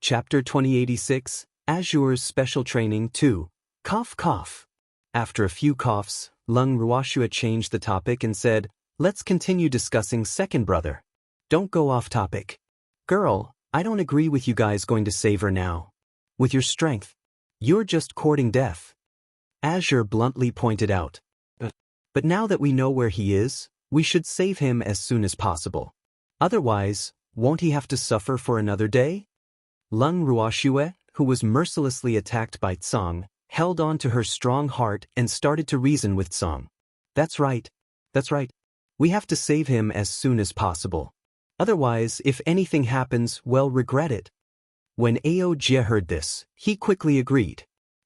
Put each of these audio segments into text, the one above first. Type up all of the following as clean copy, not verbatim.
Chapter 2086, Azure's Special Training 2. Cough cough. After a few coughs, Lung Ruoxue changed the topic and said, "Let's continue discussing second brother. Don't go off topic. Girl, I don't agree with you guys going to save her now. With your strength. You're just courting death." Azure bluntly pointed out. But now that we know where he is, we should save him as soon as possible. Otherwise, won't he have to suffer for another day? Lung Ruoxue, who was mercilessly attacked by Tsang, held on to her strong heart and started to reason with Tsang. That's right. We have to save him as soon as possible. Otherwise, if anything happens, we'll regret it. When Ao Jie heard this, he quickly agreed.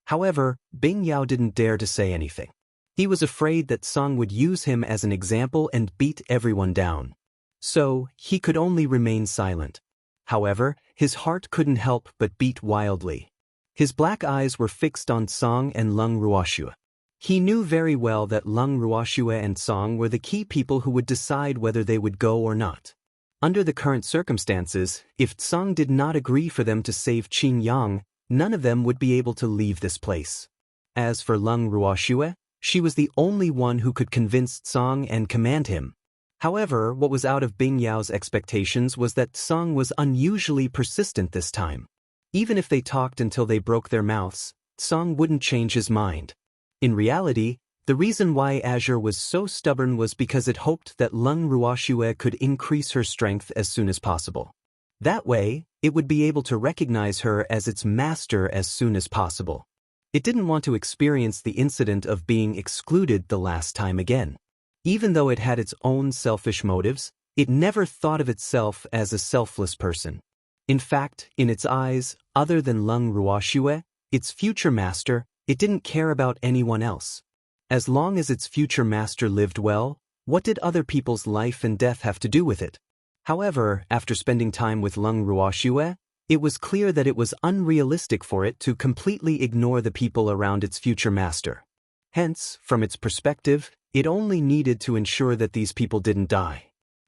However, Bing Yao didn't dare to say anything. He was afraid that Tsang would use him as an example and beat everyone down. So, he could only remain silent. However, his heart couldn't help but beat wildly. His black eyes were fixed on Tsang and Lung Ruoxue. He knew very well that Lung Ruoxue and Tsang were the key people who would decide whether they would go or not. Under the current circumstances, if Tsang did not agree for them to save Qin Yang, none of them would be able to leave this place. As for Lung Ruoxue, she was the only one who could convince Tsang and command him. However, what was out of Bing Yao's expectations was that Tsang was unusually persistent this time. Even if they talked until they broke their mouths, Tsang wouldn't change his mind. In reality, the reason why Azure was so stubborn was because it hoped that Lung Ruoxue could increase her strength as soon as possible. That way, it would be able to recognize her as its master as soon as possible. It didn't want to experience the incident of being excluded the last time again. Even though it had its own selfish motives, it never thought of itself as a selfless person. In fact, in its eyes, other than Lung Ruoxue, its future master, it didn't care about anyone else. As long as its future master lived well, what did other people's life and death have to do with it? However, after spending time with Lung Ruoxue, it was clear that it was unrealistic for it to completely ignore the people around its future master. Hence, from its perspective, it only needed to ensure that these people didn't die.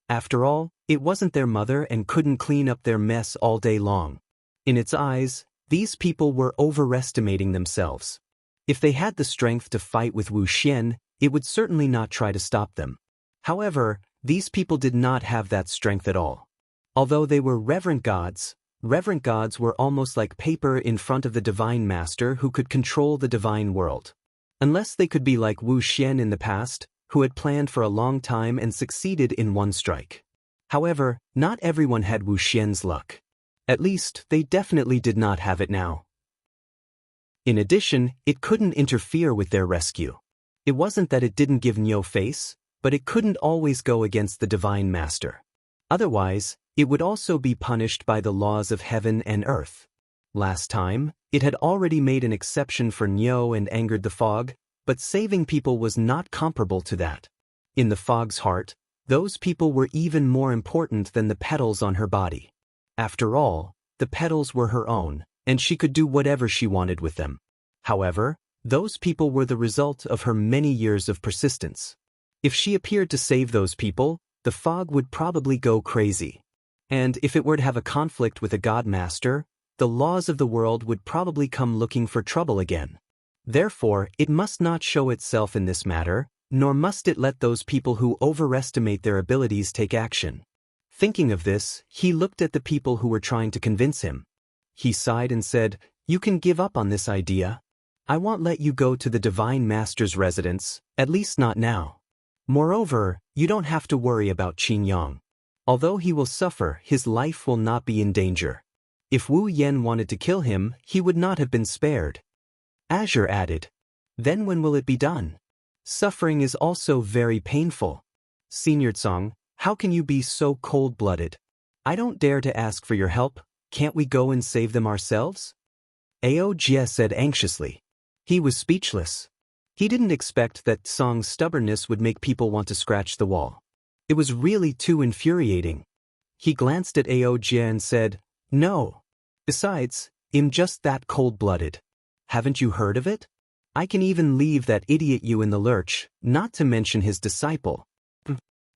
After all, it wasn't their mother and couldn't clean up their mess all day long. In its eyes, these people were overestimating themselves. If they had the strength to fight with Wu Xian, it would certainly not try to stop them. However, these people did not have that strength at all. Although they were reverent gods were almost like paper in front of the divine master who could control the divine world. Unless they could be like Wu Xian in the past, who had planned for a long time and succeeded in one strike. However, not everyone had Wu Xian's luck. At least, they definitely did not have it now. In addition, it couldn't interfere with their rescue. It wasn't that it didn't give Nyo face, but it couldn't always go against the divine master. Otherwise, it would also be punished by the laws of heaven and earth. Last time, it had already made an exception for Nyo and angered the fog, but saving people was not comparable to that. In the fog's heart, those people were even more important than the petals on her body. After all, the petals were her own, and she could do whatever she wanted with them. However, those people were the result of her many years of persistence. If she appeared to save those people, the fog would probably go crazy. And if it were to have a conflict with a god master, the laws of the world would probably come looking for trouble again. Therefore, it must not show itself in this matter, nor must it let those people who overestimate their abilities take action. Thinking of this, he looked at the people who were trying to convince him. He sighed and said, "You can give up on this idea. I won't let you go to the Divine Master's residence, at least not now. Moreover, you don't have to worry about Qin Yang. Although he will suffer, his life will not be in danger. If Wu Yen wanted to kill him, he would not have been spared." Azure added, "Then when will it be done? Suffering is also very painful. Senior Tsang, how can you be so cold-blooded? I don't dare to ask for your help. Can't we go and save them ourselves?" Ao Jie said anxiously. He was speechless. He didn't expect that Tsang's stubbornness would make people want to scratch the wall. It was really too infuriating. He glanced at Ao Jie and said, "No. Besides, I'm just that cold-blooded. Haven't you heard of it? I can even leave that idiot Yu in the lurch, not to mention his disciple."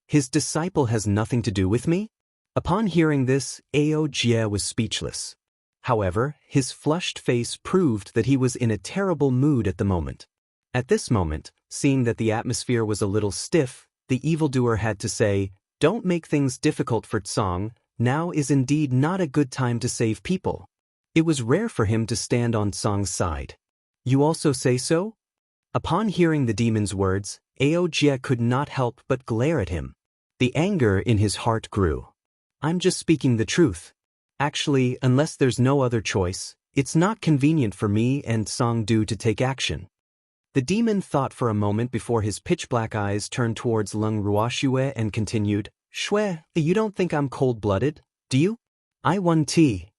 "His disciple has nothing to do with me?" Upon hearing this, Ao Jie was speechless. However, his flushed face proved that he was in a terrible mood at the moment. At this moment, seeing that the atmosphere was a little stiff, the evildoer had to say, "Don't make things difficult for Tsang, now is indeed not a good time to save people." It was rare for him to stand on Tsang's side. "You also say so?" Upon hearing the demon's words, Aojia could not help but glare at him. The anger in his heart grew. "I'm just speaking the truth. Actually, unless there's no other choice, it's not convenient for me and Tsang-du to take action." The demon thought for a moment before his pitch-black eyes turned towards Lung Ruoxue and continued, "Shui, you don't think I'm cold-blooded, do you?" "I won tea,"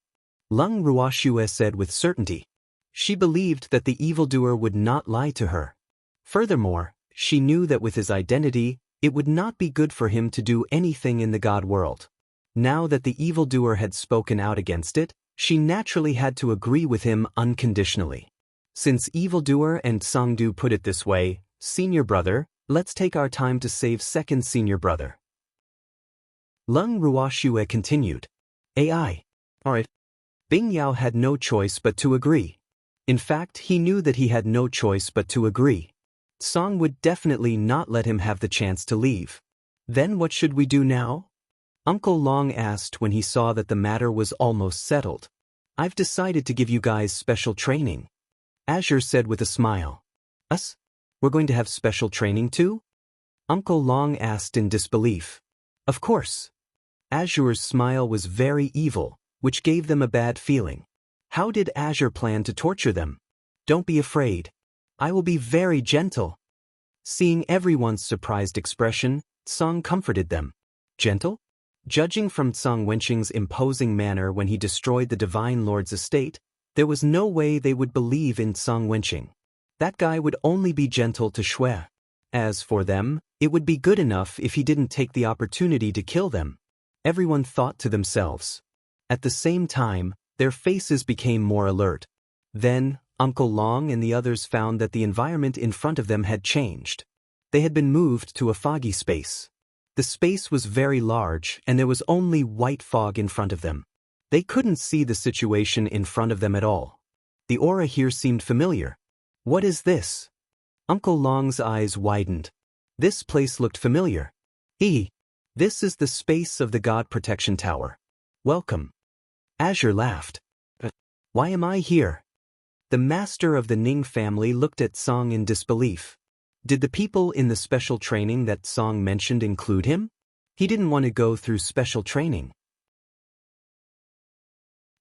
Lung Ruoxue said with certainty. She believed that the evildoer would not lie to her. Furthermore, she knew that with his identity, it would not be good for him to do anything in the god world. Now that the evildoer had spoken out against it, she naturally had to agree with him unconditionally. Since evildoer and Tsang-du put it this way, "Senior brother, let's take our time to save second senior brother." Lung Ruoxue continued. "AI. Alright." Bing Yao had no choice but to agree. In fact, he knew that he had no choice but to agree. Tsang would definitely not let him have the chance to leave. "Then what should we do now?" Uncle Long asked when he saw that the matter was almost settled. "I've decided to give you guys special training," Azure said with a smile. "Us? We're going to have special training too?" Uncle Long asked in disbelief. "Of course." Azure's smile was very evil, which gave them a bad feeling. How did Azure plan to torture them? "Don't be afraid. I will be very gentle." Seeing everyone's surprised expression, Tsang comforted them. Gentle? Judging from Tsang Wenqing's imposing manner when he destroyed the Divine Lord's estate, there was no way they would believe in Tsang Wenqing. That guy would only be gentle to Shui. As for them, it would be good enough if he didn't take the opportunity to kill them. Everyone thought to themselves. At the same time, their faces became more alert. Then, Uncle Long and the others found that the environment in front of them had changed. They had been moved to a foggy space. The space was very large and there was only white fog in front of them. They couldn't see the situation in front of them at all. The aura here seemed familiar. "What is this?" Uncle Long's eyes widened. This place looked familiar. This is the space of the God Protection Tower. Welcome." Azure laughed. "Why am I here?" The master of the Ning family looked at Tsang in disbelief. Did the people in the special training that Tsang mentioned include him? He didn't want to go through special training.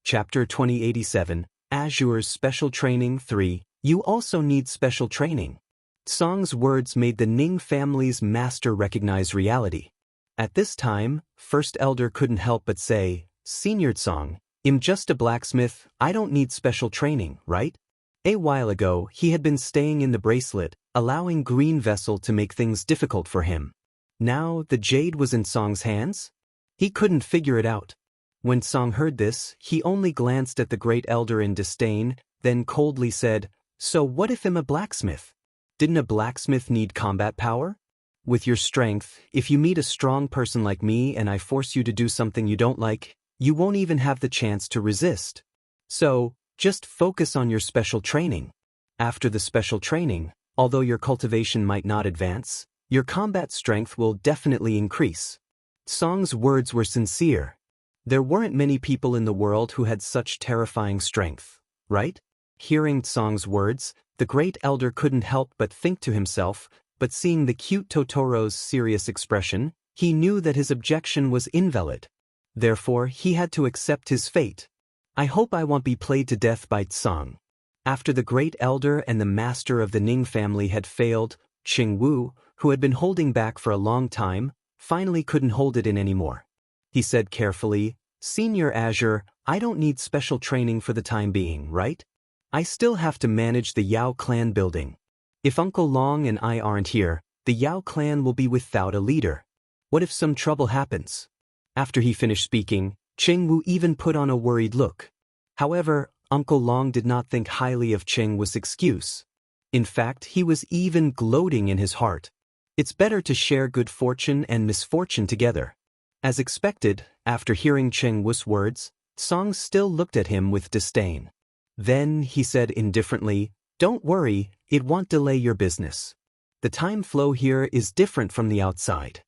Chapter 2087, Azure's Special Training 3, You also need special training. Tsang's words made the Ning family's master recognize reality. At this time, First Elder couldn't help but say, "Senior Tsang, I'm just a blacksmith, I don't need special training, right?" A while ago, he had been staying in the bracelet, allowing Green Vessel to make things difficult for him. Now, the jade was in Tsang's hands? He couldn't figure it out. When Tsang heard this, he only glanced at the Great Elder in disdain, then coldly said, "So what if I'm a blacksmith? Didn't a blacksmith need combat power? With your strength, if you meet a strong person like me and I force you to do something you don't like, you won't even have the chance to resist. So, just focus on your special training. After the special training, although your cultivation might not advance, your combat strength will definitely increase." Tsang's words were sincere. There weren't many people in the world who had such terrifying strength, right? Hearing Tsang's words, the Great Elder couldn't help but think to himself, but seeing the cute Totoro's serious expression, he knew that his objection was invalid. Therefore, he had to accept his fate. "I hope I won't be played to death by Tsang." After the Great Elder and the master of the Ning family had failed, Qing Wu, who had been holding back for a long time, finally couldn't hold it in anymore. He said carefully, "Senior Azure, I don't need special training for the time being, right? I still have to manage the Yao clan building. If Uncle Long and I aren't here, the Yao clan will be without a leader. What if some trouble happens?" After he finished speaking, Qing Wu even put on a worried look. However, Uncle Long did not think highly of Qing Wu's excuse. In fact, he was even gloating in his heart. It's better to share good fortune and misfortune together. As expected, after hearing Qing Wu's words, Song still looked at him with disdain. Then he said indifferently, "Don't worry, it won't delay your business. The time flow here is different from the outside.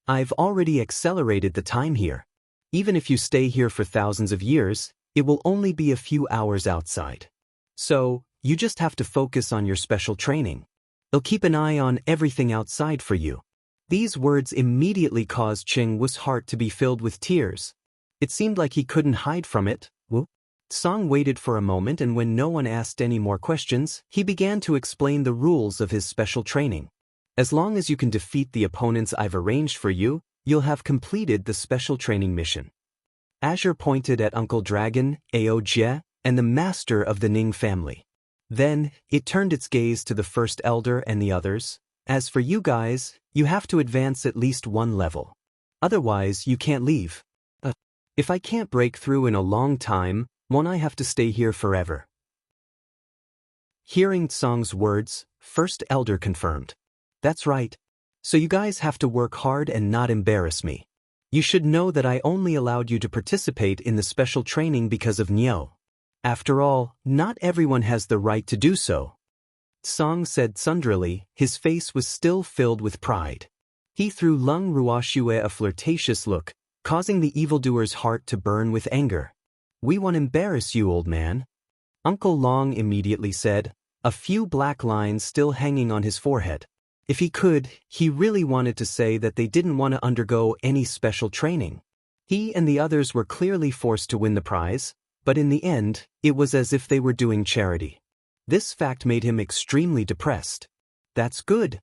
I've already accelerated the time here. Even if you stay here for thousands of years, it will only be a few hours outside. So, you just have to focus on your special training. I'll keep an eye on everything outside for you." These words immediately caused Ching Wu's heart to be filled with tears. It seemed like he couldn't hide from it. Song waited for a moment, and when no one asked any more questions, he began to explain the rules of his special training. As long as you can defeat the opponents I've arranged for you, you'll have completed the special training mission. Azure pointed at Uncle Dragon, Ao Jie, and the master of the Ning family. Then, it turned its gaze to the first elder and the others. "As for you guys, you have to advance at least one level. Otherwise, you can't leave. If I can't break through in a long time, won't I have to stay here forever?" Hearing Song's words, First Elder confirmed. "That's right. So you guys have to work hard and not embarrass me. You should know that I only allowed you to participate in the special training because of Nyo. After all, not everyone has the right to do so." Song said sunderily, his face was still filled with pride. He threw Lung Ruoxue a flirtatious look, causing the evildoer's heart to burn with anger. "We won't embarrass you, old man." Uncle Long immediately said, a few black lines still hanging on his forehead. If he could, he really wanted to say that they didn't want to undergo any special training. He and the others were clearly forced to win the prize, but in the end, it was as if they were doing charity. This fact made him extremely depressed. "That's good,"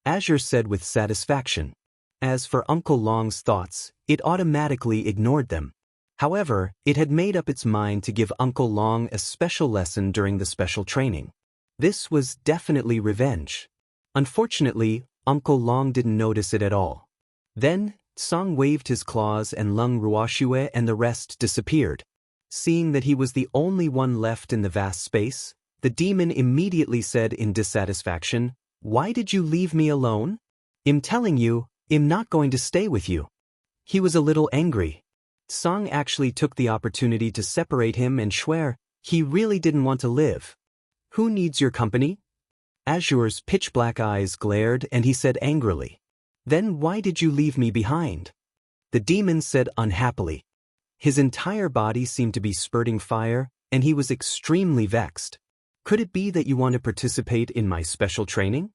Azure said with satisfaction. As for Uncle Long's thoughts, it automatically ignored them. However, it had made up its mind to give Uncle Long a special lesson during the special training. This was definitely revenge. Unfortunately, Uncle Long didn't notice it at all. Then, Song waved his claws and Lung Ruoxue and the rest disappeared. Seeing that he was the only one left in the vast space, the demon immediately said in dissatisfaction, "Why did you leave me alone? I'm telling you, I'm not going to stay with you." He was a little angry. Song actually took the opportunity to separate him and swear he really didn't want to live. "Who needs your company?" Azure's pitch-black eyes glared and he said angrily, "Then why did you leave me behind?" The demon said unhappily. His entire body seemed to be spurting fire, and he was extremely vexed. "Could it be that you want to participate in my special training?"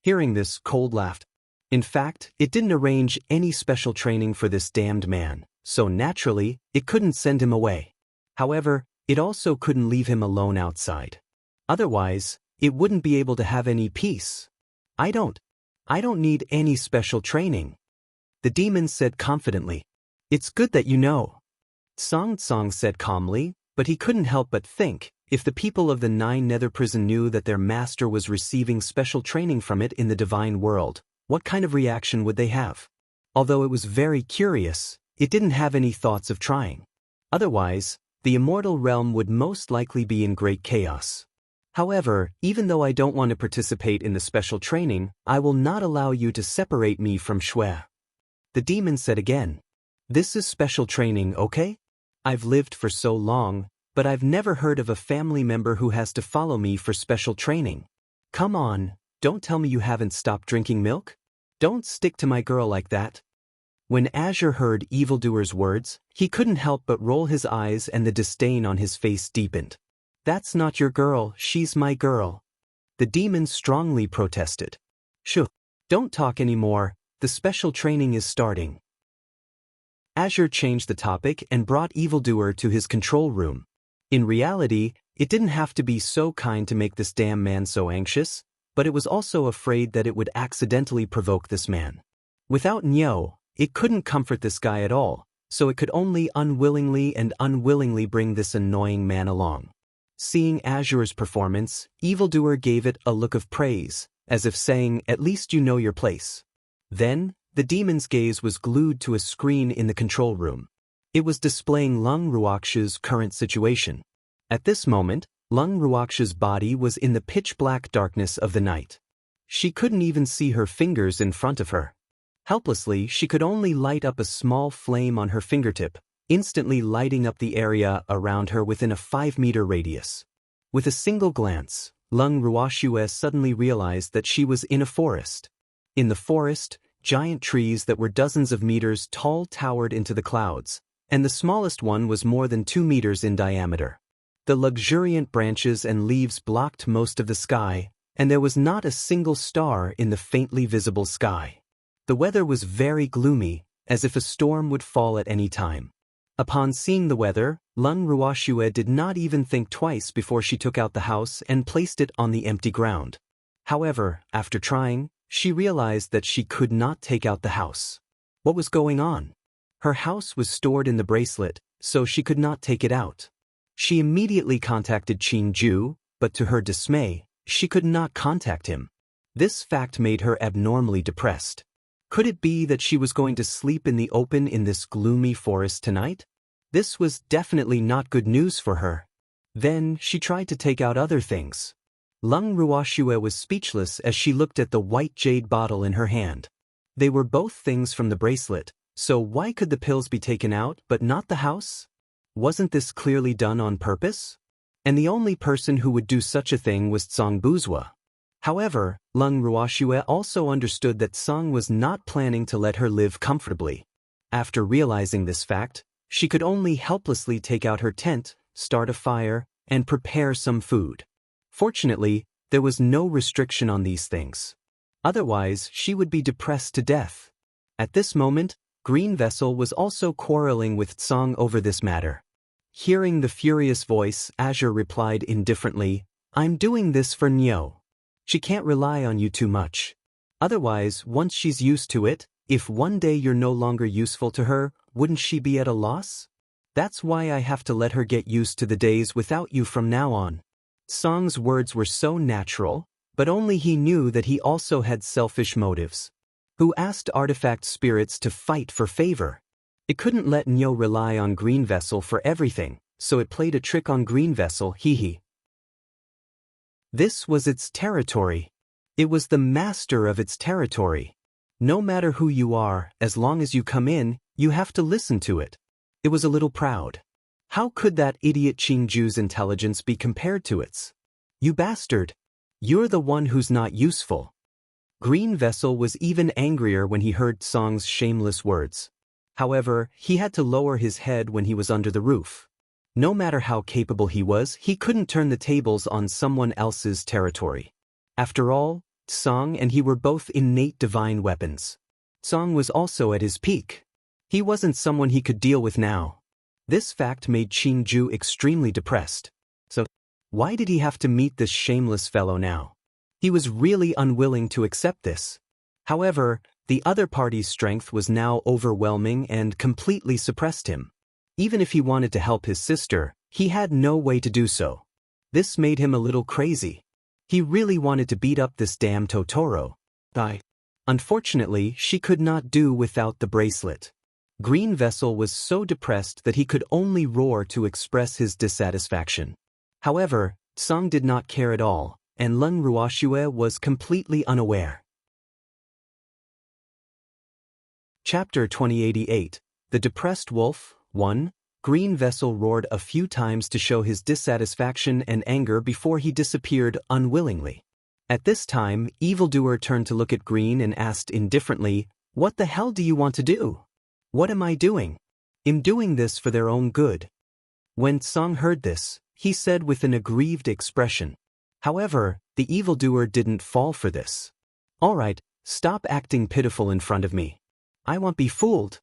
Hearing this, Cold laughed. In fact, it didn't arrange any special training for this damned man, so naturally, it couldn't send him away. However, it also couldn't leave him alone outside. Otherwise, it wouldn't be able to have any peace. I don't need any special training," the demon said confidently. "It's good that you know." Song said calmly, but he couldn't help but think, if the people of the Nine Nether Prison knew that their master was receiving special training from it in the divine world, what kind of reaction would they have? Although it was very curious, it didn't have any thoughts of trying. Otherwise, the immortal realm would most likely be in great chaos. "However, even though I don't want to participate in the special training, I will not allow you to separate me from Shui," the demon said again. "This is special training, okay? I've lived for so long, but I've never heard of a family member who has to follow me for special training. Come on, don't tell me you haven't stopped drinking milk? Don't stick to my girl like that." When Azure heard evildoer's words, he couldn't help but roll his eyes and the disdain on his face deepened. "That's not your girl, she's my girl," the demon strongly protested. "Shoo, don't talk anymore, the special training is starting." Azure changed the topic and brought evildoer to his control room. In reality, it didn't have to be so kind to make this damn man so anxious, but it was also afraid that it would accidentally provoke this man. Without Nyo, it couldn't comfort this guy at all, so it could only unwillingly bring this annoying man along. Seeing Azure's performance, evildoer gave it a look of praise, as if saying, "At least you know your place." Then, the demon's gaze was glued to a screen in the control room. It was displaying Lung Ruoxue's current situation. At this moment, Lung Ruoxue's body was in the pitch-black darkness of the night. She couldn't even see her fingers in front of her. Helplessly, she could only light up a small flame on her fingertip, instantly lighting up the area around her within a 5-meter radius. With a single glance, Lung Ruoxue suddenly realized that she was in a forest. In the forest, giant trees that were dozens of meters tall towered into the clouds, and the smallest one was more than 2 meters in diameter. The luxuriant branches and leaves blocked most of the sky, and there was not a single star in the faintly visible sky. The weather was very gloomy, as if a storm would fall at any time. Upon seeing the weather, Lung Ruoxue did not even think twice before she took out the house and placed it on the empty ground. However, after trying, she realized that she could not take out the house. What was going on? Her house was stored in the bracelet, so she could not take it out. She immediately contacted Qin Ju, but to her dismay, she could not contact him. This fact made her abnormally depressed. Could it be that she was going to sleep in the open in this gloomy forest tonight? This was definitely not good news for her. Then she tried to take out other things. Lung Ruoxue was speechless as she looked at the white jade bottle in her hand. They were both things from the bracelet, so why could the pills be taken out but not the house? Wasn't this clearly done on purpose? And the only person who would do such a thing was Tsang Buzwa. However, Lung Ruoxue also understood that Tsang was not planning to let her live comfortably. After realizing this fact, she could only helplessly take out her tent, start a fire, and prepare some food. Fortunately, there was no restriction on these things. Otherwise, she would be depressed to death. At this moment, Green Vessel was also quarreling with Tsang over this matter. Hearing the furious voice, Azure replied indifferently, "I'm doing this for Nyo. She can't rely on you too much. Otherwise, once she's used to it, if one day you're no longer useful to her, wouldn't she be at a loss? That's why I have to let her get used to the days without you from now on." Tsang's words were so natural, but only he knew that he also had selfish motives. Who asked artifact spirits to fight for favor? It couldn't let Nyo rely on Green Vessel for everything, so it played a trick on Green Vessel, hee. This was its territory. It was the master of its territory. No matter who you are, as long as you come in, you have to listen to it. It was a little proud. How could that idiot Qin Ju's intelligence be compared to its? You bastard! You're the one who's not useful. Green Vessel was even angrier when he heard Tsang's shameless words. However, he had to lower his head when he was under the roof. No matter how capable he was, he couldn't turn the tables on someone else's territory. After all, Tsang and he were both innate divine weapons. Tsang was also at his peak. He wasn't someone he could deal with now. This fact made Qin Ju extremely depressed. So, why did he have to meet this shameless fellow now? He was really unwilling to accept this. However, the other party's strength was now overwhelming and completely suppressed him. Even if he wanted to help his sister, he had no way to do so. This made him a little crazy. He really wanted to beat up this damn Totoro. Unfortunately, she could not do without the bracelet. Green Vessel was so depressed that he could only roar to express his dissatisfaction. However, Tsang did not care at all, and Lung Ruoxue was completely unaware. Chapter 2088, The Depressed Wolf, 1. Green Vessel roared a few times to show his dissatisfaction and anger before he disappeared unwillingly. At this time, Evildoer turned to look at Green and asked indifferently, "What the hell do you want to do?" "What am I doing?" "I'm doing this for their own good." When Tsang heard this, he said with an aggrieved expression. However, the evildoer didn't fall for this. "All right, stop acting pitiful in front of me. I won't be fooled."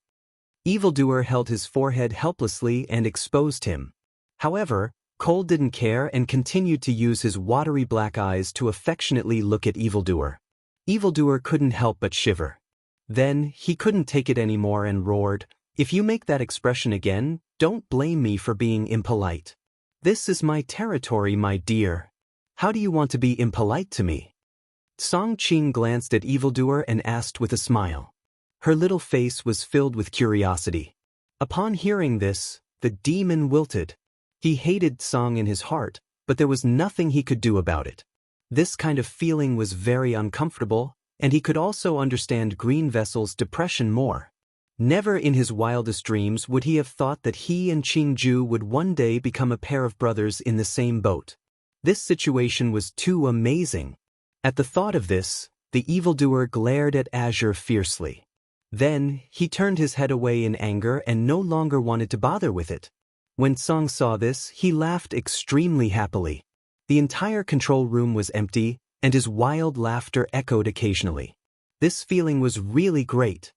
Evildoer held his forehead helplessly and exposed him. However, Cole didn't care and continued to use his watery black eyes to affectionately look at Evildoer. Evildoer couldn't help but shiver. Then, he couldn't take it anymore and roared, "If you make that expression again, don't blame me for being impolite. This is my territory, my dear. How do you want to be impolite to me?" Song Qing glanced at Evildoer and asked with a smile. Her little face was filled with curiosity. Upon hearing this, the demon wilted. He hated Song in his heart, but there was nothing he could do about it. This kind of feeling was very uncomfortable, and he could also understand Green Vessel's depression more. Never in his wildest dreams would he have thought that he and Qingju would one day become a pair of brothers in the same boat. This situation was too amazing. At the thought of this, the evildoer glared at Azure fiercely. Then, he turned his head away in anger and no longer wanted to bother with it. When Song saw this, he laughed extremely happily. The entire control room was empty, and his wild laughter echoed occasionally. This feeling was really great.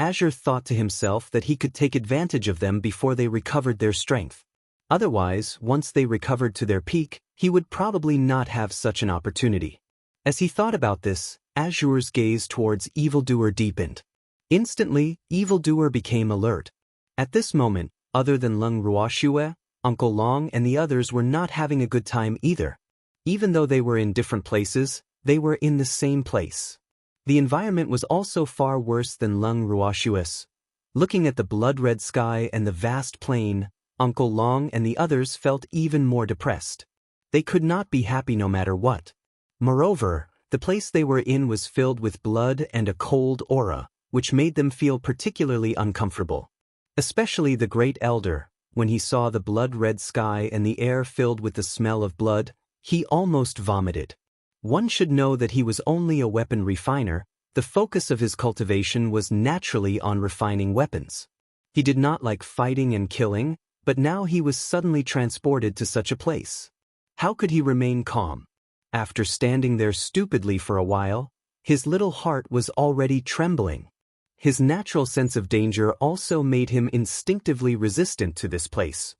Azure thought to himself that he could take advantage of them before they recovered their strength. Otherwise, once they recovered to their peak, he would probably not have such an opportunity. As he thought about this, Azure's gaze towards Evildoer deepened. Instantly, Evildoer became alert. At this moment, other than Leng Ruoxue, Uncle Long and the others were not having a good time either. Even though they were in different places, they were in the same place. The environment was also far worse than Leng Ruoxue's. Looking at the blood-red sky and the vast plain, Uncle Long and the others felt even more depressed. They could not be happy no matter what. Moreover, the place they were in was filled with blood and a cold aura, which made them feel particularly uncomfortable. Especially the Great Elder, when he saw the blood-red sky and the air filled with the smell of blood, he almost vomited. One should know that he was only a weapon refiner. The focus of his cultivation was naturally on refining weapons. He did not like fighting and killing, but now he was suddenly transported to such a place. How could he remain calm? After standing there stupidly for a while, his little heart was already trembling. His natural sense of danger also made him instinctively resistant to this place.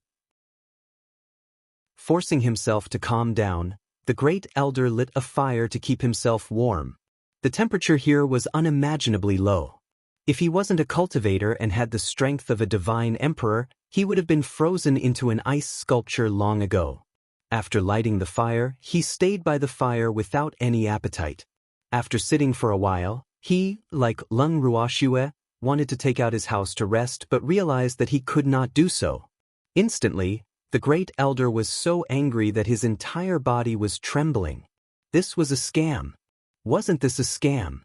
Forcing himself to calm down, the Great Elder lit a fire to keep himself warm. The temperature here was unimaginably low. If he wasn't a cultivator and had the strength of a divine emperor, he would have been frozen into an ice sculpture long ago. After lighting the fire, he stayed by the fire without any appetite. After sitting for a while, he, like Leng Ruoxue, wanted to take out his house to rest but realized that he could not do so. Instantly, the Great Elder was so angry that his entire body was trembling. This was a scam. Wasn't this a scam?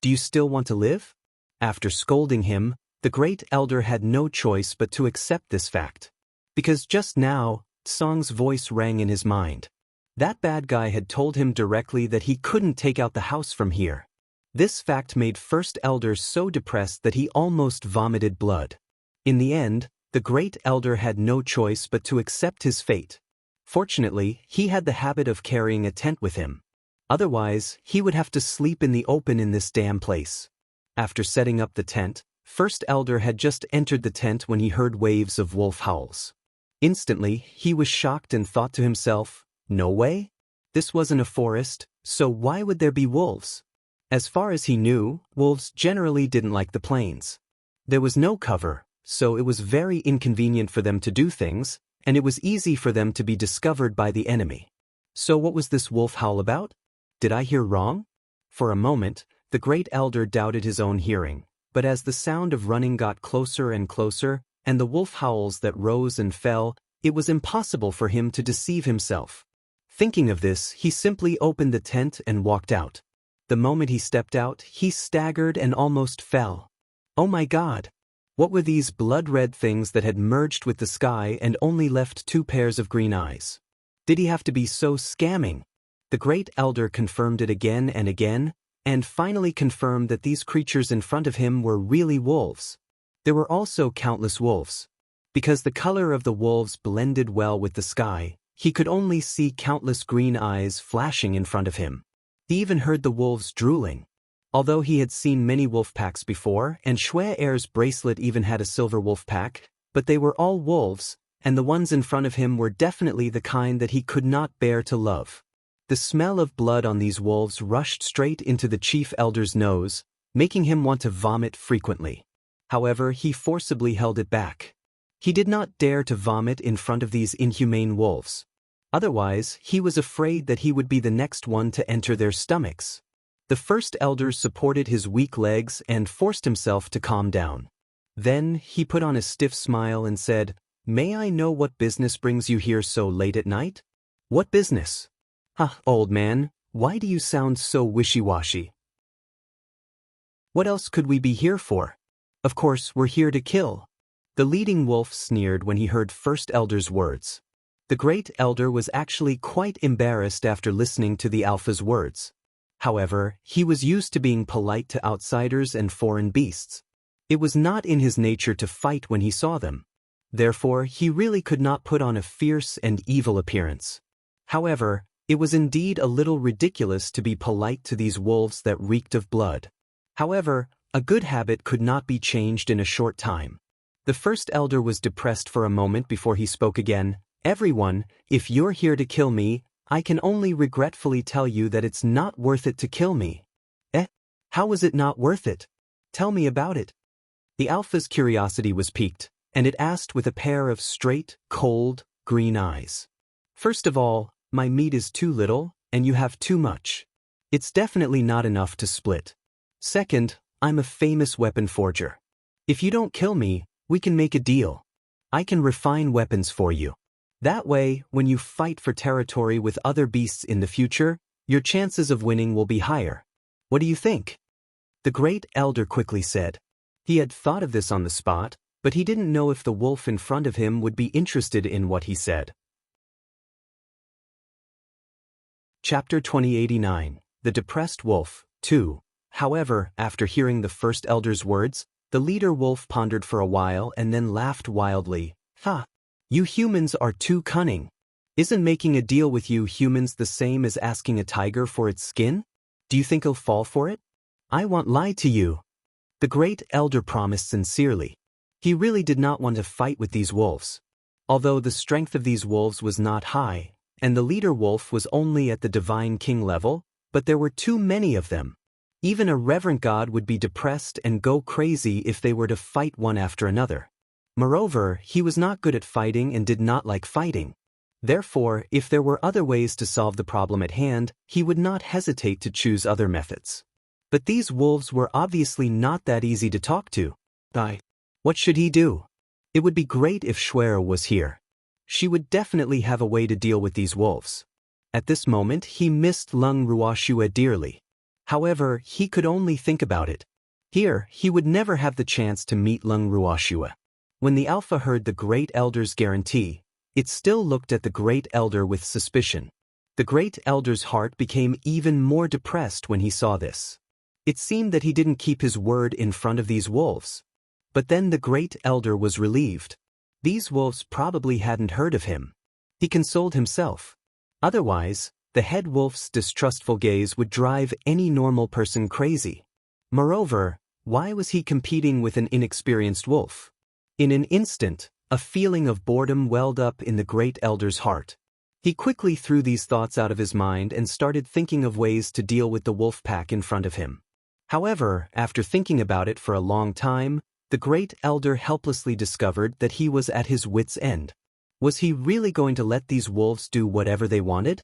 Do you still want to live? After scolding him, the Great Elder had no choice but to accept this fact. Because just now, Song's voice rang in his mind. That bad guy had told him directly that he couldn't take out the house from here. This fact made First Elder so depressed that he almost vomited blood. In the end, the Great Elder had no choice but to accept his fate. Fortunately, he had the habit of carrying a tent with him. Otherwise, he would have to sleep in the open in this damn place. After setting up the tent, First Elder had just entered the tent when he heard waves of wolf howls. Instantly, he was shocked and thought to himself, no way? This wasn't a forest, so why would there be wolves? As far as he knew, wolves generally didn't like the plains. There was no cover, so it was very inconvenient for them to do things, and it was easy for them to be discovered by the enemy. So what was this wolf howl about? Did I hear wrong? For a moment, the Great Elder doubted his own hearing, but as the sound of running got closer and closer, and the wolf howls that rose and fell, it was impossible for him to deceive himself. Thinking of this, he simply opened the tent and walked out. The moment he stepped out, he staggered and almost fell. Oh my God! What were these blood-red things that had merged with the sky and only left 2 pairs of green eyes? Did he have to be so scamming? The Great Elder confirmed it again and again, and finally confirmed that these creatures in front of him were really wolves. There were also countless wolves. Because the color of the wolves blended well with the sky, he could only see countless green eyes flashing in front of him. He even heard the wolves drooling. Although he had seen many wolf packs before, and Xue Er's bracelet even had a silver wolf pack, but they were all wolves, and the ones in front of him were definitely the kind that he could not bear to love. The smell of blood on these wolves rushed straight into the Chief Elder's nose, making him want to vomit frequently. However, he forcibly held it back. He did not dare to vomit in front of these inhumane wolves. Otherwise, he was afraid that he would be the next one to enter their stomachs. The First Elder supported his weak legs and forced himself to calm down. Then, he put on a stiff smile and said, "May I know what business brings you here so late at night?" "What business?" Old man, why do you sound so wishy-washy?" "What else could we be here for?" Of course, we're here to kill. The leading wolf sneered when he heard First Elder's words. The Great Elder was actually quite embarrassed after listening to the Alpha's words. However, he was used to being polite to outsiders and foreign beasts. It was not in his nature to fight when he saw them. Therefore, he really could not put on a fierce and evil appearance. However, it was indeed a little ridiculous to be polite to these wolves that reeked of blood. However, a good habit could not be changed in a short time. The First Elder was depressed for a moment before he spoke again. Everyone, if you're here to kill me, I can only regretfully tell you that it's not worth it to kill me. How was it not worth it? Tell me about it. The Alpha's curiosity was piqued, and it asked with a pair of straight, cold, green eyes. First of all, my meat is too little, and you have too much. It's definitely not enough to split. Second, I'm a famous weapon forger. If you don't kill me, we can make a deal. I can refine weapons for you. That way, when you fight for territory with other beasts in the future, your chances of winning will be higher. What do you think? The Great Elder quickly said. He had thought of this on the spot, but he didn't know if the wolf in front of him would be interested in what he said. Chapter 2089, The Depressed Wolf, 2. However, after hearing the First Elder's words, the leader wolf pondered for a while and then laughed wildly. Ha! You humans are too cunning. Isn't making a deal with you humans the same as asking a tiger for its skin? Do you think he'll fall for it? I won't lie to you. The Great Elder promised sincerely. He really did not want to fight with these wolves. Although the strength of these wolves was not high, and the leader wolf was only at the divine king level, but there were too many of them. Even a reverent god would be depressed and go crazy if they were to fight one after another. Moreover, he was not good at fighting and did not like fighting. Therefore, if there were other ways to solve the problem at hand, he would not hesitate to choose other methods. But these wolves were obviously not that easy to talk to. What should he do? It would be great if Schwer was here. She would definitely have a way to deal with these wolves. At this moment, he missed Lung Ruoxue dearly. However, he could only think about it. Here, he would never have the chance to meet Lung Ruoxue. When the Alpha heard the Great Elder's guarantee, it still looked at the Great Elder with suspicion. The Great Elder's heart became even more depressed when he saw this. It seemed that he didn't keep his word in front of these wolves. But then the Great Elder was relieved. These wolves probably hadn't heard of him. He consoled himself. Otherwise, the head wolf's distrustful gaze would drive any normal person crazy. Moreover, why was he competing with an inexperienced wolf? In an instant, a feeling of boredom welled up in the Great Elder's heart. He quickly threw these thoughts out of his mind and started thinking of ways to deal with the wolf pack in front of him. However, after thinking about it for a long time, the Great Elder helplessly discovered that he was at his wit's end. Was he really going to let these wolves do whatever they wanted?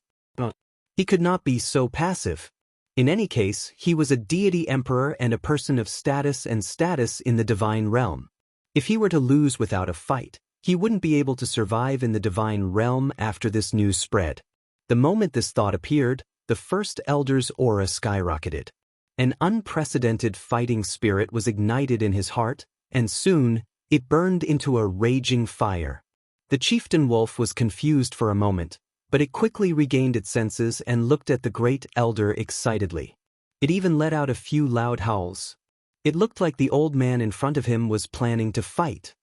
He could not be so passive. In any case, he was a deity emperor and a person of status in the divine realm. If he were to lose without a fight, he wouldn't be able to survive in the divine realm after this news spread. The moment this thought appeared, the First Elder's aura skyrocketed. An unprecedented fighting spirit was ignited in his heart, and soon, it burned into a raging fire. The chieftain wolf was confused for a moment, but it quickly regained its senses and looked at the Great Elder excitedly. It even let out a few loud howls. It looked like the old man in front of him was planning to fight.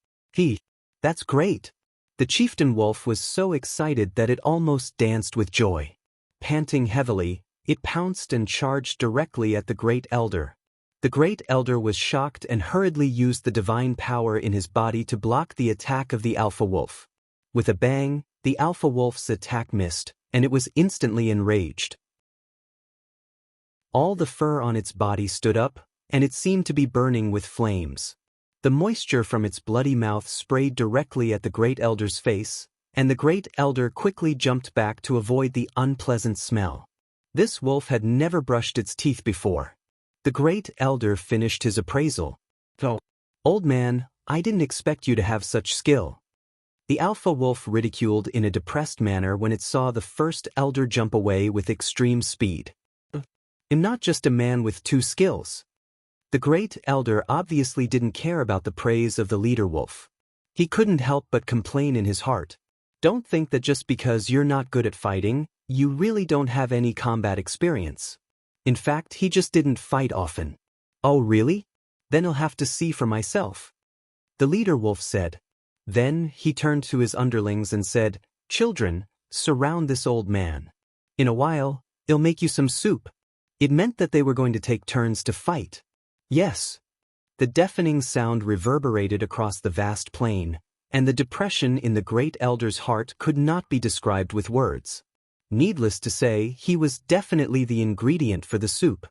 That's great. The chieftain wolf was so excited that it almost danced with joy. Panting heavily, it pounced and charged directly at the Great Elder. The Great Elder was shocked and hurriedly used the divine power in his body to block the attack of the Alpha Wolf. With a bang, the Alpha Wolf's attack missed, and it was instantly enraged. All the fur on its body stood up, and it seemed to be burning with flames. The moisture from its bloody mouth sprayed directly at the Great Elder's face, and the Great Elder quickly jumped back to avoid the unpleasant smell. This wolf had never brushed its teeth before. The Great Elder finished his appraisal. Old man, I didn't expect you to have such skill. The Alpha Wolf ridiculed in a depressed manner when it saw the First Elder jump away with extreme speed. I'm not just a man with two skills. The great elder obviously didn't care about the praise of the leader wolf. He couldn't help but complain in his heart. Don't think that just because you're not good at fighting, you really don't have any combat experience. In fact, he just didn't fight often. Oh really? Then I'll have to see for myself. The leader wolf said. Then he turned to his underlings and said, "Children, surround this old man. In a while, he'll make you some soup." It meant that they were going to take turns to fight. Yes. The deafening sound reverberated across the vast plain, and the depression in the great elder's heart could not be described with words. Needless to say, he was definitely the ingredient for the soup.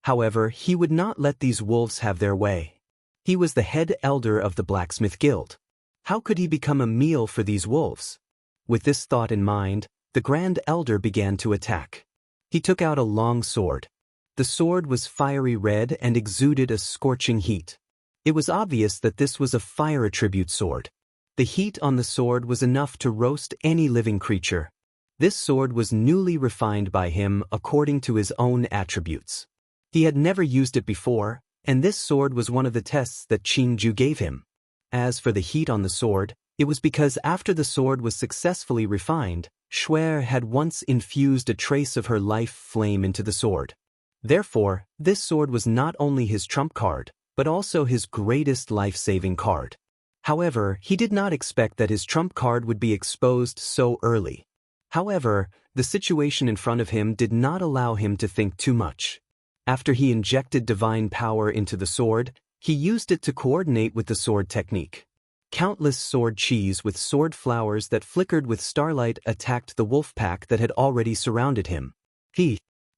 However, he would not let these wolves have their way. He was the head elder of the blacksmith guild. How could he become a meal for these wolves? With this thought in mind, the grand elder began to attack. He took out a long sword. The sword was fiery red and exuded a scorching heat. It was obvious that this was a fire attribute sword. The heat on the sword was enough to roast any living creature. This sword was newly refined by him according to his own attributes. He had never used it before, and this sword was one of the tests that Qingju gave him. As for the heat on the sword, it was because after the sword was successfully refined, Shuer had once infused a trace of her life flame into the sword. Therefore, this sword was not only his trump card, but also his greatest life-saving card. However, he did not expect that his trump card would be exposed so early. However, the situation in front of him did not allow him to think too much. After he injected divine power into the sword, he used it to coordinate with the sword technique. Countless sword cheese with sword flowers that flickered with starlight attacked the wolf pack that had already surrounded him.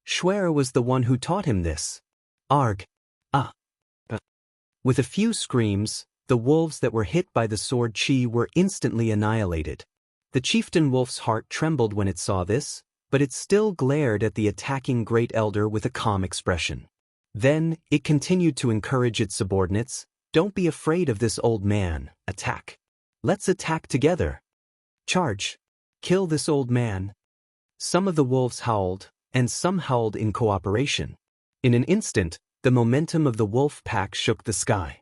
Shuer was the one who taught him this. Arg. Ah. With a few screams, the wolves that were hit by the sword chi were instantly annihilated. The chieftain wolf's heart trembled when it saw this, but it still glared at the attacking great elder with a calm expression. Then, it continued to encourage its subordinates, "Don't be afraid of this old man, attack. Let's attack together. Charge. Kill this old man." Some of the wolves howled, and some howled in cooperation. In an instant, the momentum of the wolf pack shook the sky.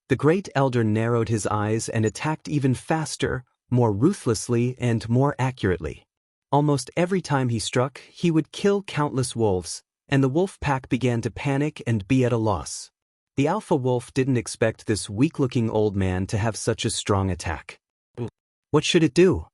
The great elder narrowed his eyes and attacked even faster, more ruthlessly and more accurately. Almost every time he struck, he would kill countless wolves, and the wolf pack began to panic and be at a loss. The alpha wolf didn't expect this weak-looking old man to have such a strong attack. What should it do?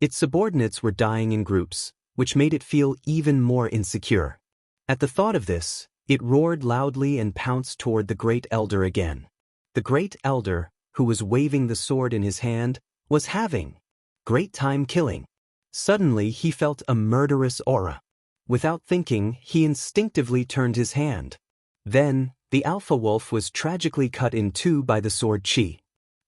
Its subordinates were dying in groups, which made it feel even more insecure. At the thought of this, it roared loudly and pounced toward the great elder again. The great elder, who was waving the sword in his hand, was having great time killing. Suddenly he felt a murderous aura. Without thinking, he instinctively turned his hand. Then, the alpha wolf was tragically cut in two by the sword chi.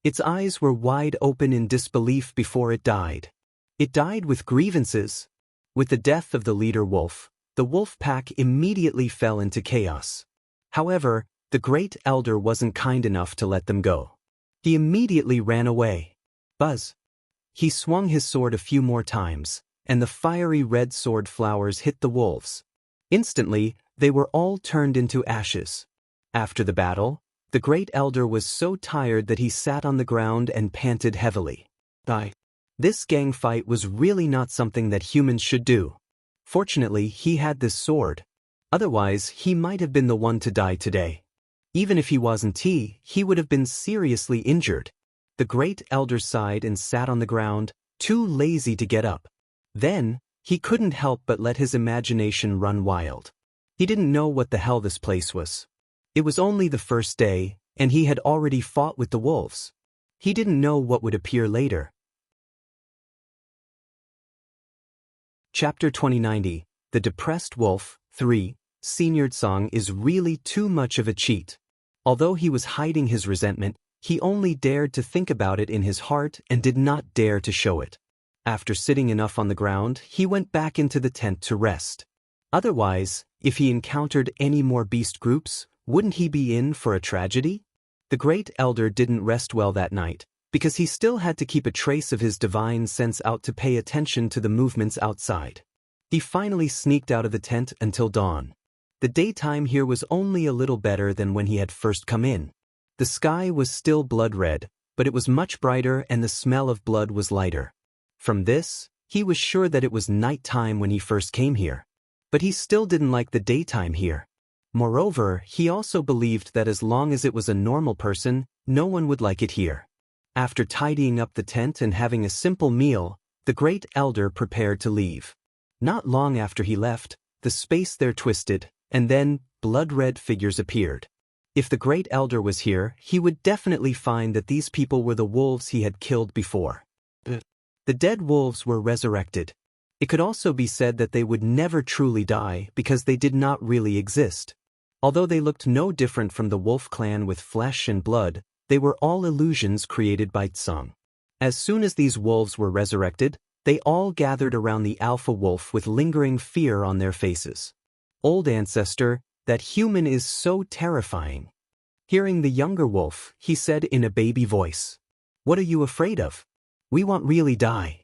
Its eyes were wide open in disbelief before it died. It died with grievances. With the death of the leader wolf, the wolf pack immediately fell into chaos. However, the great elder wasn't kind enough to let them go. He immediately ran away. Buzz. He swung his sword a few more times, and the fiery red sword flowers hit the wolves. Instantly, they were all turned into ashes. After the battle, the great elder was so tired that he sat on the ground and panted heavily. This gang fight was really not something that humans should do. Fortunately, he had this sword. Otherwise, he might have been the one to die today. Even if he wasn't, he would have been seriously injured. The great elder sighed and sat on the ground, too lazy to get up. Then, he couldn't help but let his imagination run wild. He didn't know what the hell this place was. It was only the first day, and he had already fought with the wolves. He didn't know what would appear later. Chapter 2090, The Depressed Wolf, 3, Senior Song is really too much of a cheat. Although he was hiding his resentment, he only dared to think about it in his heart and did not dare to show it. After sitting enough on the ground, he went back into the tent to rest. Otherwise, if he encountered any more beast groups, wouldn't he be in for a tragedy? The great elder didn't rest well that night, because he still had to keep a trace of his divine sense out to pay attention to the movements outside. He finally sneaked out of the tent until dawn. The daytime here was only a little better than when he had first come in. The sky was still blood red, but it was much brighter and the smell of blood was lighter. From this, he was sure that it was night time when he first came here. But he still didn't like the daytime here. Moreover, he also believed that as long as it was a normal person, no one would like it here. After tidying up the tent and having a simple meal, the great elder prepared to leave. Not long after he left, the space there twisted, and then blood-red figures appeared. If the great elder was here, he would definitely find that these people were the wolves he had killed before. The dead wolves were resurrected. It could also be said that they would never truly die because they did not really exist. Although they looked no different from the wolf clan with flesh and blood, they were all illusions created by Tsung. As soon as these wolves were resurrected, they all gathered around the alpha wolf with lingering fear on their faces. Old ancestor, that human is so terrifying. Hearing the younger wolf, he said in a baby voice, "What are you afraid of? We won't really die."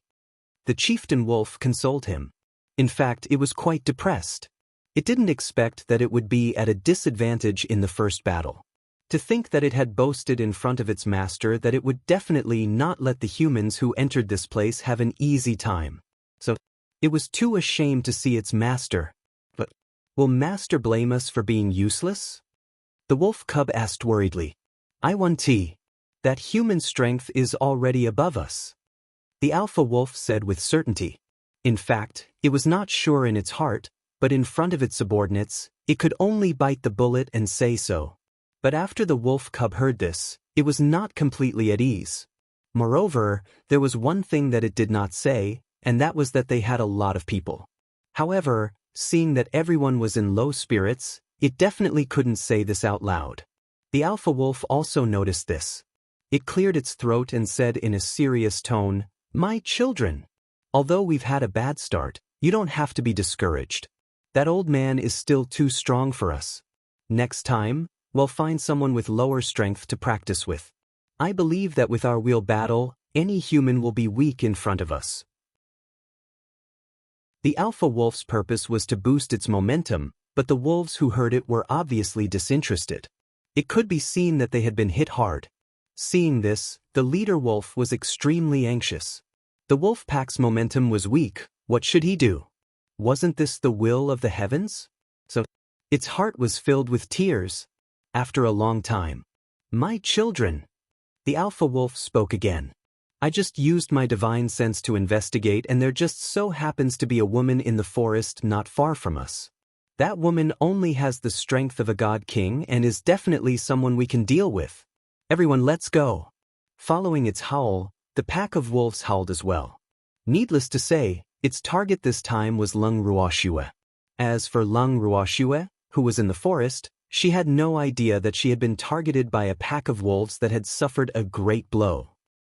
The chieftain wolf consoled him. In fact, it was quite depressed. It didn't expect that it would be at a disadvantage in the first battle. To think that it had boasted in front of its master that it would definitely not let the humans who entered this place have an easy time. So, it was too ashamed to see its master. But, will master blame us for being useless? The wolf cub asked worriedly. I want tea. That human strength is already above us. The alpha wolf said with certainty. In fact, it was not sure in its heart, but in front of its subordinates, it could only bite the bullet and say so. But after the wolf cub heard this, it was not completely at ease. Moreover, there was one thing that it did not say, and that was that they had a lot of people. However, seeing that everyone was in low spirits, it definitely couldn't say this out loud. The alpha wolf also noticed this. It cleared its throat and said in a serious tone, "My children, although we've had a bad start, you don't have to be discouraged. That old man is still too strong for us. Next time, we'll find someone with lower strength to practice with. I believe that with our real battle, any human will be weak in front of us." The alpha wolf's purpose was to boost its momentum, but the wolves who heard it were obviously disinterested. It could be seen that they had been hit hard. Seeing this, the leader wolf was extremely anxious. The wolf pack's momentum was weak. What should he do? Wasn't this the will of the heavens? So, its heart was filled with tears. After a long time, "My children," the alpha wolf spoke again. "I just used my divine sense to investigate and there just so happens to be a woman in the forest not far from us. That woman only has the strength of a god king and is definitely someone we can deal with. Everyone, let's go." Following its howl, the pack of wolves howled as well. Needless to say, its target this time was Lung Ruoxue. As for Lung Ruoxue, who was in the forest, she had no idea that she had been targeted by a pack of wolves that had suffered a great blow.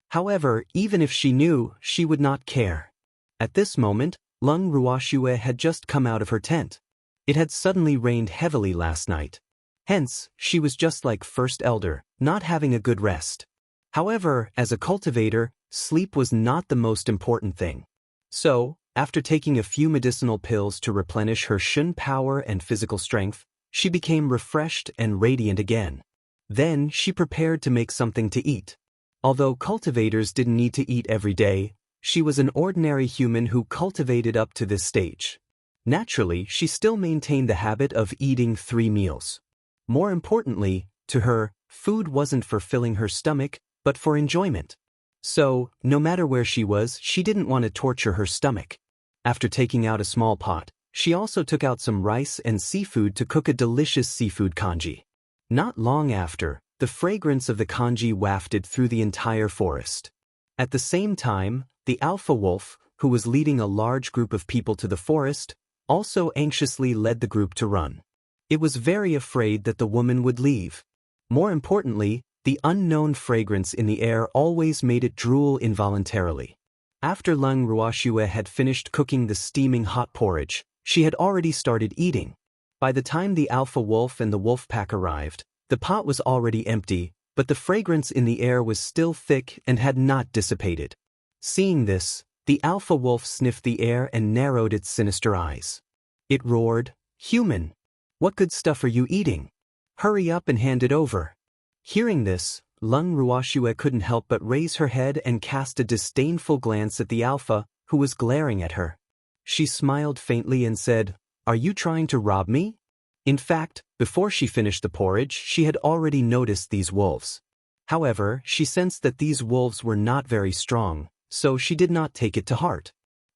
However, even if she knew, she would not care. At this moment, Lung Ruoxue had just come out of her tent. It had suddenly rained heavily last night. Hence, she was just like First Elder, not having a good rest. However, as a cultivator, sleep was not the most important thing. So, after taking a few medicinal pills to replenish her Shun power and physical strength, she became refreshed and radiant again. Then she prepared to make something to eat. Although cultivators didn't need to eat every day, she was an ordinary human who cultivated up to this stage. Naturally, she still maintained the habit of eating 3 meals. More importantly, to her, food wasn't for filling her stomach, but for enjoyment. So, no matter where she was, she didn't want to torture her stomach. After taking out a small pot, she also took out some rice and seafood to cook a delicious seafood congee. Not long after, the fragrance of the congee wafted through the entire forest. At the same time, the alpha wolf, who was leading a large group of people to the forest, also anxiously led the group to run. It was very afraid that the woman would leave. More importantly, the unknown fragrance in the air always made it drool involuntarily. After Lung Ruoxue had finished cooking the steaming hot porridge, she had already started eating. By the time the alpha wolf and the wolf pack arrived, the pot was already empty, but the fragrance in the air was still thick and had not dissipated. Seeing this, the alpha wolf sniffed the air and narrowed its sinister eyes. It roared, "Human! What good stuff are you eating? Hurry up and hand it over. Hearing this, Lung Ruoxue couldn't help but raise her head and cast a disdainful glance at the alpha, who was glaring at her. She smiled faintly and said, "Are you trying to rob me?" In fact, before she finished the porridge, she had already noticed these wolves. However, she sensed that these wolves were not very strong, so she did not take it to heart.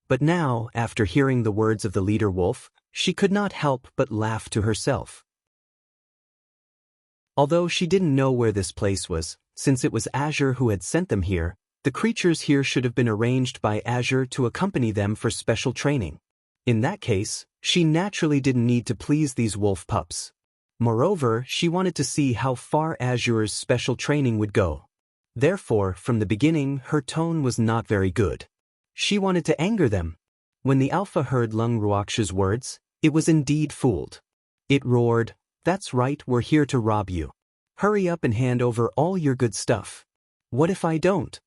But now, after hearing the words of the leader wolf, she could not help but laugh to herself. Although she didn't know where this place was, since it was Azure who had sent them here, the creatures here should have been arranged by Azure to accompany them for special training. In that case, she naturally didn't need to please these wolf pups. Moreover, she wanted to see how far Azure's special training would go. Therefore, from the beginning, her tone was not very good. She wanted to anger them. When the alpha heard Lung Ruoxue's words, it was indeed fooled. It roared, "That's right, we're here to rob you. Hurry up and hand over all your good stuff." "What if I don't?"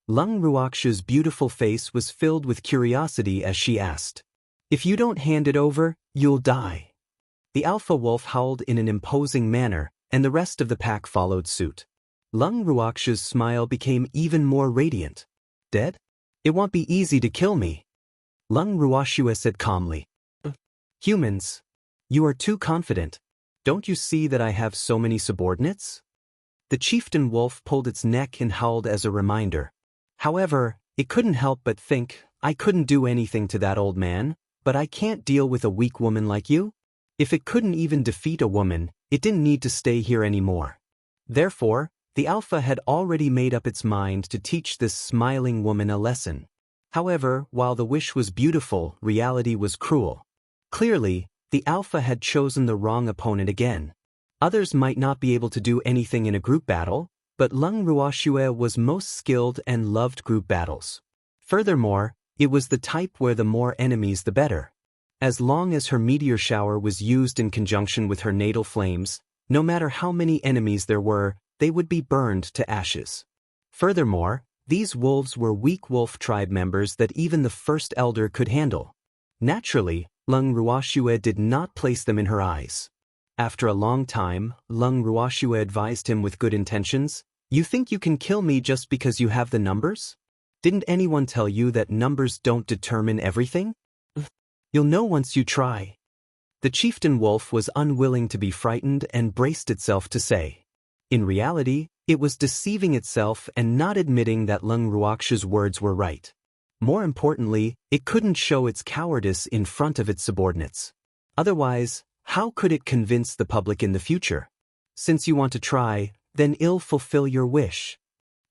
Lung Ruoxue's beautiful face was filled with curiosity as she asked. "If you don't hand it over, you'll die." The alpha wolf howled in an imposing manner, and the rest of the pack followed suit. Lung Ruoxue's smile became even more radiant. "Dead? It won't be easy to kill me." Lung Ruoxue said calmly. "Humans, you are too confident. Don't you see that I have so many subordinates?" The chieftain wolf pulled its neck and howled as a reminder. However, it couldn't help but think, "I couldn't do anything to that old man, but I can't deal with a weak woman like you." If it couldn't even defeat a woman, it didn't need to stay here anymore. Therefore, the alpha had already made up its mind to teach this smiling woman a lesson. However, while the wish was beautiful, reality was cruel. Clearly, the alpha had chosen the wrong opponent again. Others might not be able to do anything in a group battle, but Lung Ruoxue was most skilled and loved group battles. Furthermore, it was the type where the more enemies the better. As long as her meteor shower was used in conjunction with her natal flames, no matter how many enemies there were, they would be burned to ashes. Furthermore, these wolves were weak wolf tribe members that even the first elder could handle. Naturally, Lung Ruoxue did not place them in her eyes. After a long time, Lung Ruoxue advised him with good intentions, "You think you can kill me just because you have the numbers? Didn't anyone tell you that numbers don't determine everything? You'll know once you try." The chieftain wolf was unwilling to be frightened and braced itself to say. In reality, it was deceiving itself and not admitting that Lung Ruoxue's words were right. More importantly, it couldn't show its cowardice in front of its subordinates. Otherwise, how could it convince the public in the future? Since you want to try, then I'll fulfill your wish.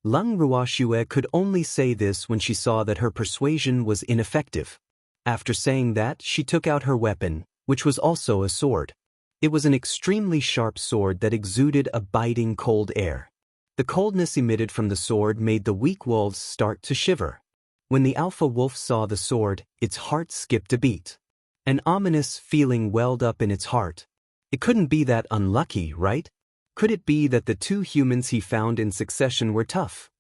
Lung Ruoxue could only say this when she saw that her persuasion was ineffective. After saying that, she took out her weapon, which was also a sword. It was an extremely sharp sword that exuded a biting cold air. The coldness emitted from the sword made the weak wolves start to shiver. When the alpha wolf saw the sword, its heart skipped a beat. An ominous feeling welled up in its heart. It couldn't be that unlucky, right? Could it be that the two humans he found in succession were tough?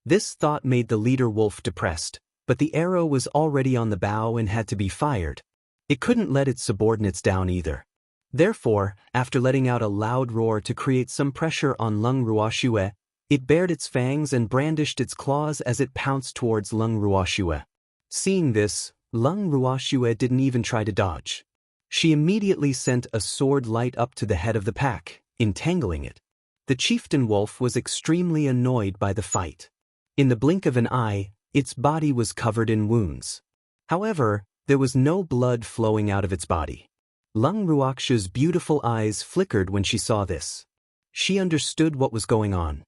This thought made the leader wolf depressed, but the arrow was already on the bow and had to be fired. It couldn't let its subordinates down either. Therefore, after letting out a loud roar to create some pressure on Lung Ruoxue, it bared its fangs and brandished its claws as it pounced towards Lung Ruoxue. Seeing this, Lung Ruoxue didn't even try to dodge. She immediately sent a sword light up to the head of the pack, entangling it. The chieftain wolf was extremely annoyed by the fight. In the blink of an eye, its body was covered in wounds. However, there was no blood flowing out of its body. Lung Ruoxue's beautiful eyes flickered when she saw this. She understood what was going on.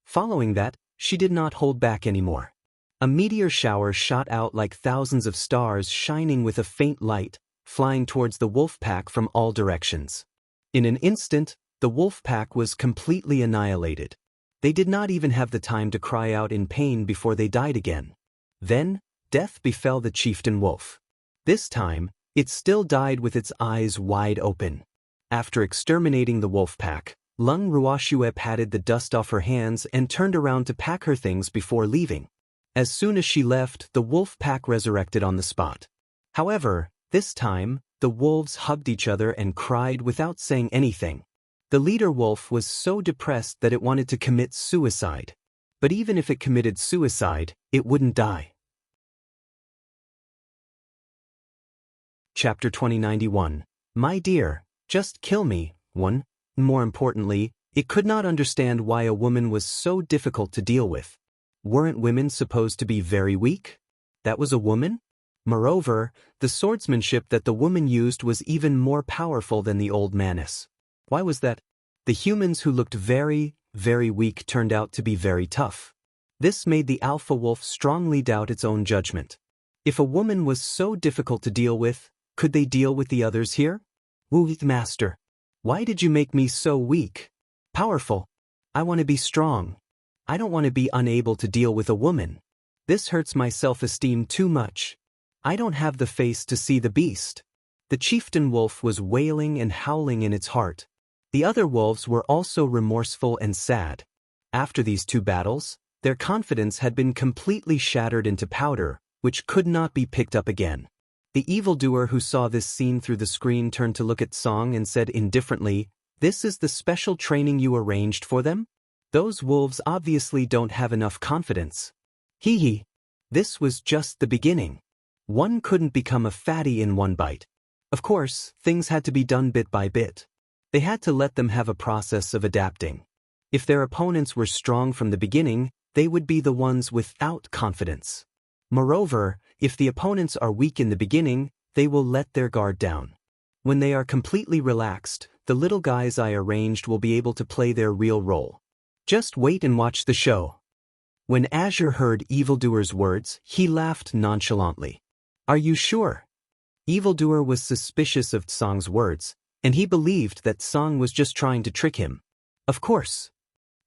Following that, she did not hold back anymore. A meteor shower shot out like thousands of stars shining with a faint light, flying towards the wolf pack from all directions. In an instant, the wolf pack was completely annihilated. They did not even have the time to cry out in pain before they died again. Then, death befell the chieftain wolf. This time, it still died with its eyes wide open. After exterminating the wolf pack, Lung Ruoxue patted the dust off her hands and turned around to pack her things before leaving. As soon as she left, the wolf pack resurrected on the spot. However, this time, the wolves hugged each other and cried without saying anything. The leader wolf was so depressed that it wanted to commit suicide. But even if it committed suicide, it wouldn't die. Chapter 2091. My dear, just kill me. 1. More importantly, it could not understand why a woman was so difficult to deal with. Weren't women supposed to be very weak? That was a woman? Moreover, the swordsmanship that the woman used was even more powerful than the old maness. Why was that? The humans who looked very, very weak turned out to be very tough. This made the alpha wolf strongly doubt its own judgment. If a woman was so difficult to deal with, could they deal with the others here? Woo, master. Why did you make me so weak? Powerful. I want to be strong. I don't want to be unable to deal with a woman. This hurts my self-esteem too much. I don't have the face to see the beast. The chieftain wolf was wailing and howling in its heart. The other wolves were also remorseful and sad. After these 2 battles, their confidence had been completely shattered into powder, which could not be picked up again. The evildoer who saw this scene through the screen turned to look at Song and said indifferently, "This is the special training you arranged for them? Those wolves obviously don't have enough confidence." Hee hee. This was just the beginning. One couldn't become a fatty in one bite. Of course, things had to be done bit by bit. They had to let them have a process of adapting. If their opponents were strong from the beginning, they would be the ones without confidence. Moreover, if the opponents are weak in the beginning, they will let their guard down. When they are completely relaxed, the little guys I arranged will be able to play their real role. Just wait and watch the show. When Azure heard evildoer's words, he laughed nonchalantly. Are you sure? Evildoer was suspicious of Song's words, and he believed that Song was just trying to trick him. Of course.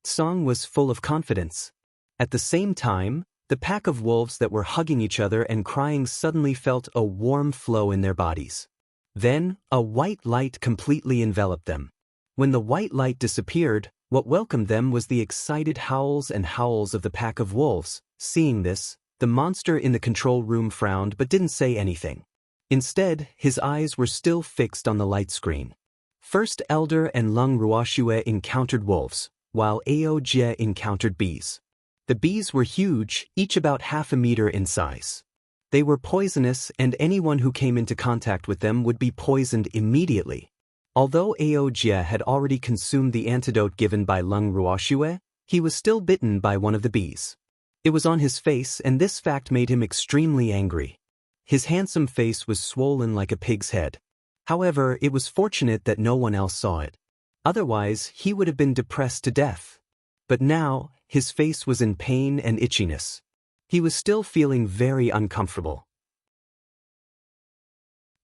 Song was full of confidence. At the same time, the pack of wolves that were hugging each other and crying suddenly felt a warm flow in their bodies. Then, a white light completely enveloped them. When the white light disappeared, what welcomed them was the excited howls and howls of the pack of wolves. Seeing this, the monster in the control room frowned but didn't say anything. Instead, his eyes were still fixed on the light screen. First Elder and Lung Ruoxue encountered wolves, while Ao Jie encountered bees. The bees were huge, each about half a meter in size. They were poisonous, and anyone who came into contact with them would be poisoned immediately. Although Ao Jie had already consumed the antidote given by Lung Ruoxue, he was still bitten by one of the bees. It was on his face, and this fact made him extremely angry. His handsome face was swollen like a pig's head. However, it was fortunate that no one else saw it. Otherwise, he would have been depressed to death. But now, his face was in pain and itchiness. He was still feeling very uncomfortable.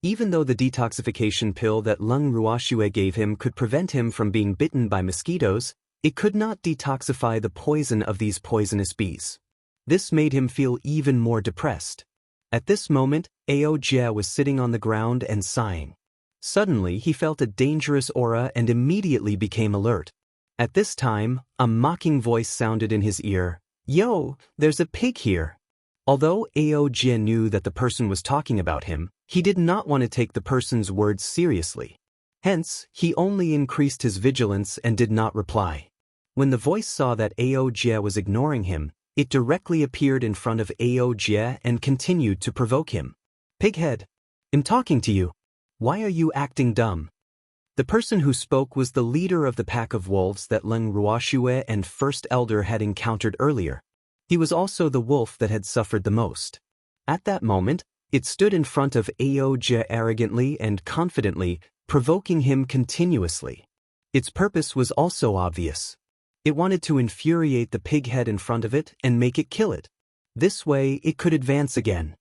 Even though the detoxification pill that Lung Ruoxue gave him could prevent him from being bitten by mosquitoes, it could not detoxify the poison of these poisonous bees. This made him feel even more depressed. At this moment, Ao Jie was sitting on the ground and sighing. Suddenly, he felt a dangerous aura and immediately became alert. At this time, a mocking voice sounded in his ear. "Yo, there's a pig here." Although Ao Jie knew that the person was talking about him, he did not want to take the person's words seriously. Hence, he only increased his vigilance and did not reply. When the voice saw that Ao Jie was ignoring him, it directly appeared in front of Ao Jie and continued to provoke him. "Pighead, I'm talking to you. Why are you acting dumb?" The person who spoke was the leader of the pack of wolves that Lung Ruoxue and First Elder had encountered earlier. He was also the wolf that had suffered the most. At that moment, it stood in front of Ao Jie arrogantly and confidently, provoking him continuously. Its purpose was also obvious. It wanted to infuriate the pig head in front of it and make it kill it. This way, it could advance again.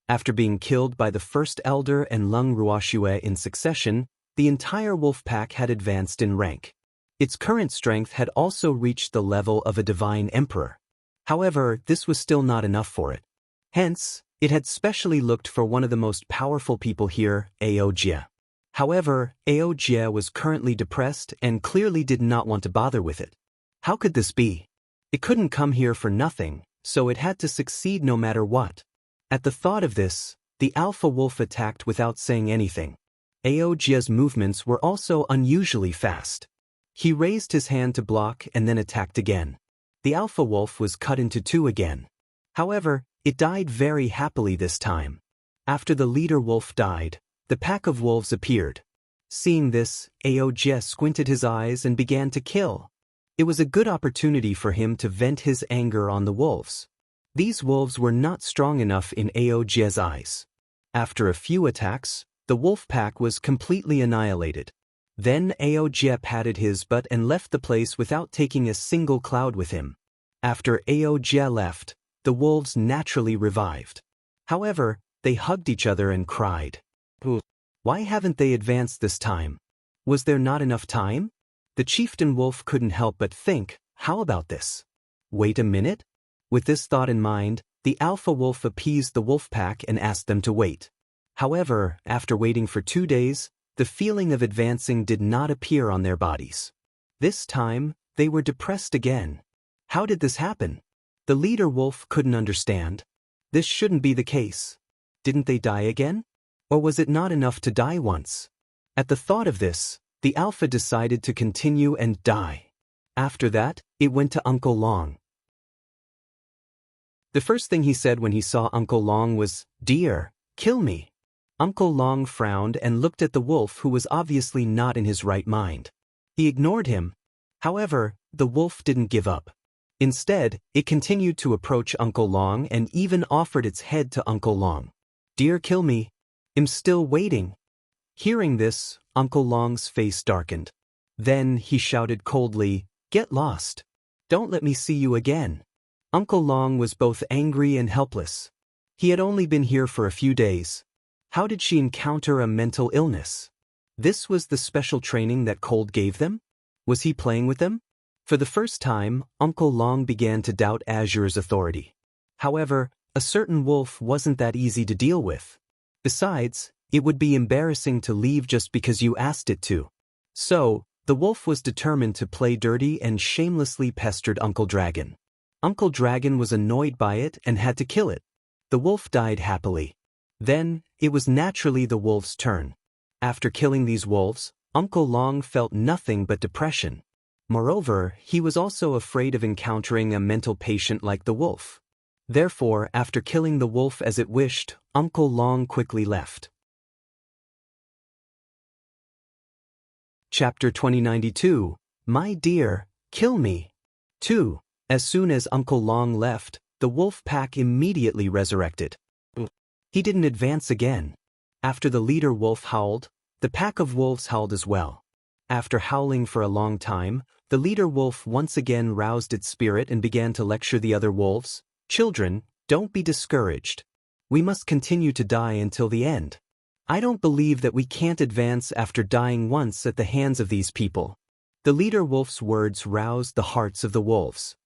After being killed by the First Elder and Lung Ruoxue in succession, the entire wolf pack had advanced in rank. Its current strength had also reached the level of a divine emperor. However, this was still not enough for it. Hence, it had specially looked for one of the most powerful people here, Ao Jie. However, Ao Jie was currently depressed and clearly did not want to bother with it. How could this be? It couldn't come here for nothing, so it had to succeed no matter what. At the thought of this, the alpha wolf attacked without saying anything. Aojia's movements were also unusually fast. He raised his hand to block and then attacked again. The alpha wolf was cut into two again. However, it died very happily this time. After the leader wolf died, the pack of wolves appeared. Seeing this, Aojia squinted his eyes and began to kill. It was a good opportunity for him to vent his anger on the wolves. These wolves were not strong enough in Aojia's eyes. After a few attacks, the wolf pack was completely annihilated. Then Aojia patted his butt and left the place without taking a single cloud with him. After Aojia left, the wolves naturally revived. However, they hugged each other and cried. Why haven't they advanced this time? Was there not enough time? The chieftain wolf couldn't help but think, how about this? Wait a minute? With this thought in mind, the alpha wolf appeased the wolf pack and asked them to wait. However, after waiting for 2 days, the feeling of advancing did not appear on their bodies. This time, they were depressed again. How did this happen? The leader wolf couldn't understand. This shouldn't be the case. Didn't they die again? Or was it not enough to die once? At the thought of this, the alpha decided to continue and die. After that, it went to Uncle Long. The first thing he said when he saw Uncle Long was, "Dear, kill me." Uncle Long frowned and looked at the wolf, who was obviously not in his right mind. He ignored him. However, the wolf didn't give up. Instead, it continued to approach Uncle Long and even offered its head to Uncle Long. "Dear, kill me. I'm still waiting." Hearing this, Uncle Long's face darkened. Then he shouted coldly, "Get lost. Don't let me see you again." Uncle Long was both angry and helpless. He had only been here for a few days. How did she encounter a mental illness? This was the special training that Cold gave them? Was he playing with them? For the first time, Uncle Long began to doubt Azure's authority. However, a certain wolf wasn't that easy to deal with. Besides, it would be embarrassing to leave just because you asked it to. So, the wolf was determined to play dirty and shamelessly pestered Uncle Dragon. Uncle Dragon was annoyed by it and had to kill it. The wolf died happily. Then, it was naturally the wolf's turn. After killing these wolves, Uncle Long felt nothing but depression. Moreover, he was also afraid of encountering a mental patient like the wolf. Therefore, after killing the wolf as it wished, Uncle Long quickly left. Chapter 2092, My Dear, Kill Me. 2. As soon as Uncle Long left, the wolf pack immediately resurrected. He didn't advance again. After the leader wolf howled, the pack of wolves howled as well. After howling for a long time, the leader wolf once again roused its spirit and began to lecture the other wolves. "Children, don't be discouraged. We must continue to die until the end. I don't believe that we can't advance after dying once at the hands of these people." The leader wolf's words roused the hearts of the wolves.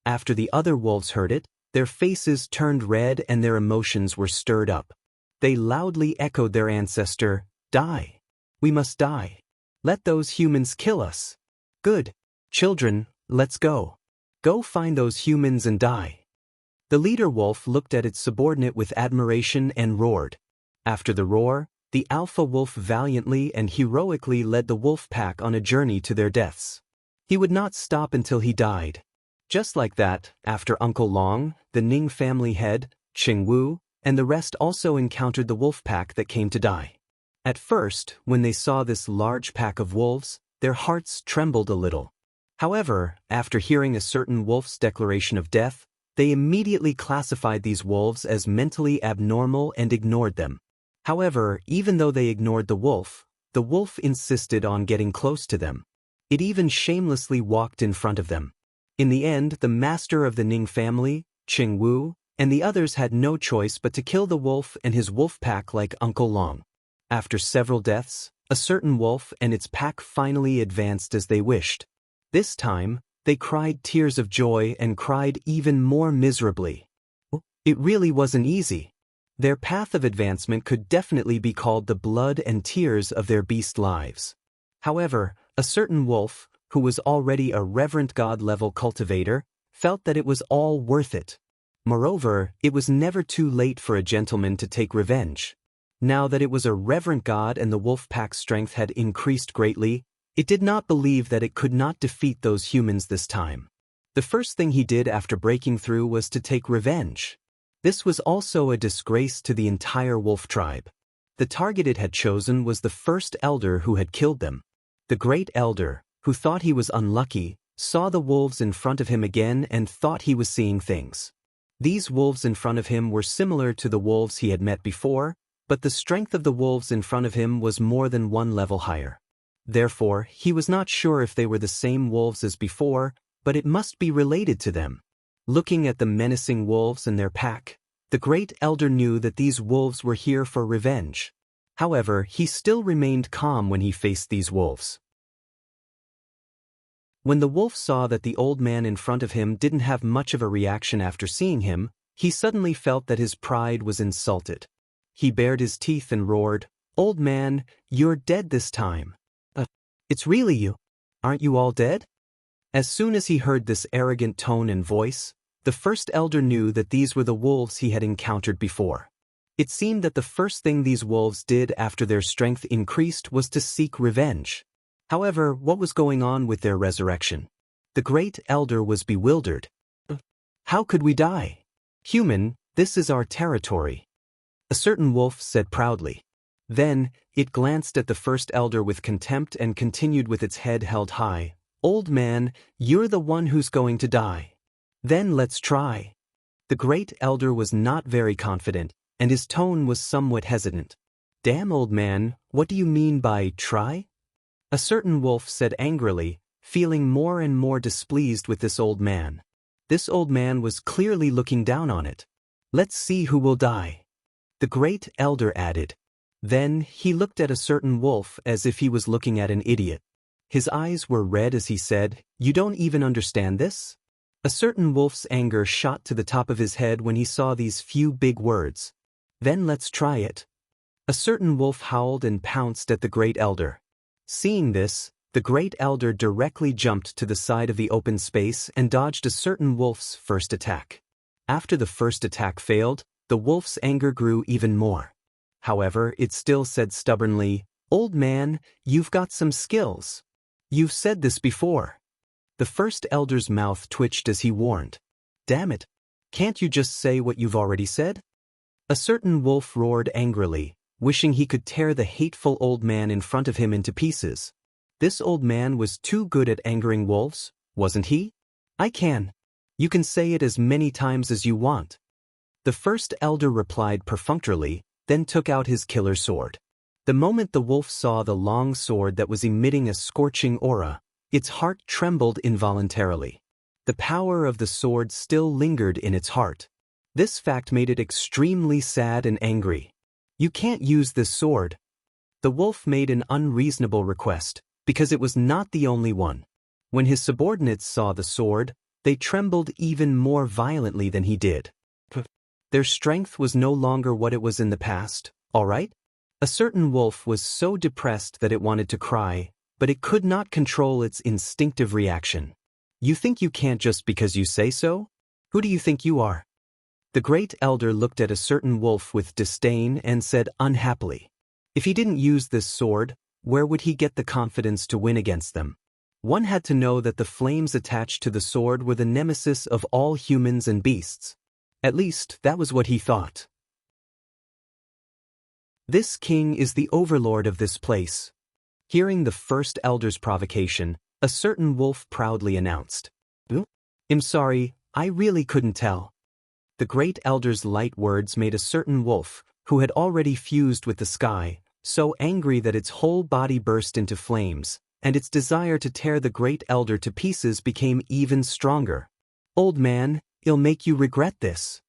After the other wolves heard it, their faces turned red and their emotions were stirred up. They loudly echoed their ancestor, "Die. We must die. Let those humans kill us. Good. Children, let's go. Go find those humans and die." The leader wolf looked at its subordinate with admiration and roared. After the roar, the alpha wolf valiantly and heroically led the wolf pack on a journey to their deaths. He would not stop until he died. Just like that, after Uncle Long, the Ning family head, Qingwu, and the rest also encountered the wolf pack that came to die. At first, when they saw this large pack of wolves, their hearts trembled a little. However, after hearing a certain wolf's declaration of death, they immediately classified these wolves as mentally abnormal and ignored them. However, even though they ignored the wolf insisted on getting close to them. It even shamelessly walked in front of them. In the end, the master of the Ning family, Qingwu, and the others had no choice but to kill the wolf and his wolf pack like Uncle Long. After several deaths, a certain wolf and its pack finally advanced as they wished. This time, they cried tears of joy and cried even more miserably. It really wasn't easy. Their path of advancement could definitely be called the blood and tears of their beast lives. However, a certain wolf, who was already a reverent god-level cultivator, felt that it was all worth it. Moreover, it was never too late for a gentleman to take revenge. Now that it was a reverent god and the wolf pack's strength had increased greatly, it did not believe that it could not defeat those humans this time. The first thing he did after breaking through was to take revenge. This was also a disgrace to the entire wolf tribe. The target it had chosen was the first elder who had killed them. The great elder, who thought he was unlucky, saw the wolves in front of him again and thought he was seeing things. These wolves in front of him were similar to the wolves he had met before, but the strength of the wolves in front of him was more than one level higher. Therefore, he was not sure if they were the same wolves as before, but it must be related to them. Looking at the menacing wolves and their pack, the great elder knew that these wolves were here for revenge. However, he still remained calm when he faced these wolves. When the wolf saw that the old man in front of him didn't have much of a reaction after seeing him, he suddenly felt that his pride was insulted. He bared his teeth and roared, "Old man, you're dead this time." It's really you. Aren't you all dead?" As soon as he heard this arrogant tone and voice, the first elder knew that these were the wolves he had encountered before. It seemed that the first thing these wolves did after their strength increased was to seek revenge. However, what was going on with their resurrection? The great elder was bewildered. "How could we die? Human, this is our territory," a certain wolf said proudly. Then, it glanced at the first elder with contempt and continued with its head held high. "Old man, you're the one who's going to die. Then let's try." The great elder was not very confident, and his tone was somewhat hesitant. "Damn, old man, what do you mean by try?" a certain wolf said angrily, feeling more and more displeased with this old man. This old man was clearly looking down on it. "Let's see who will die," the great elder added. Then he looked at a certain wolf as if he was looking at an idiot. His eyes were red as he said, "You don't even understand this?" A certain wolf's anger shot to the top of his head when he saw these few big words. "Then let's try it." A certain wolf howled and pounced at the great elder. Seeing this, the great elder directly jumped to the side of the open space and dodged a certain wolf's first attack. After the first attack failed, the wolf's anger grew even more. However, it still said stubbornly, "Old man, you've got some skills. You've said this before." The first elder's mouth twitched as he warned, "Damn it, can't you just say what you've already said?" A certain wolf roared angrily, wishing he could tear the hateful old man in front of him into pieces. This old man was too good at angering wolves, wasn't he? "I can. You can say it as many times as you want." The first elder replied perfunctorily, then took out his killer sword. The moment the wolf saw the long sword that was emitting a scorching aura, its heart trembled involuntarily. The power of the sword still lingered in its heart. This fact made it extremely sad and angry. "You can't use this sword." The wolf made an unreasonable request, because it was not the only one. When his subordinates saw the sword, they trembled even more violently than he did. Their strength was no longer what it was in the past, all right? A certain wolf was so depressed that it wanted to cry, but it could not control its instinctive reaction. "You think you can't just because you say so? Who do you think you are?" The great elder looked at a certain wolf with disdain and said unhappily, "If he didn't use this sword, where would he get the confidence to win against them?" One had to know that the flames attached to the sword were the nemesis of all humans and beasts. At least, that was what he thought. "This king is the overlord of this place." Hearing the first elder's provocation, a certain wolf proudly announced, "I'm sorry, I really couldn't tell." The great elder's light words made a certain wolf, who had already fused with the sky, so angry that its whole body burst into flames, and its desire to tear the great elder to pieces became even stronger. "Old man, it'll make you regret this,"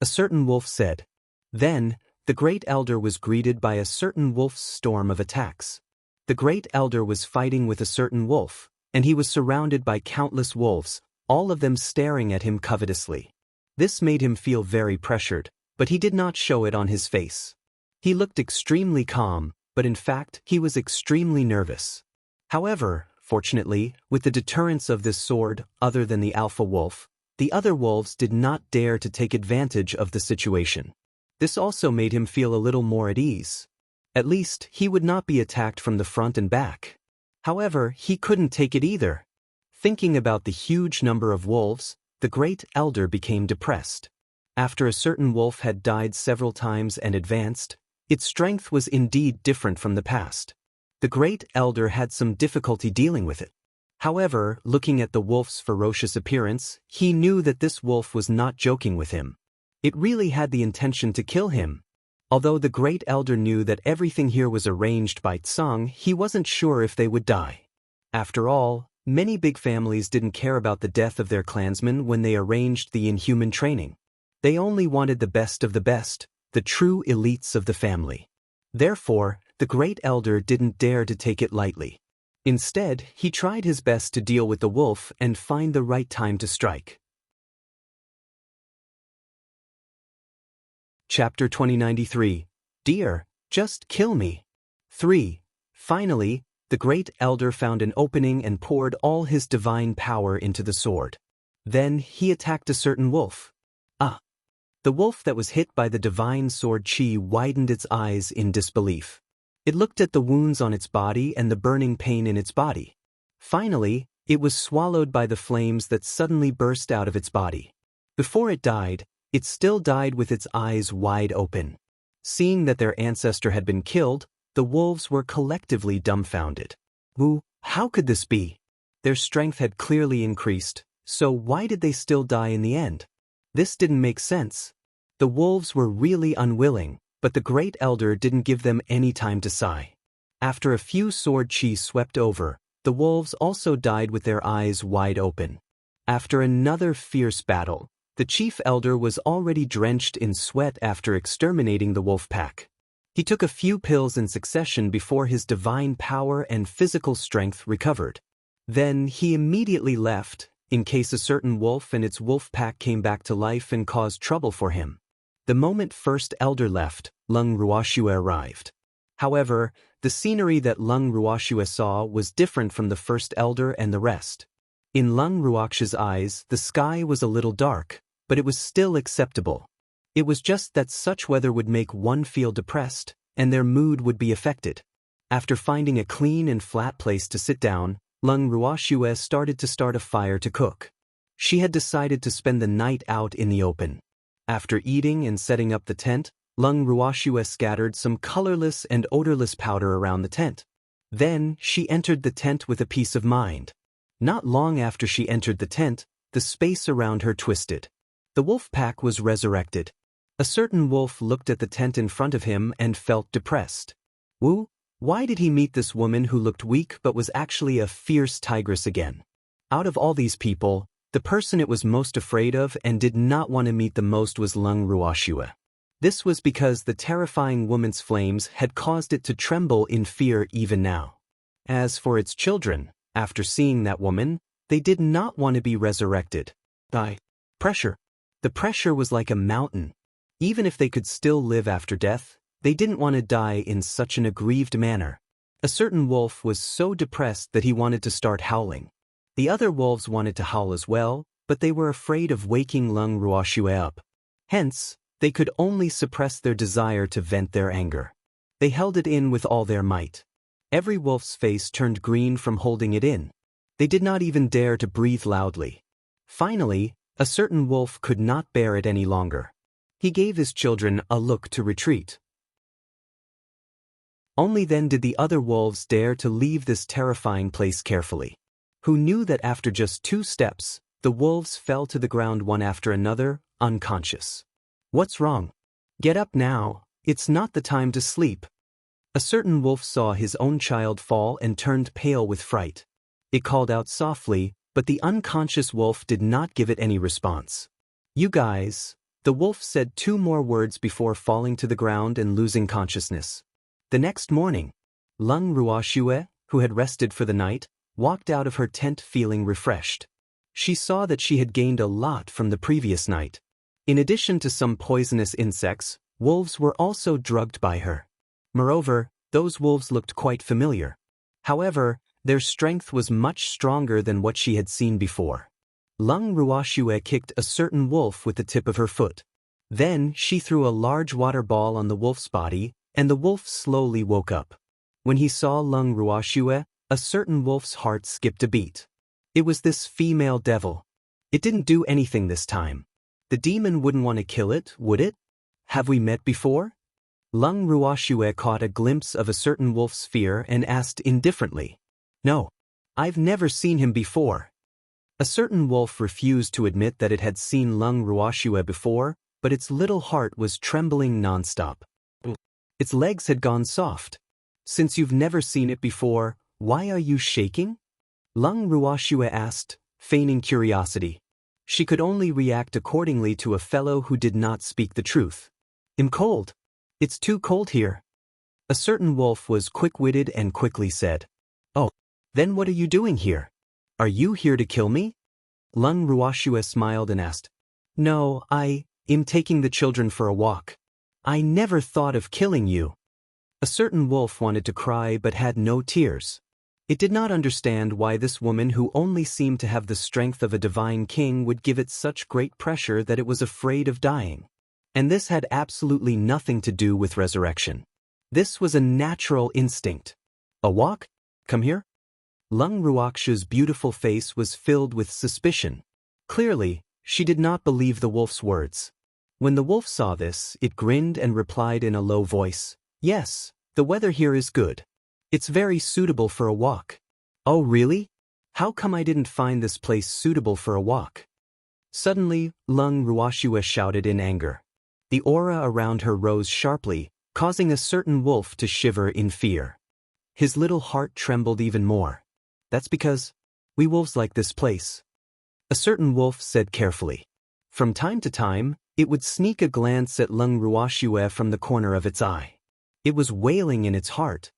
a certain wolf said. Then, the great elder was greeted by a certain wolf's storm of attacks. The great elder was fighting with a certain wolf, and he was surrounded by countless wolves, all of them staring at him covetously. This made him feel very pressured, but he did not show it on his face. He looked extremely calm, but in fact, he was extremely nervous. However, fortunately, with the deterrence of this sword, other than the alpha wolf, The other wolves did not dare to take advantage of the situation. This also made him feel a little more at ease. At least, he would not be attacked from the front and back. However, he couldn't take it either. Thinking about the huge number of wolves, the great elder became depressed. After a certain wolf had died several times and advanced, its strength was indeed different from the past. The great elder had some difficulty dealing with it. However, looking at the wolf's ferocious appearance, he knew that this wolf was not joking with him. It really had the intention to kill him. Although the great elder knew that everything here was arranged by Tsang, he wasn't sure if they would die. After all, many big families didn't care about the death of their clansmen when they arranged the inhuman training. They only wanted the best of the best, the true elites of the family. Therefore, the great elder didn't dare to take it lightly. Instead, he tried his best to deal with the wolf and find the right time to strike. Chapter 2093. Dear, just kill me. 3. Finally, the great elder found an opening and poured all his divine power into the sword. Then he attacked a certain wolf. The wolf that was hit by the divine sword chi widened its eyes in disbelief. It looked at the wounds on its body and the burning pain in its body. Finally, it was swallowed by the flames that suddenly burst out of its body. Before it died, it still died with its eyes wide open. Seeing that their ancestor had been killed, the wolves were collectively dumbfounded. How could this be? Their strength had clearly increased, so why did they still die in the end? This didn't make sense. The wolves were really unwilling, but the great elder didn't give them any time to sigh. After a few sword chi swept over, the wolves also died with their eyes wide open. After another fierce battle, the chief elder was already drenched in sweat after exterminating the wolf pack. He took a few pills in succession before his divine power and physical strength recovered. Then he immediately left, in case a certain wolf and its wolf pack came back to life and caused trouble for him. The moment first elder left, Lung Ruoxue arrived. However, the scenery that Lung Ruoxue saw was different from the first elder and the rest. In Lung Ruoxue's eyes, the sky was a little dark, but it was still acceptable. It was just that such weather would make one feel depressed, and their mood would be affected. After finding a clean and flat place to sit down, Lung Ruoxue started to start a fire to cook. She had decided to spend the night out in the open. After eating and setting up the tent, Lung Ruoxue scattered some colorless and odorless powder around the tent. Then, she entered the tent with a peace of mind. Not long after she entered the tent, the space around her twisted. The wolf pack was resurrected. A certain wolf looked at the tent in front of him and felt depressed. Why did he meet this woman who looked weak but was actually a fierce tigress again? Out of all these people, the person it was most afraid of and did not want to meet the most was Lung Ruoxue. This was because the terrifying woman's flames had caused it to tremble in fear even now. As for its children, after seeing that woman, they did not want to be resurrected. Pressure. The pressure was like a mountain. Even if they could still live after death, they didn't want to die in such an aggrieved manner. A certain wolf was so depressed that he wanted to start howling. The other wolves wanted to howl as well, but they were afraid of waking Lung Ruoxue up. Hence, they could only suppress their desire to vent their anger. They held it in with all their might. Every wolf's face turned green from holding it in. They did not even dare to breathe loudly. Finally, a certain wolf could not bear it any longer. He gave his children a look to retreat. Only then did the other wolves dare to leave this terrifying place carefully. Who knew that after just 2 steps, the wolves fell to the ground one after another, unconscious. What's wrong? Get up now, it's not the time to sleep. A certain wolf saw his own child fall and turned pale with fright. It called out softly, but the unconscious wolf did not give it any response. You guys, the wolf said 2 more words before falling to the ground and losing consciousness. The next morning, Lung Ruoxue, who had rested for the night, walked out of her tent feeling refreshed. She saw that she had gained a lot from the previous night. In addition to some poisonous insects, wolves were also drugged by her. Moreover, those wolves looked quite familiar. However, their strength was much stronger than what she had seen before. Lung Ruoxue kicked a certain wolf with the tip of her foot. Then she threw a large water ball on the wolf's body, and the wolf slowly woke up. When he saw Lung Ruoxue, a certain wolf's heart skipped a beat. It was this female devil. It didn't do anything this time. The demon wouldn't want to kill it, would it? Have we met before? Lung Ruoxue caught a glimpse of a certain wolf's fear and asked indifferently. No. I've never seen him before. A certain wolf refused to admit that it had seen Lung Ruoxue before, but its little heart was trembling nonstop. Its legs had gone soft. Since you've never seen it before, why are you shaking? Lung Ruoxue asked, feigning curiosity. She could only react accordingly to a fellow who did not speak the truth. I'm cold. It's too cold here. A certain wolf was quick-witted and quickly said, Oh, then what are you doing here? Are you here to kill me? Lung Ruoxue smiled and asked, No, I'm taking the children for a walk. I never thought of killing you. A certain wolf wanted to cry but had no tears. It did not understand why this woman who only seemed to have the strength of a divine king would give it such great pressure that it was afraid of dying. And this had absolutely nothing to do with resurrection. This was a natural instinct. A walk? Come here. Lung Ruoxue's beautiful face was filled with suspicion. Clearly, she did not believe the wolf's words. When the wolf saw this, it grinned and replied in a low voice, Yes, the weather here is good. It's very suitable for a walk. Oh really? How come I didn't find this place suitable for a walk? Suddenly, Lung Ruoxue shouted in anger. The aura around her rose sharply, causing a certain wolf to shiver in fear. His little heart trembled even more. That's because we wolves like this place. A certain wolf said carefully. From time to time, it would sneak a glance at Lung Ruoxue from the corner of its eye. It was wailing in its heart.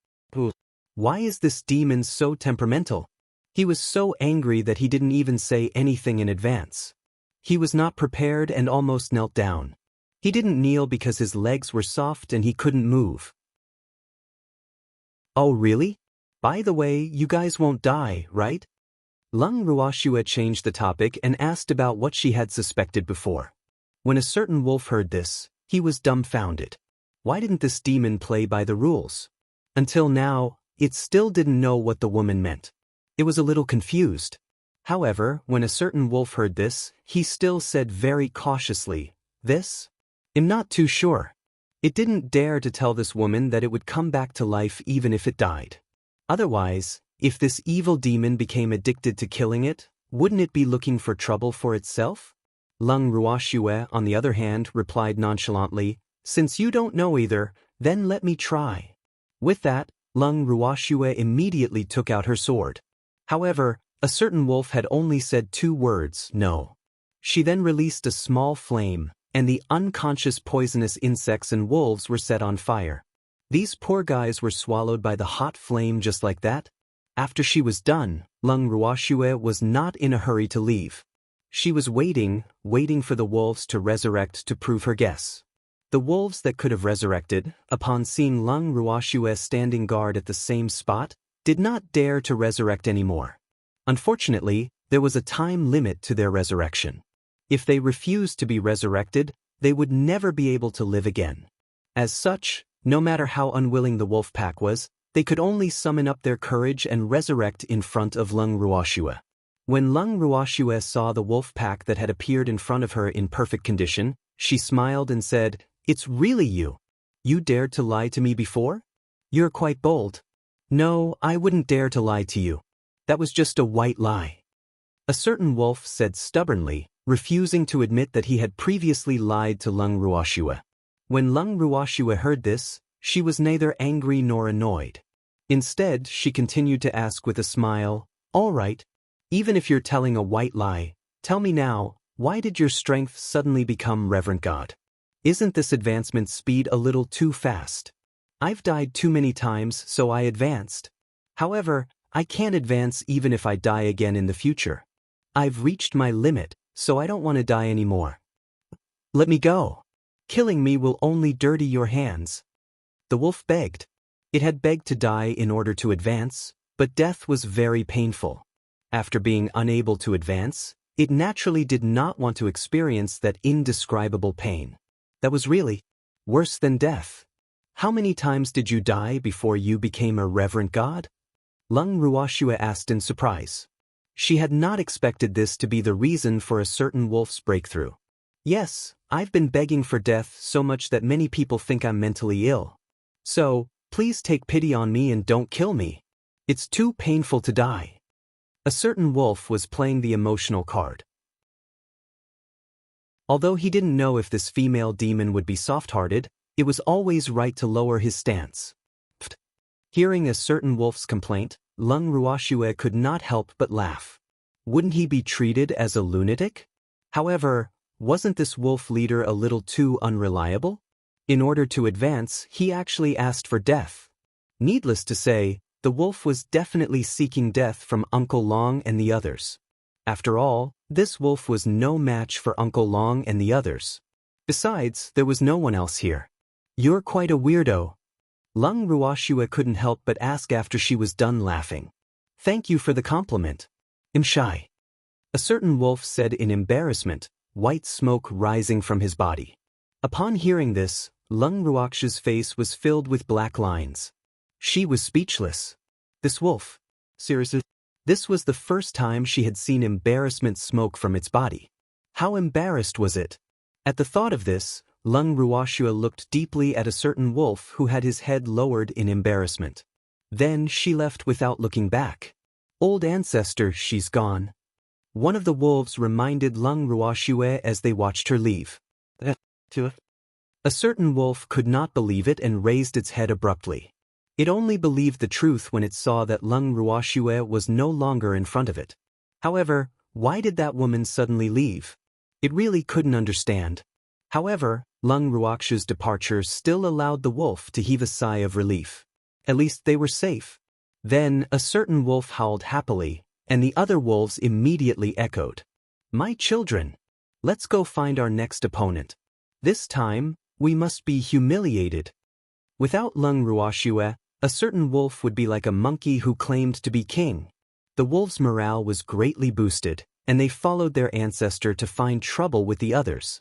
Why is this demon so temperamental? He was so angry that he didn't even say anything in advance. He was not prepared and almost knelt down. He didn't kneel because his legs were soft and he couldn't move. Oh really? By the way, you guys won't die, right? Lung Ruoxue changed the topic and asked about what she had suspected before. When a certain wolf heard this, he was dumbfounded. Why didn't this demon play by the rules? Until now, it still didn't know what the woman meant. It was a little confused. However, when a certain wolf heard this, he still said very cautiously, This? I'm not too sure. It didn't dare to tell this woman that it would come back to life even if it died. Otherwise, if this evil demon became addicted to killing it, wouldn't it be looking for trouble for itself? Lung Ruoxue, on the other hand, replied nonchalantly, Since you don't know either, then let me try. With that, Lung Ruoxue immediately took out her sword. However, a certain wolf had only said 2 words, no. She then released a small flame, and the unconscious poisonous insects and wolves were set on fire. These poor guys were swallowed by the hot flame just like that. After she was done, Lung Ruoxue was not in a hurry to leave. She was waiting for the wolves to resurrect to prove her guess. The wolves that could have resurrected, upon seeing Lung Ruoxue standing guard at the same spot, did not dare to resurrect anymore. Unfortunately, there was a time limit to their resurrection. If they refused to be resurrected, they would never be able to live again. As such, no matter how unwilling the wolf pack was, they could only summon up their courage and resurrect in front of Lung Ruoxue. When Lung Ruoxue saw the wolf pack that had appeared in front of her in perfect condition, she smiled and said, It's really you. You dared to lie to me before? You're quite bold. No, I wouldn't dare to lie to you. That was just a white lie. A certain wolf said stubbornly, refusing to admit that he had previously lied to Lung Ruoxue. When Lung Ruoxue heard this, she was neither angry nor annoyed. Instead, she continued to ask with a smile, All right, even if you're telling a white lie, tell me now, why did your strength suddenly become Reverend God? Isn't this advancement speed a little too fast? I've died too many times, so I advanced. However, I can't advance even if I die again in the future. I've reached my limit, so I don't want to die anymore. Let me go. Killing me will only dirty your hands. The wolf begged. It had begged to die in order to advance, but death was very painful. After being unable to advance, It naturally did not want to experience that indescribable pain. That was really worse than death. How many times did you die before you became a reverent god? Lung Ruoxue asked in surprise. She had not expected this to be the reason for a certain wolf's breakthrough. Yes, I've been begging for death so much that many people think I'm mentally ill. So, please take pity on me and don't kill me. It's too painful to die. A certain wolf was playing the emotional card. Although he didn't know if this female demon would be soft-hearted, it was always right to lower his stance. Hearing a certain wolf's complaint, Lung Ruoxue could not help but laugh. Wouldn't he be treated as a lunatic? However, wasn't this wolf leader a little too unreliable? In order to advance, he actually asked for death. Needless to say, the wolf was definitely seeking death from Uncle Long and the others. After all, this wolf was no match for Uncle Long and the others. Besides, there was no one else here. You're quite a weirdo. Lung Ruoxue couldn't help but ask after she was done laughing. Thank you for the compliment. I'm shy. A certain wolf said in embarrassment, white smoke rising from his body. Upon hearing this, Lung Ruoxue's face was filled with black lines. She was speechless. This wolf? Seriously? This was the first time she had seen embarrassment smoke from its body. How embarrassed was it? At the thought of this, Lung Ruoxue looked deeply at a certain wolf who had his head lowered in embarrassment. Then she left without looking back. Old ancestor, she's gone. One of the wolves reminded Lung Ruoxue as they watched her leave. A certain wolf could not believe it and raised its head abruptly. It only believed the truth when it saw that Lung Ruoxue was no longer in front of it. However, why did that woman suddenly leave? It really couldn't understand. However, Lung Ruoxue's departure still allowed the wolf to heave a sigh of relief. At least they were safe. Then a certain wolf howled happily, and the other wolves immediately echoed. My children! Let's go find our next opponent. This time, we must be humiliated. Without Lung Ruoxue, a certain wolf would be like a monkey who claimed to be king. The wolves' morale was greatly boosted, and they followed their ancestor to find trouble with the others.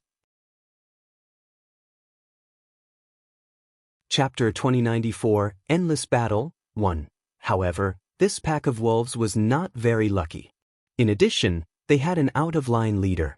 Chapter 2094, Endless Battle, 1. However, this pack of wolves was not very lucky. In addition, they had an out-of-line leader.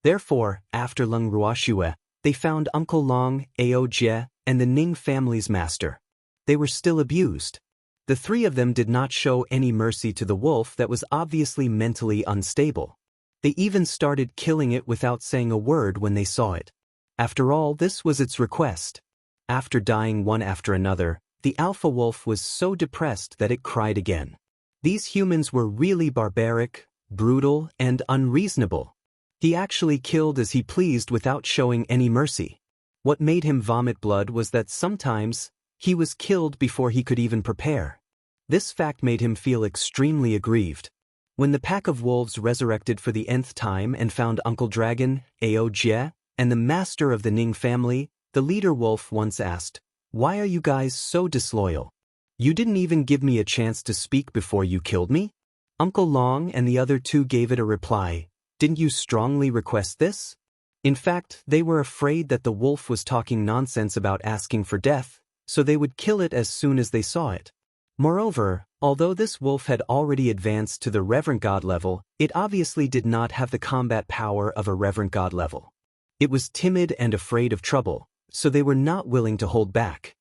Therefore, after Lung Ruoxue, they found Uncle Long, Ao Jie, and the Ning family's master. They were still abused. The three of them did not show any mercy to the wolf that was obviously mentally unstable. They even started killing it without saying a word when they saw it. After all, this was its request. After dying one after another, the alpha wolf was so depressed that it cried again. These humans were really barbaric, brutal, and unreasonable. He actually killed as he pleased without showing any mercy. What made him vomit blood was that sometimes, he was killed before he could even prepare. This fact made him feel extremely aggrieved. When the pack of wolves resurrected for the nth time and found Uncle Dragon, Ao Jie, and the master of the Ning family, the leader wolf once asked, "Why are you guys so disloyal? You didn't even give me a chance to speak before you killed me?" Uncle Long and the other two gave it a reply, "Didn't you strongly request this?" In fact, they were afraid that the wolf was talking nonsense about asking for death, so they would kill it as soon as they saw it. Moreover, although this wolf had already advanced to the Reverend God level, it obviously did not have the combat power of a Reverend God level. It was timid and afraid of trouble, so they were not willing to hold back.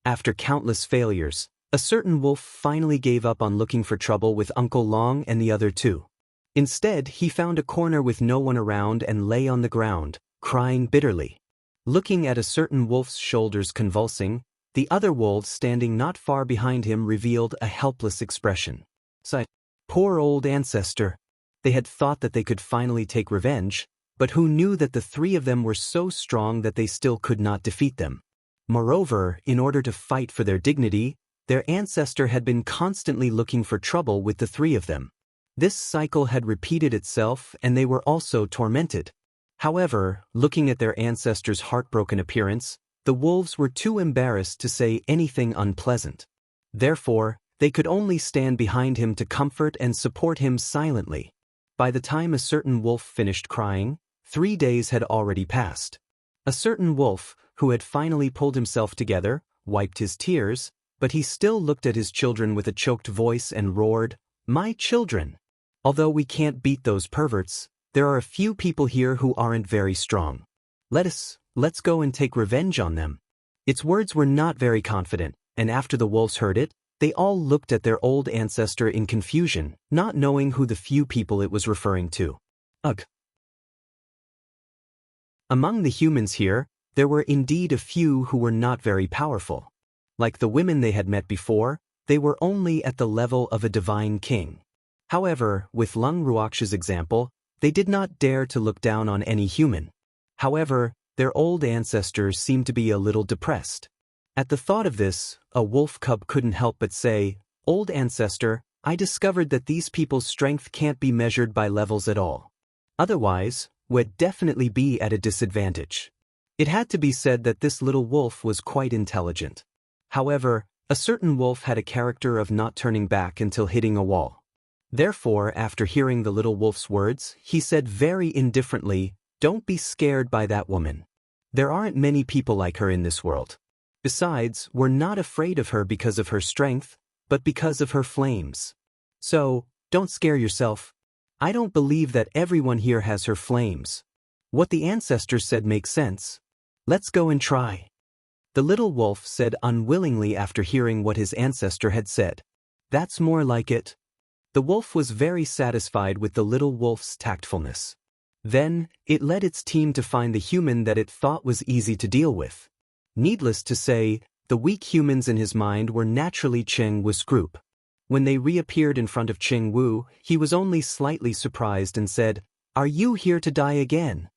After countless failures, a certain wolf finally gave up on looking for trouble with Uncle Long and the other two. Instead, he found a corner with no one around and lay on the ground, crying bitterly. Looking at a certain wolf's shoulders convulsing, the other wolves standing not far behind him revealed a helpless expression. Sighed. Poor old ancestor. They had thought that they could finally take revenge, but who knew that the three of them were so strong that they still could not defeat them. Moreover, in order to fight for their dignity, their ancestor had been constantly looking for trouble with the three of them. This cycle had repeated itself and they were also tormented. However, looking at their ancestor's heartbroken appearance, the wolves were too embarrassed to say anything unpleasant. Therefore, they could only stand behind him to comfort and support him silently. by the time a certain wolf finished crying, 3 days had already passed. A certain wolf, who had finally pulled himself together, wiped his tears, but he still looked at his children with a choked voice and roared, "My children! Although we can't beat those perverts, there are a few people here who aren't very strong. Let's go and take revenge on them." Its words were not very confident, and after the wolves heard it, they all looked at their old ancestor in confusion, not knowing who the few people it was referring to. Ugh. Among the humans here, there were indeed a few who were not very powerful. Like the women they had met before, they were only at the level of a divine king. However, with Lung Ruox's example, they did not dare to look down on any human. However, their old ancestors seemed to be a little depressed. At the thought of this, a wolf cub couldn't help but say, "Old ancestor, I discovered that these people's strength can't be measured by levels at all. Otherwise, we'd definitely be at a disadvantage." It had to be said that this little wolf was quite intelligent. However, a certain wolf had a character of not turning back until hitting a wall. Therefore, after hearing the little wolf's words, he said very indifferently, "Don't be scared by that woman. There aren't many people like her in this world. Besides, we're not afraid of her because of her strength, but because of her flames. So, don't scare yourself. I don't believe that everyone here has her flames. What the ancestors said makes sense. Let's go and try." The little wolf said unwillingly after hearing what his ancestor had said. "That's more like it." The wolf was very satisfied with the little wolf's tactfulness. Then, it led its team to find the human that it thought was easy to deal with. Needless to say, the weak humans in his mind were naturally Cheng Wu's group. When they reappeared in front of Cheng Wu, he was only slightly surprised and said, "Are you here to die again?"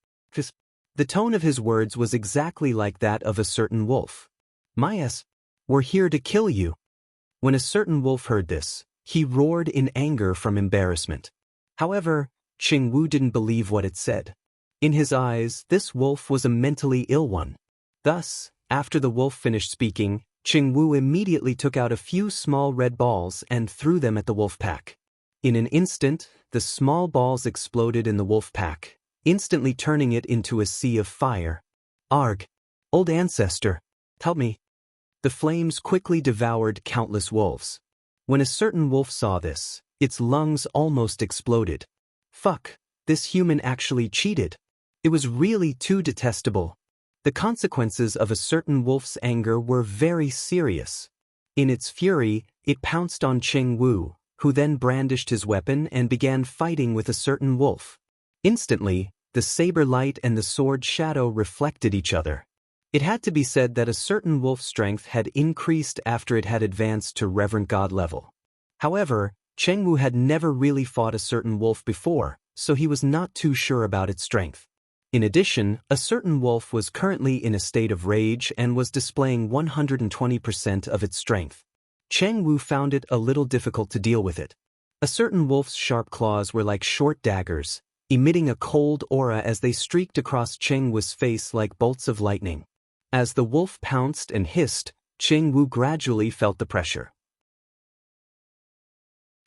The tone of his words was exactly like that of a certain wolf. "Myas, we're here to kill you." When a certain wolf heard this, he roared in anger from embarrassment. However, Cheng Wu didn't believe what it said. In his eyes, this wolf was a mentally ill one. Thus, after the wolf finished speaking, Cheng Wu immediately took out a few small red balls and threw them at the wolf pack. In an instant, the small balls exploded in the wolf pack, instantly turning it into a sea of fire. "Arg! Old ancestor, help me." The flames quickly devoured countless wolves. When a certain wolf saw this, its lungs almost exploded. Fuck, this human actually cheated. It was really too detestable. The consequences of a certain wolf's anger were very serious. In its fury, it pounced on Cheng Wu, who then brandished his weapon and began fighting with a certain wolf. Instantly, the saber light and the sword shadow reflected each other. It had to be said that a certain wolf's strength had increased after it had advanced to Reverend God level. However, Cheng Wu had never really fought a certain wolf before, so he was not too sure about its strength. In addition, a certain wolf was currently in a state of rage and was displaying 120% of its strength. Cheng Wu found it a little difficult to deal with it. A certain wolf's sharp claws were like short daggers, emitting a cold aura as they streaked across Cheng Wu's face like bolts of lightning. As the wolf pounced and hissed, Cheng Wu gradually felt the pressure.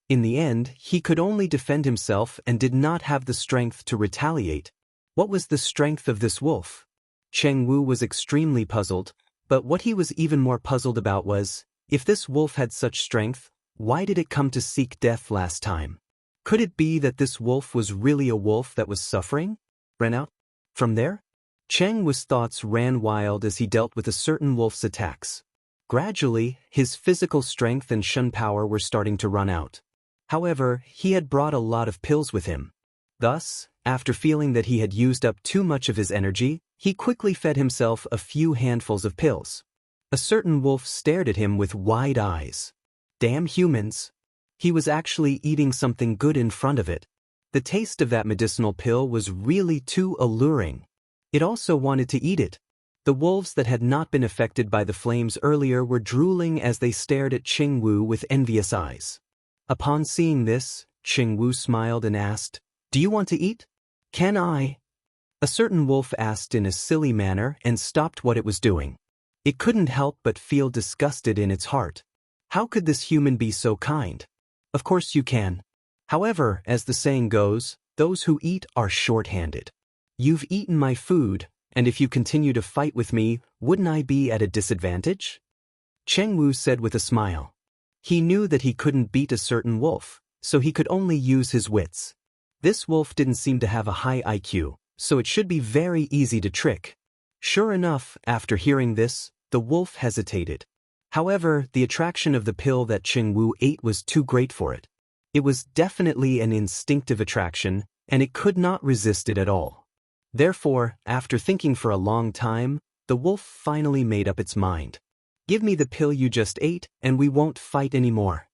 In the end, he could only defend himself and did not have the strength to retaliate. What was the strength of this wolf? Cheng Wu was extremely puzzled, but what he was even more puzzled about was, if this wolf had such strength, why did it come to seek death last time? Could it be that this wolf was really a wolf that was suffering? Ran out? From there? Cheng Wu's thoughts ran wild as he dealt with a certain wolf's attacks. Gradually, his physical strength and shun power were starting to run out. However, he had brought a lot of pills with him. Thus, after feeling that he had used up too much of his energy, he quickly fed himself a few handfuls of pills. A certain wolf stared at him with wide eyes. Damn humans! He was actually eating something good in front of it. The taste of that medicinal pill was really too alluring. It also wanted to eat it. The wolves that had not been affected by the flames earlier were drooling as they stared at Cheng Wu with envious eyes. Upon seeing this, Cheng Wu smiled and asked, "Do you want to eat?" "Can I?" A certain wolf asked in a silly manner and stopped what it was doing. It couldn't help but feel disgusted in its heart. How could this human be so kind? Of course you can. However, as the saying goes, Those who eat are short-handed. You've eaten my food, and if you continue to fight with me, wouldn't I be at a disadvantage? Cheng Wu said with a smile. He knew that he couldn't beat a certain wolf, so he could only use his wits. This wolf didn't seem to have a high IQ, so it should be very easy to trick. Sure enough, after hearing this, the wolf hesitated. However, the attraction of the pill that Cheng Wu ate was too great for it. It was definitely an instinctive attraction, and it could not resist it at all. Therefore, after thinking for a long time, the wolf finally made up its mind. Give me the pill you just ate, and we won't fight anymore.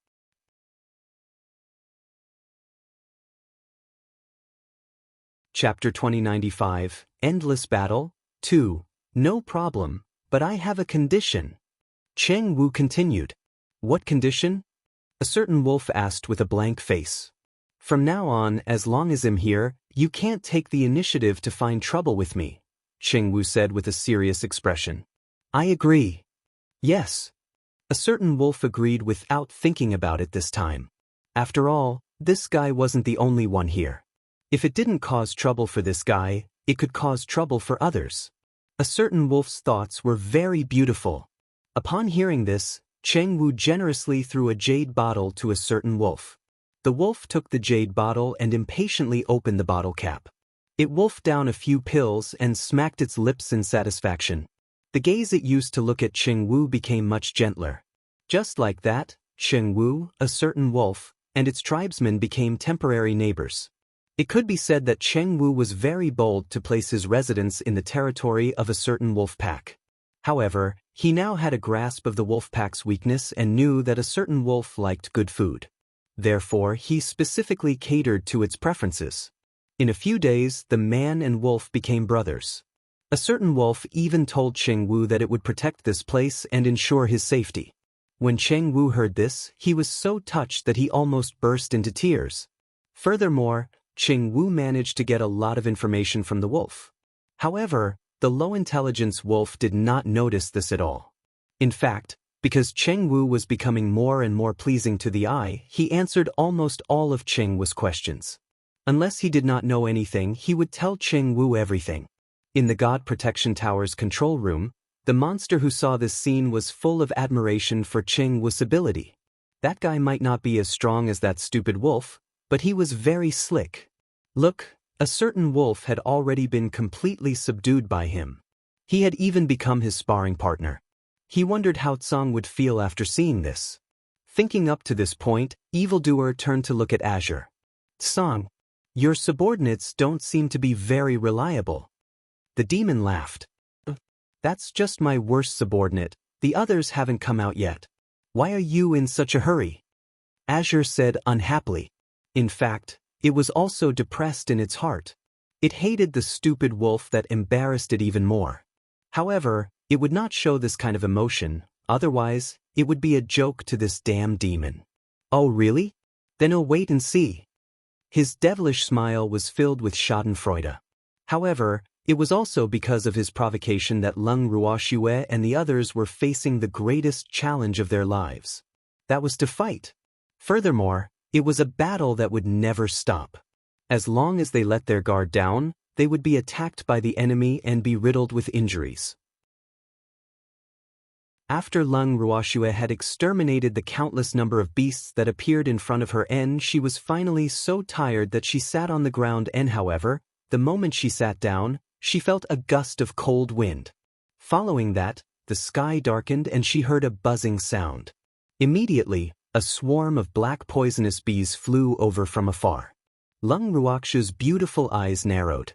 Chapter 2095, Endless Battle, 2. No problem, but I have a condition. Cheng Wu continued. What condition? A certain wolf asked with a blank face. From now on, as long as I'm here, you can't take the initiative to find trouble with me, Cheng Wu said with a serious expression. I agree. Yes. A certain wolf agreed without thinking about it this time. After all, this guy wasn't the only one here. If it didn't cause trouble for this guy, it could cause trouble for others. A certain wolf's thoughts were very beautiful. Upon hearing this, Cheng Wu generously threw a jade bottle to a certain wolf. The wolf took the jade bottle and impatiently opened the bottle cap. It wolfed down a few pills and smacked its lips in satisfaction. The gaze it used to look at Cheng Wu became much gentler. Just like that, Cheng Wu, a certain wolf, and its tribesmen became temporary neighbors. It could be said that Cheng Wu was very bold to place his residence in the territory of a certain wolf pack. However, he now had a grasp of the wolf pack's weakness and knew that a certain wolf liked good food. Therefore, he specifically catered to its preferences. In a few days, the man and wolf became brothers. A certain wolf even told Cheng Wu that it would protect this place and ensure his safety. When Cheng Wu heard this, he was so touched that he almost burst into tears. Furthermore, Cheng Wu managed to get a lot of information from the wolf. However, the low-intelligence wolf did not notice this at all. In fact, because Cheng Wu was becoming more and more pleasing to the eye, he answered almost all of Cheng Wu's questions. Unless he did not know anything, he would tell Cheng Wu everything. In the God Protection Tower's control room, the monster who saw this scene was full of admiration for Cheng Wu's ability. That guy might not be as strong as that stupid wolf, but he was very slick. Look, a certain wolf had already been completely subdued by him. He had even become his sparring partner. He wondered how Tsang would feel after seeing this. Thinking up to this point, Evildoer turned to look at Azure. Tsang, your subordinates don't seem to be very reliable. The demon laughed. That's just my worst subordinate, the others haven't come out yet. Why are you in such a hurry? Azure said unhappily. In fact, it was also depressed in its heart. It hated the stupid wolf that embarrassed it even more. However, it would not show this kind of emotion, otherwise, it would be a joke to this damn demon. Oh really? Then I'll wait and see. His devilish smile was filled with schadenfreude. However, it was also because of his provocation that Lung Ruoxue and the others were facing the greatest challenge of their lives. That was to fight. Furthermore, it was a battle that would never stop. As long as they let their guard down, they would be attacked by the enemy and be riddled with injuries. After Lung Ruoxue had exterminated the countless number of beasts that appeared in front of her, she was finally so tired that she sat on the ground. However, the moment she sat down, she felt a gust of cold wind. Following that, the sky darkened and she heard a buzzing sound. Immediately, a swarm of black poisonous bees flew over from afar. Lung Ruoxue's beautiful eyes narrowed.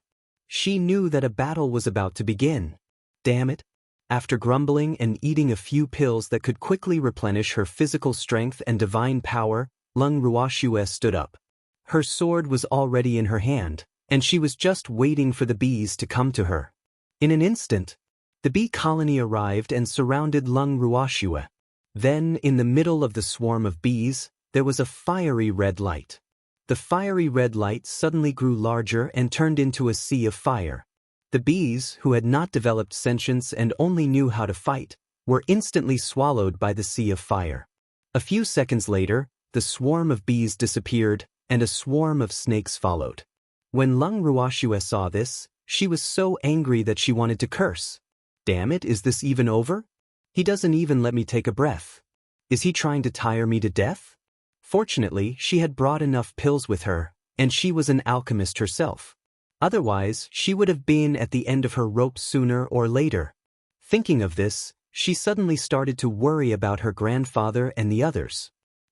She knew that a battle was about to begin. Damn it! After grumbling and eating a few pills that could quickly replenish her physical strength and divine power, Lung Ruoxue stood up. Her sword was already in her hand, and she was just waiting for the bees to come to her. In an instant, the bee colony arrived and surrounded Lung Ruoxue. Then, in the middle of the swarm of bees, there was a fiery red light. The fiery red light suddenly grew larger and turned into a sea of fire. The bees, who had not developed sentience and only knew how to fight, were instantly swallowed by the sea of fire. A few seconds later, the swarm of bees disappeared, and a swarm of snakes followed. When Lung Ruoxue saw this, she was so angry that she wanted to curse. Damn it, is this even over? He doesn't even let me take a breath. Is he trying to tire me to death? Fortunately, she had brought enough pills with her, and she was an alchemist herself. Otherwise, she would have been at the end of her rope sooner or later. Thinking of this, she suddenly started to worry about her grandfather and the others.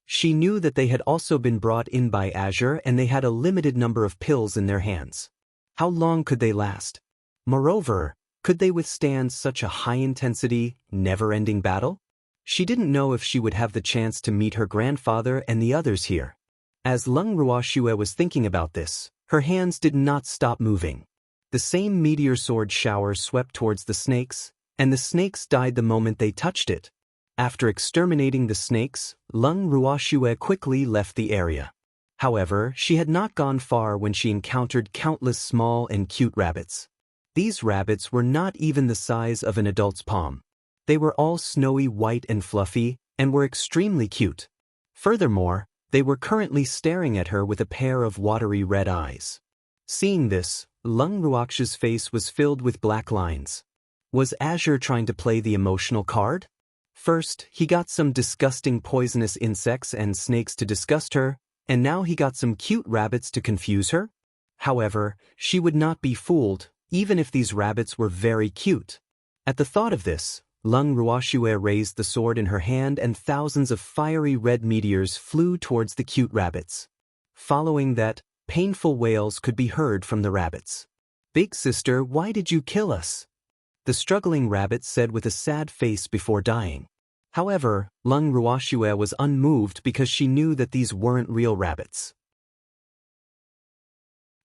She knew that they had also been brought in by Azure and they had a limited number of pills in their hands. How long could they last? Moreover, could they withstand such a high-intensity, never-ending battle? She didn't know if she would have the chance to meet her grandfather and the others here. As Lung Ruoxue was thinking about this, her hands did not stop moving. The same meteor sword shower swept towards the snakes, and the snakes died the moment they touched it. After exterminating the snakes, Lung Ruoxue quickly left the area. However, she had not gone far when she encountered countless small and cute rabbits. These rabbits were not even the size of an adult's palm. They were all snowy white and fluffy, and were extremely cute. Furthermore, they were currently staring at her with a pair of watery red eyes. Seeing this, Lung Ruoxue's face was filled with black lines. Was Azure trying to play the emotional card? First, he got some disgusting poisonous insects and snakes to disgust her, and now he got some cute rabbits to confuse her? However, she would not be fooled, even if these rabbits were very cute. At the thought of this, Lung Ruoxue raised the sword in her hand and thousands of fiery red meteors flew towards the cute rabbits. Following that, painful wails could be heard from the rabbits. "Big sister, why did you kill us?" the struggling rabbit said with a sad face before dying. However, Lung Ruoxue was unmoved because she knew that these weren't real rabbits.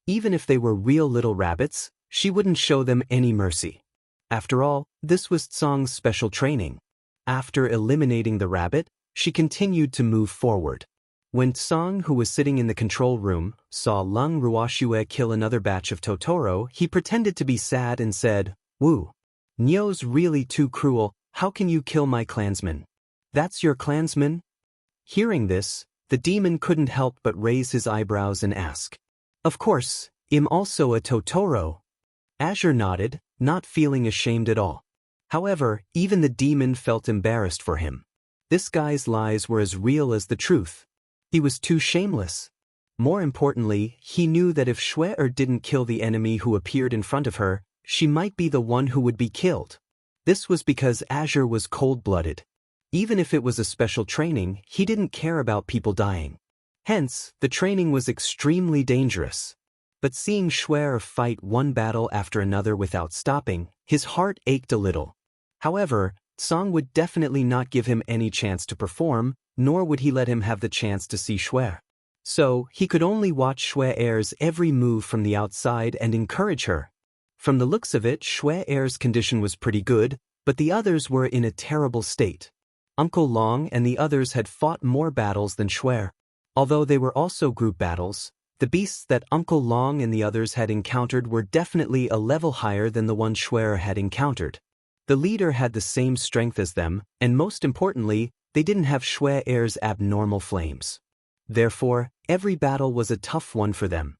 Even if they were real little rabbits, she wouldn't show them any mercy. After all, this was Tsong's special training. After eliminating the rabbit, she continued to move forward. When Tsong, who was sitting in the control room, saw Lung Ruoxue kill another batch of Totoro, he pretended to be sad and said, "Woo. Nyo's really too cruel, how can you kill my clansman? That's your clansman?" Hearing this, the demon couldn't help but raise his eyebrows and ask, "Of course, I'm also a Totoro." Azure nodded, not feeling ashamed at all. However, even the demon felt embarrassed for him. This guy's lies were as real as the truth. He was too shameless. More importantly, he knew that if Shue'er didn't kill the enemy who appeared in front of her, she might be the one who would be killed. This was because Azure was cold-blooded. Even if it was a special training, he didn't care about people dying. Hence, the training was extremely dangerous. But seeing Shue'er fight one battle after another without stopping, his heart ached a little. However, Tsong would definitely not give him any chance to perform, nor would he let him have the chance to see Shue'er. So, he could only watch Shue'er's every move from the outside and encourage her. From the looks of it, Shue'er's condition was pretty good, but the others were in a terrible state. Uncle Long and the others had fought more battles than Shue'er. Although they were also group battles, the beasts that Uncle Long and the others had encountered were definitely a level higher than the one Shue'er had encountered. The leader had the same strength as them, and most importantly, they didn't have Shue'er's abnormal flames. Therefore, every battle was a tough one for them.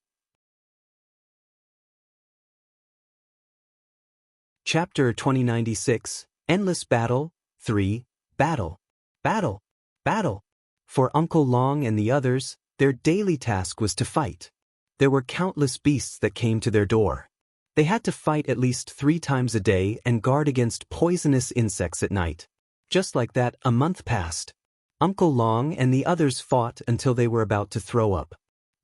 Chapter 2096, Endless Battle, 3, Battle. Battle. Battle. For Uncle Long and the others, their daily task was to fight. There were countless beasts that came to their door. They had to fight at least 3 times a day and guard against poisonous insects at night. Just like that, a month passed. Uncle Long and the others fought until they were about to throw up.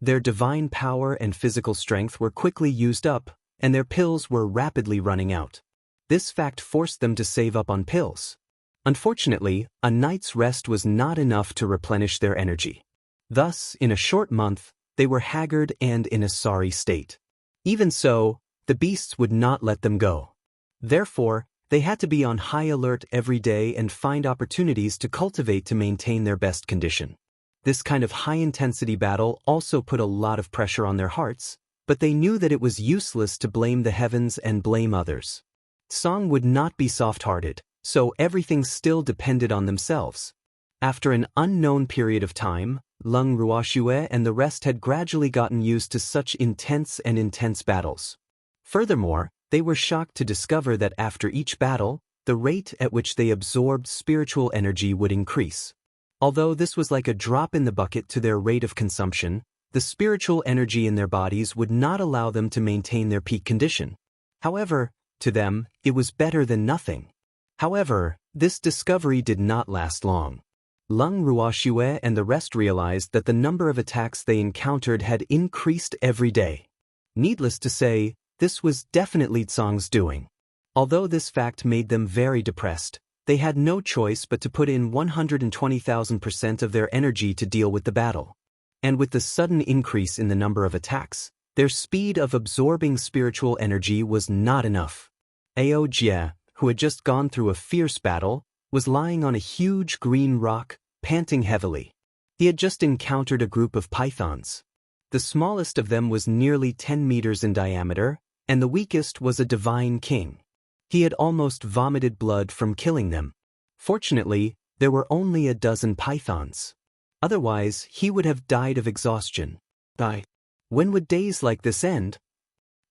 Their divine power and physical strength were quickly used up, and their pills were rapidly running out. This fact forced them to save up on pills. Unfortunately, a night's rest was not enough to replenish their energy. Thus, in a short month, they were haggard and in a sorry state. Even so, the beasts would not let them go. Therefore, they had to be on high alert every day and find opportunities to cultivate to maintain their best condition. This kind of high-intensity battle also put a lot of pressure on their hearts, but they knew that it was useless to blame the heavens and blame others. Tsong would not be soft-hearted, so everything still depended on themselves. After an unknown period of time, Lung Ruoxue and the rest had gradually gotten used to such intense battles. Furthermore, they were shocked to discover that after each battle, the rate at which they absorbed spiritual energy would increase. Although this was like a drop in the bucket to their rate of consumption, the spiritual energy in their bodies would not allow them to maintain their peak condition. However, to them, it was better than nothing. However, this discovery did not last long. Lung Ruoxue and the rest realized that the number of attacks they encountered had increased every day. Needless to say, this was definitely Tsang's doing. Although this fact made them very depressed, they had no choice but to put in 120,000% of their energy to deal with the battle. And with the sudden increase in the number of attacks, their speed of absorbing spiritual energy was not enough. Ao Jie, who had just gone through a fierce battle, was lying on a huge green rock, panting heavily. He had just encountered a group of pythons. The smallest of them was nearly 10 meters in diameter, and the weakest was a divine king. He had almost vomited blood from killing them. Fortunately, there were only a dozen pythons. Otherwise, he would have died of exhaustion. When would days like this end?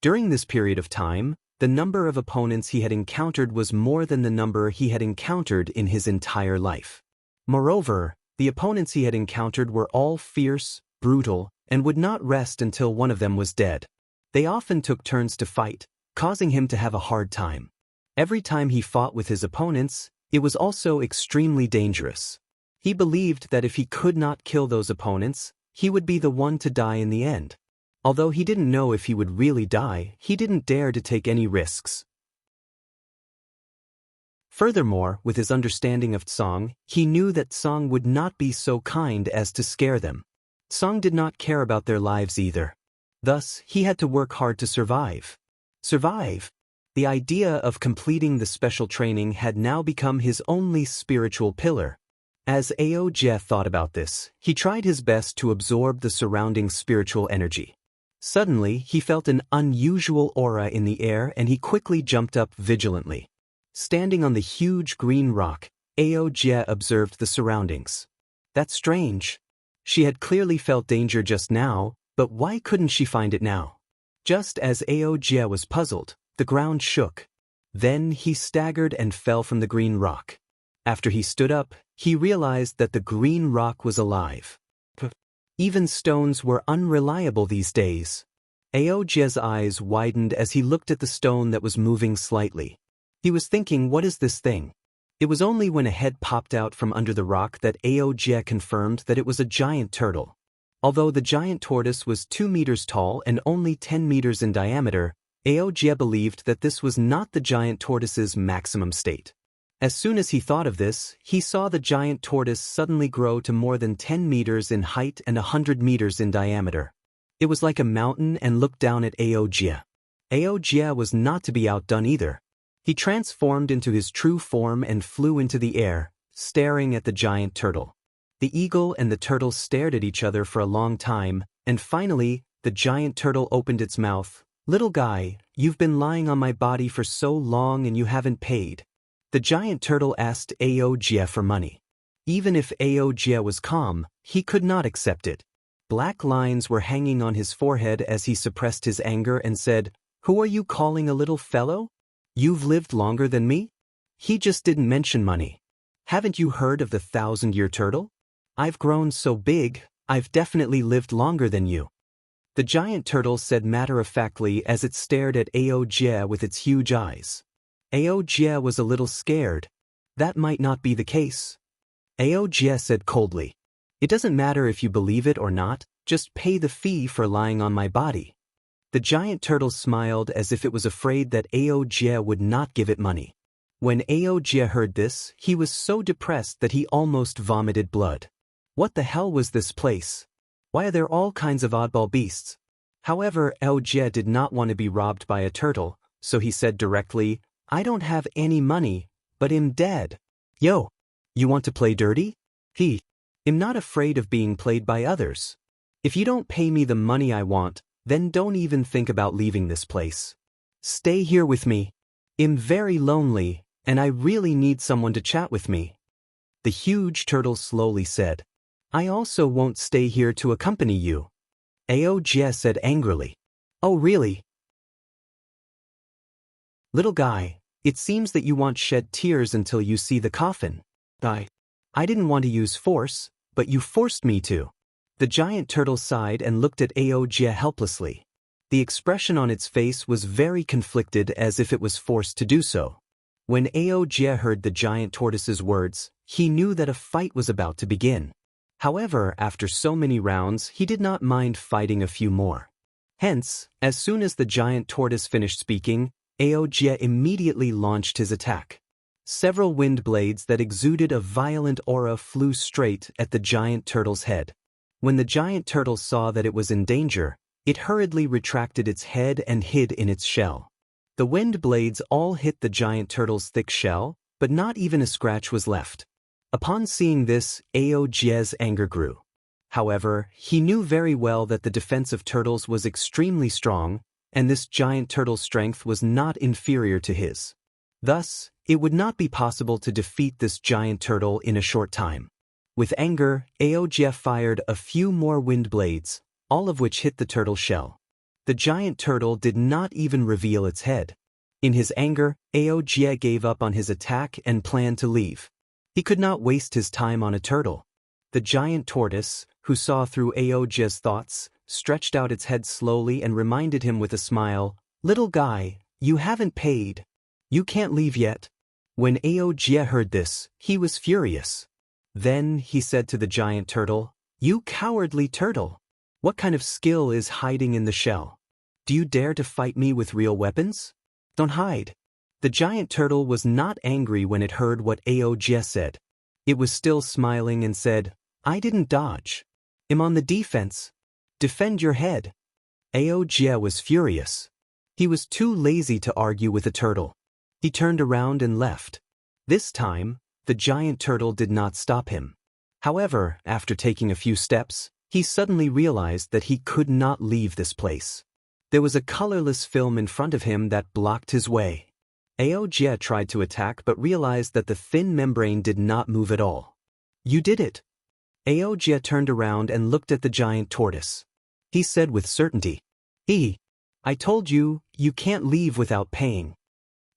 During this period of time, the number of opponents he had encountered was more than the number he had encountered in his entire life. Moreover, the opponents he had encountered were all fierce, brutal, and would not rest until one of them was dead. They often took turns to fight, causing him to have a hard time. Every time he fought with his opponents, it was also extremely dangerous. He believed that if he could not kill those opponents, he would be the one to die in the end. Although he didn't know if he would really die, he didn't dare to take any risks. Furthermore, with his understanding of Tsang, he knew that Tsang would not be so kind as to scare them. Tsang did not care about their lives either. Thus, he had to work hard to survive. Survive! The idea of completing the special training had now become his only spiritual pillar. As Ao Jie thought about this, he tried his best to absorb the surrounding spiritual energy. Suddenly, he felt an unusual aura in the air and he quickly jumped up vigilantly. Standing on the huge green rock, Ao Jie observed the surroundings. That's strange. She had clearly felt danger just now, but why couldn't she find it now? Just as Ao Jie was puzzled, the ground shook. Then he staggered and fell from the green rock. After he stood up, he realized that the green rock was alive. Even stones were unreliable these days. Ao Jie's eyes widened as he looked at the stone that was moving slightly. He was thinking, what is this thing? It was only when a head popped out from under the rock that Ao Jie confirmed that it was a giant turtle. Although the giant tortoise was 2 meters tall and only 10 meters in diameter, Ao Jie believed that this was not the giant tortoise's maximum state. As soon as he thought of this, he saw the giant tortoise suddenly grow to more than 10 meters in height and 100 meters in diameter. It was like a mountain and looked down at Ao Jie. Ao Jie was not to be outdone either. He transformed into his true form and flew into the air, staring at the giant turtle. The eagle and the turtle stared at each other for a long time, and finally, the giant turtle opened its mouth. "Little guy, you've been lying on my body for so long and you haven't paid." The giant turtle asked Ao Jie for money. Even if Ao Jie was calm, he could not accept it. Black lines were hanging on his forehead as he suppressed his anger and said, "Who are you calling a little fellow? You've lived longer than me?" He just didn't mention money. "Haven't you heard of the 1,000-year turtle? I've grown so big, I've definitely lived longer than you." The giant turtle said matter-of-factly as it stared at Ao Jie with its huge eyes. Ao Jie was a little scared. That might not be the case. Ao Jie said coldly, "It doesn't matter if you believe it or not, just pay the fee for lying on my body." The giant turtle smiled as if it was afraid that Ao Jie would not give it money. When Ao Jie heard this, he was so depressed that he almost vomited blood. What the hell was this place? Why are there all kinds of oddball beasts? However, Ao Jie did not want to be robbed by a turtle, so he said directly, "I don't have any money, but I'm dead." "Yo, you want to play dirty?" "I'm not afraid of being played by others. If you don't pay me the money I want, then don't even think about leaving this place. Stay here with me. I'm very lonely, and I really need someone to chat with me." The huge turtle slowly said, I also won't stay here to accompany you, Aojie said angrily. Oh really? Little guy, it seems that you won't shed tears until you see the coffin. I didn't want to use force, but you forced me to. The giant turtle sighed and looked at Aojie helplessly. The expression on its face was very conflicted, as if it was forced to do so. When Aojie heard the giant tortoise's words, he knew that a fight was about to begin. However, after so many rounds, he did not mind fighting a few more. Hence, as soon as the giant tortoise finished speaking, Aojie immediately launched his attack. Several wind blades that exuded a violent aura flew straight at the giant turtle's head. When the giant turtle saw that it was in danger, it hurriedly retracted its head and hid in its shell. The wind blades all hit the giant turtle's thick shell, but not even a scratch was left. Upon seeing this, Aojie's anger grew. However, he knew very well that the defense of turtles was extremely strong, and this giant turtle's strength was not inferior to his. Thus, it would not be possible to defeat this giant turtle in a short time. With anger, Aojie fired a few more wind blades, all of which hit the turtle shell. The giant turtle did not even reveal its head. In his anger, Aojie gave up on his attack and planned to leave. He could not waste his time on a turtle. The giant tortoise, who saw through Aojie's thoughts, stretched out its head slowly and reminded him with a smile, "Little guy, you haven't paid. You can't leave yet." When Aojie heard this, he was furious. Then he said to the giant turtle, "You cowardly turtle! What kind of skill is hiding in the shell? Do you dare to fight me with real weapons? Don't hide." The giant turtle was not angry when it heard what Aojie said. It was still smiling and said, "I didn't dodge. I'm on the defense. Defend your head." Aojie was furious. He was too lazy to argue with the turtle. He turned around and left. This time, the giant turtle did not stop him. However, after taking a few steps, he suddenly realized that he could not leave this place. There was a colorless film in front of him that blocked his way. Aojie tried to attack but realized that the thin membrane did not move at all. "You did it." Aojie turned around and looked at the giant tortoise. He said with certainty, I told you, you can't leave without paying."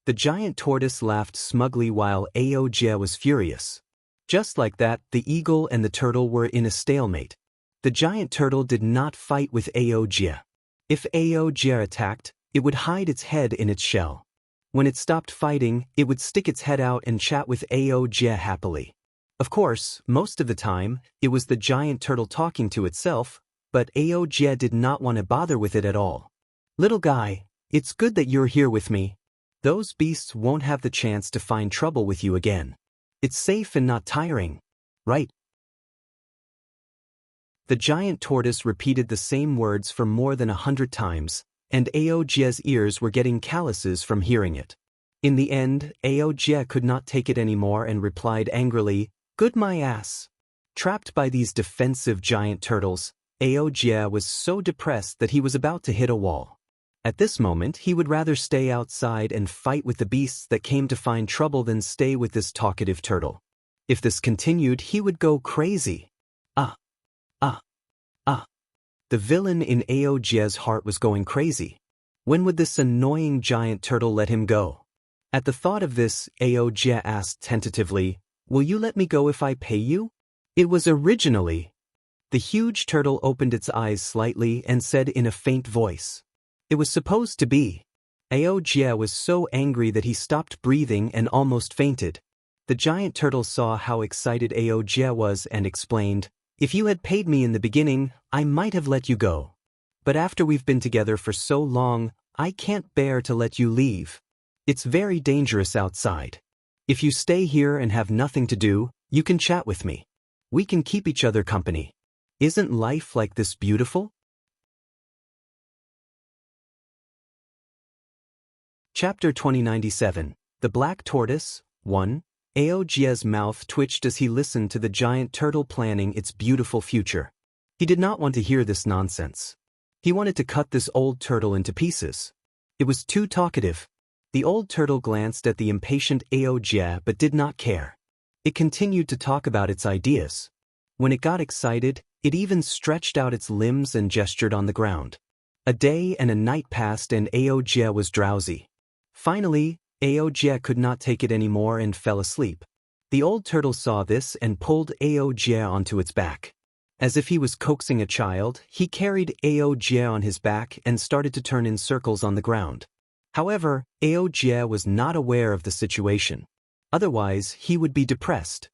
The giant tortoise laughed smugly while Aojie was furious. Just like that, the eagle and the turtle were in a stalemate. The giant turtle did not fight with Aojie. If Aojie attacked, it would hide its head in its shell. When it stopped fighting, it would stick its head out and chat with Aojie happily. Of course, most of the time, it was the giant turtle talking to itself, but Aojie did not want to bother with it at all. "Little guy, it's good that you're here with me. Those beasts won't have the chance to find trouble with you again. It's safe and not tiring, right?" The giant tortoise repeated the same words for more than 100 times, and Aojie's ears were getting calluses from hearing it. In the end, Aojie could not take it anymore and replied angrily, "Good my ass." Trapped by these defensive giant turtles, Aojie was so depressed that he was about to hit a wall. At this moment, he would rather stay outside and fight with the beasts that came to find trouble than stay with this talkative turtle. If this continued, he would go crazy. The villain in Aojie's heart was going crazy. When would this annoying giant turtle let him go? At the thought of this, Aojie asked tentatively, "Will you let me go if I pay you?" It was originally. The huge turtle opened its eyes slightly and said in a faint voice, "It was supposed to be." Aojie was so angry that he stopped breathing and almost fainted. The giant turtle saw how excited Aojie was and explained, "If you had paid me in the beginning, I might have let you go. But after we've been together for so long, I can't bear to let you leave. It's very dangerous outside. If you stay here and have nothing to do, you can chat with me. We can keep each other company. Isn't life like this beautiful?" Chapter 2097, The Black Tortoise, 1. Aojie's mouth twitched as he listened to the giant turtle planning its beautiful future. He did not want to hear this nonsense. He wanted to cut this old turtle into pieces. It was too talkative. The old turtle glanced at the impatient Aojie but did not care. It continued to talk about its ideas. When it got excited, it even stretched out its limbs and gestured on the ground. A day and a night passed and Aojia was drowsy. Finally, Aojia could not take it anymore and fell asleep. The old turtle saw this and pulled Aojia onto its back. As if he was coaxing a child, he carried Aojia on his back and started to turn in circles on the ground. However, Aojia was not aware of the situation. Otherwise, he would be depressed.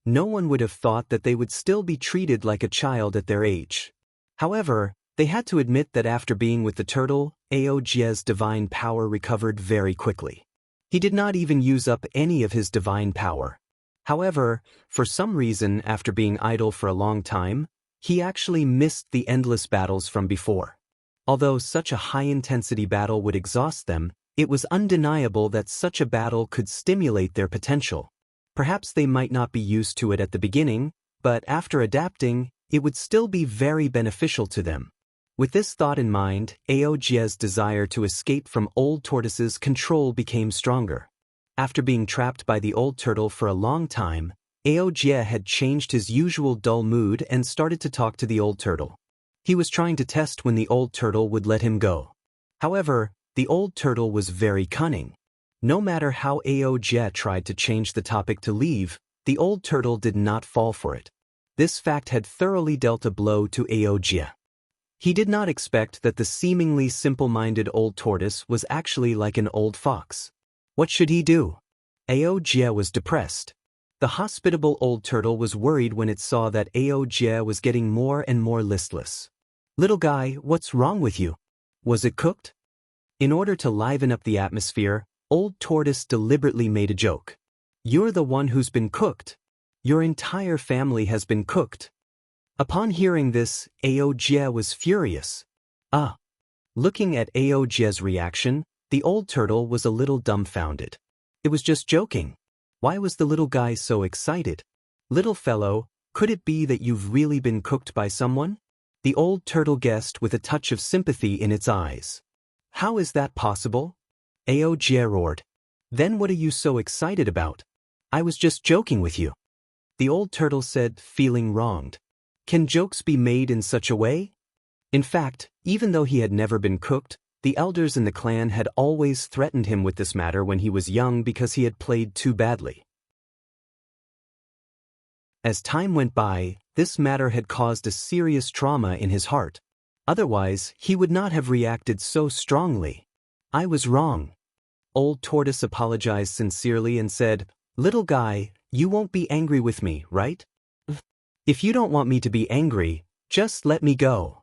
No one would have thought that they would still be treated like a child at their age. However, they had to admit that after being with the turtle, Aojia's divine power recovered very quickly. He did not even use up any of his divine power. However, for some reason, after being idle for a long time, he actually missed the endless battles from before. Although such a high-intensity battle would exhaust them, it was undeniable that such a battle could stimulate their potential. Perhaps they might not be used to it at the beginning, but after adapting, it would still be very beneficial to them. With this thought in mind, Aojia's desire to escape from Old Tortoise's control became stronger. After being trapped by the old turtle for a long time, Aojia had changed his usual dull mood and started to talk to the old turtle. He was trying to test when the old turtle would let him go. However, the old turtle was very cunning. No matter how Aojia tried to change the topic to leave, the old turtle did not fall for it. This fact had thoroughly dealt a blow to Aojia. He did not expect that the seemingly simple-minded old tortoise was actually like an old fox. What should he do? Aojia was depressed. The hospitable old turtle was worried when it saw that Aojia was getting more and more listless. "Little guy, what's wrong with you? Was it cooked?" In order to liven up the atmosphere, Old Tortoise deliberately made a joke. "You're the one who's been cooked. Your entire family has been cooked." Upon hearing this, Aojia was furious. Looking at Aojia's reaction, the old turtle was a little dumbfounded. It was just joking. Why was the little guy so excited? "Little fellow, could it be that you've really been cooked by someone?" The old turtle guessed with a touch of sympathy in its eyes. "How is that possible?" Aojia roared. "Then what are you so excited about? I was just joking with you." The old turtle said, feeling wronged. Can jokes be made in such a way? In fact, even though he had never been cooked, the elders in the clan had always threatened him with this matter when he was young because he had played too badly. As time went by, this matter had caused a serious trauma in his heart. Otherwise, he would not have reacted so strongly. "I was wrong." Old Tortoise apologized sincerely and said, "Little guy, you won't be angry with me, right? If you don't want me to be angry, just let me go."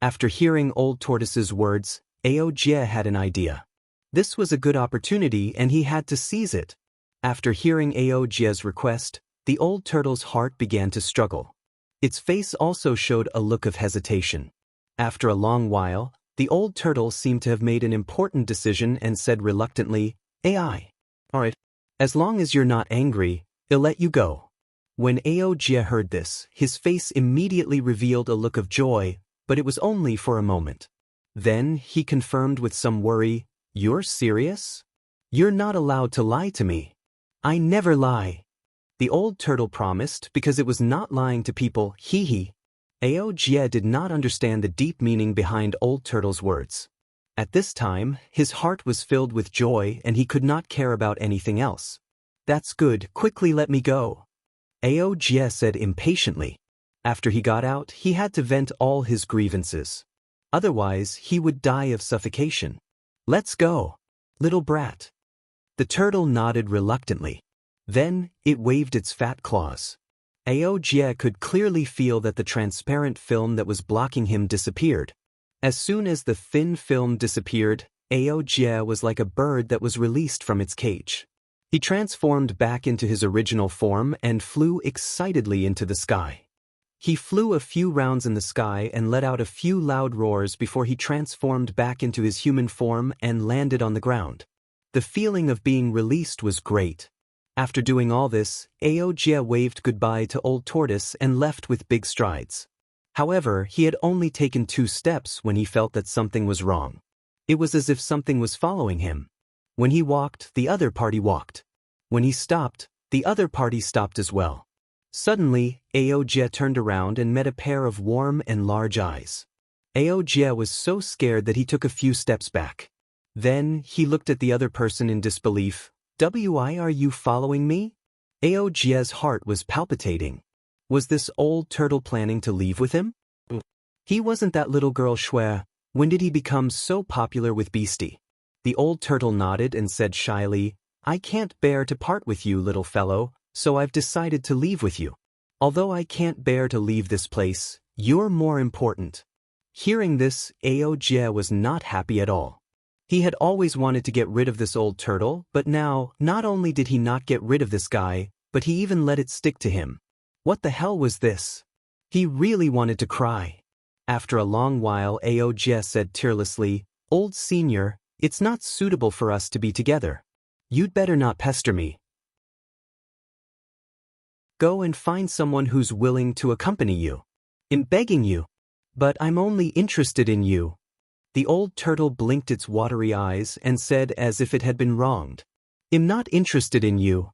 After hearing Old Tortoise's words, Aojia had an idea. This was a good opportunity and he had to seize it. After hearing Aojia's request, the old turtle's heart began to struggle. Its face also showed a look of hesitation. After a long while, the old turtle seemed to have made an important decision and said reluctantly, "All right, as long as you're not angry, I'll let you go." When Aojia heard this, his face immediately revealed a look of joy, but it was only for a moment. Then he confirmed with some worry, "You're serious? You're not allowed to lie to me." "I never lie." The old turtle promised because it was not lying to people, hee. Aojia did not understand the deep meaning behind Old Turtle's words. At this time, his heart was filled with joy and he could not care about anything else. "That's good, quickly let me go," Aojia said impatiently. After he got out, he had to vent all his grievances. Otherwise, he would die of suffocation. "Let's go, little brat." The turtle nodded reluctantly. Then, it waved its fat claws. Aojia could clearly feel that the transparent film that was blocking him disappeared. As soon as the thin film disappeared, Aojia was like a bird that was released from its cage. He transformed back into his original form and flew excitedly into the sky. He flew a few rounds in the sky and let out a few loud roars before he transformed back into his human form and landed on the ground. The feeling of being released was great. After doing all this, Aojia waved goodbye to Old Tortoise and left with big strides. However, he had only taken 2 steps when he felt that something was wrong. It was as if something was following him. When he walked, the other party walked. When he stopped, the other party stopped as well. Suddenly, Aojia turned around and met a pair of warm and large eyes. Aojia was so scared that he took a few steps back. Then, he looked at the other person in disbelief. "Why are you following me?" Aojia's heart was palpitating. Was this old turtle planning to leave with him? He wasn't that little girl Shui. When did he become so popular with Beastie? The old turtle nodded and said shyly, "I can't bear to part with you, little fellow, so I've decided to leave with you. Although I can't bear to leave this place, you're more important." Hearing this, Aojia was not happy at all. He had always wanted to get rid of this old turtle, but now, not only did he not get rid of this guy, but he even let it stick to him. What the hell was this? He really wanted to cry. After a long while, Aojia said tearlessly, "Old senior, it's not suitable for us to be together. You'd better not pester me. Go and find someone who's willing to accompany you. I'm begging you. But I'm only interested in you." The old turtle blinked its watery eyes and said as if it had been wronged, "I'm not interested in you."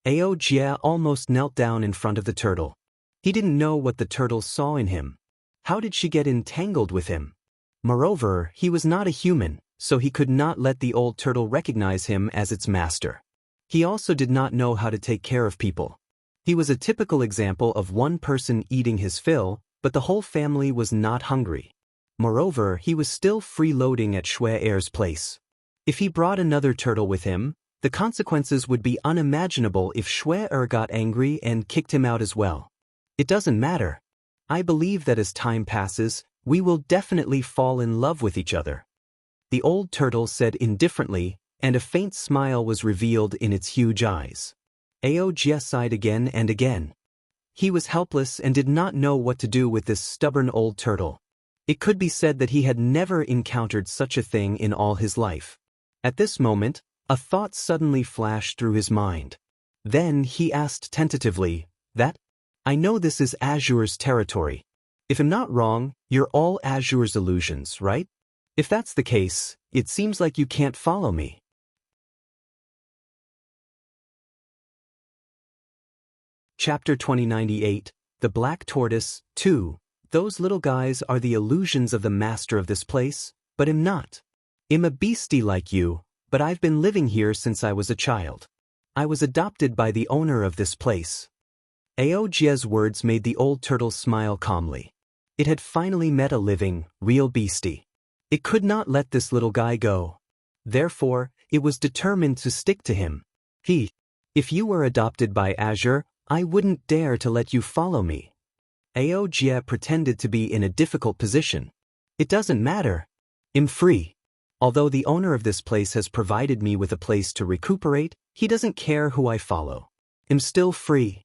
Aojia almost knelt down in front of the turtle. He didn't know what the turtle saw in him. How did she get entangled with him? Moreover, he was not a human, so he could not let the old turtle recognize him as its master. He also did not know how to take care of people. He was a typical example of one person eating his fill, but the whole family was not hungry. Moreover, he was still freeloading at Shui-er's place. If he brought another turtle with him, the consequences would be unimaginable if Shui-er got angry and kicked him out as well. It doesn't matter. I believe that as time passes, we will definitely fall in love with each other. The old turtle said indifferently, and a faint smile was revealed in its huge eyes. Aojia sighed again and again. He was helpless and did not know what to do with this stubborn old turtle. It could be said that he had never encountered such a thing in all his life. At this moment, a thought suddenly flashed through his mind. Then he asked tentatively, I know this is Azure's territory. If I'm not wrong, you're all Azure's illusions, right? If that's the case, it seems like you can't follow me." Chapter 2098, The Black Tortoise, 2. Those little guys are the illusions of the master of this place, but I'm not. I'm a beastie like you, but I've been living here since I was a child. I was adopted by the owner of this place. Aojia's words made the old turtle smile calmly. It had finally met a living, real beastie. It could not let this little guy go. Therefore, it was determined to stick to him. If you were adopted by Azure, I wouldn't dare to let you follow me. Aojia pretended to be in a difficult position. It doesn't matter. I'm free. Although the owner of this place has provided me with a place to recuperate, he doesn't care who I follow. I'm still free.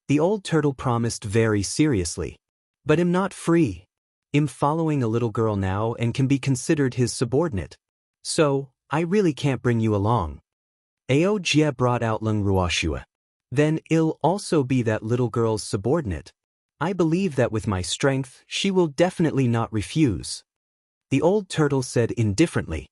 The old turtle promised very seriously. But I'm not free. I'm following a little girl now and can be considered his subordinate. So, I really can't bring you along. Aojia brought out Lung Ruoshua. Then I'll also be that little girl's subordinate. I believe that with my strength, she will definitely not refuse. The old turtle said indifferently.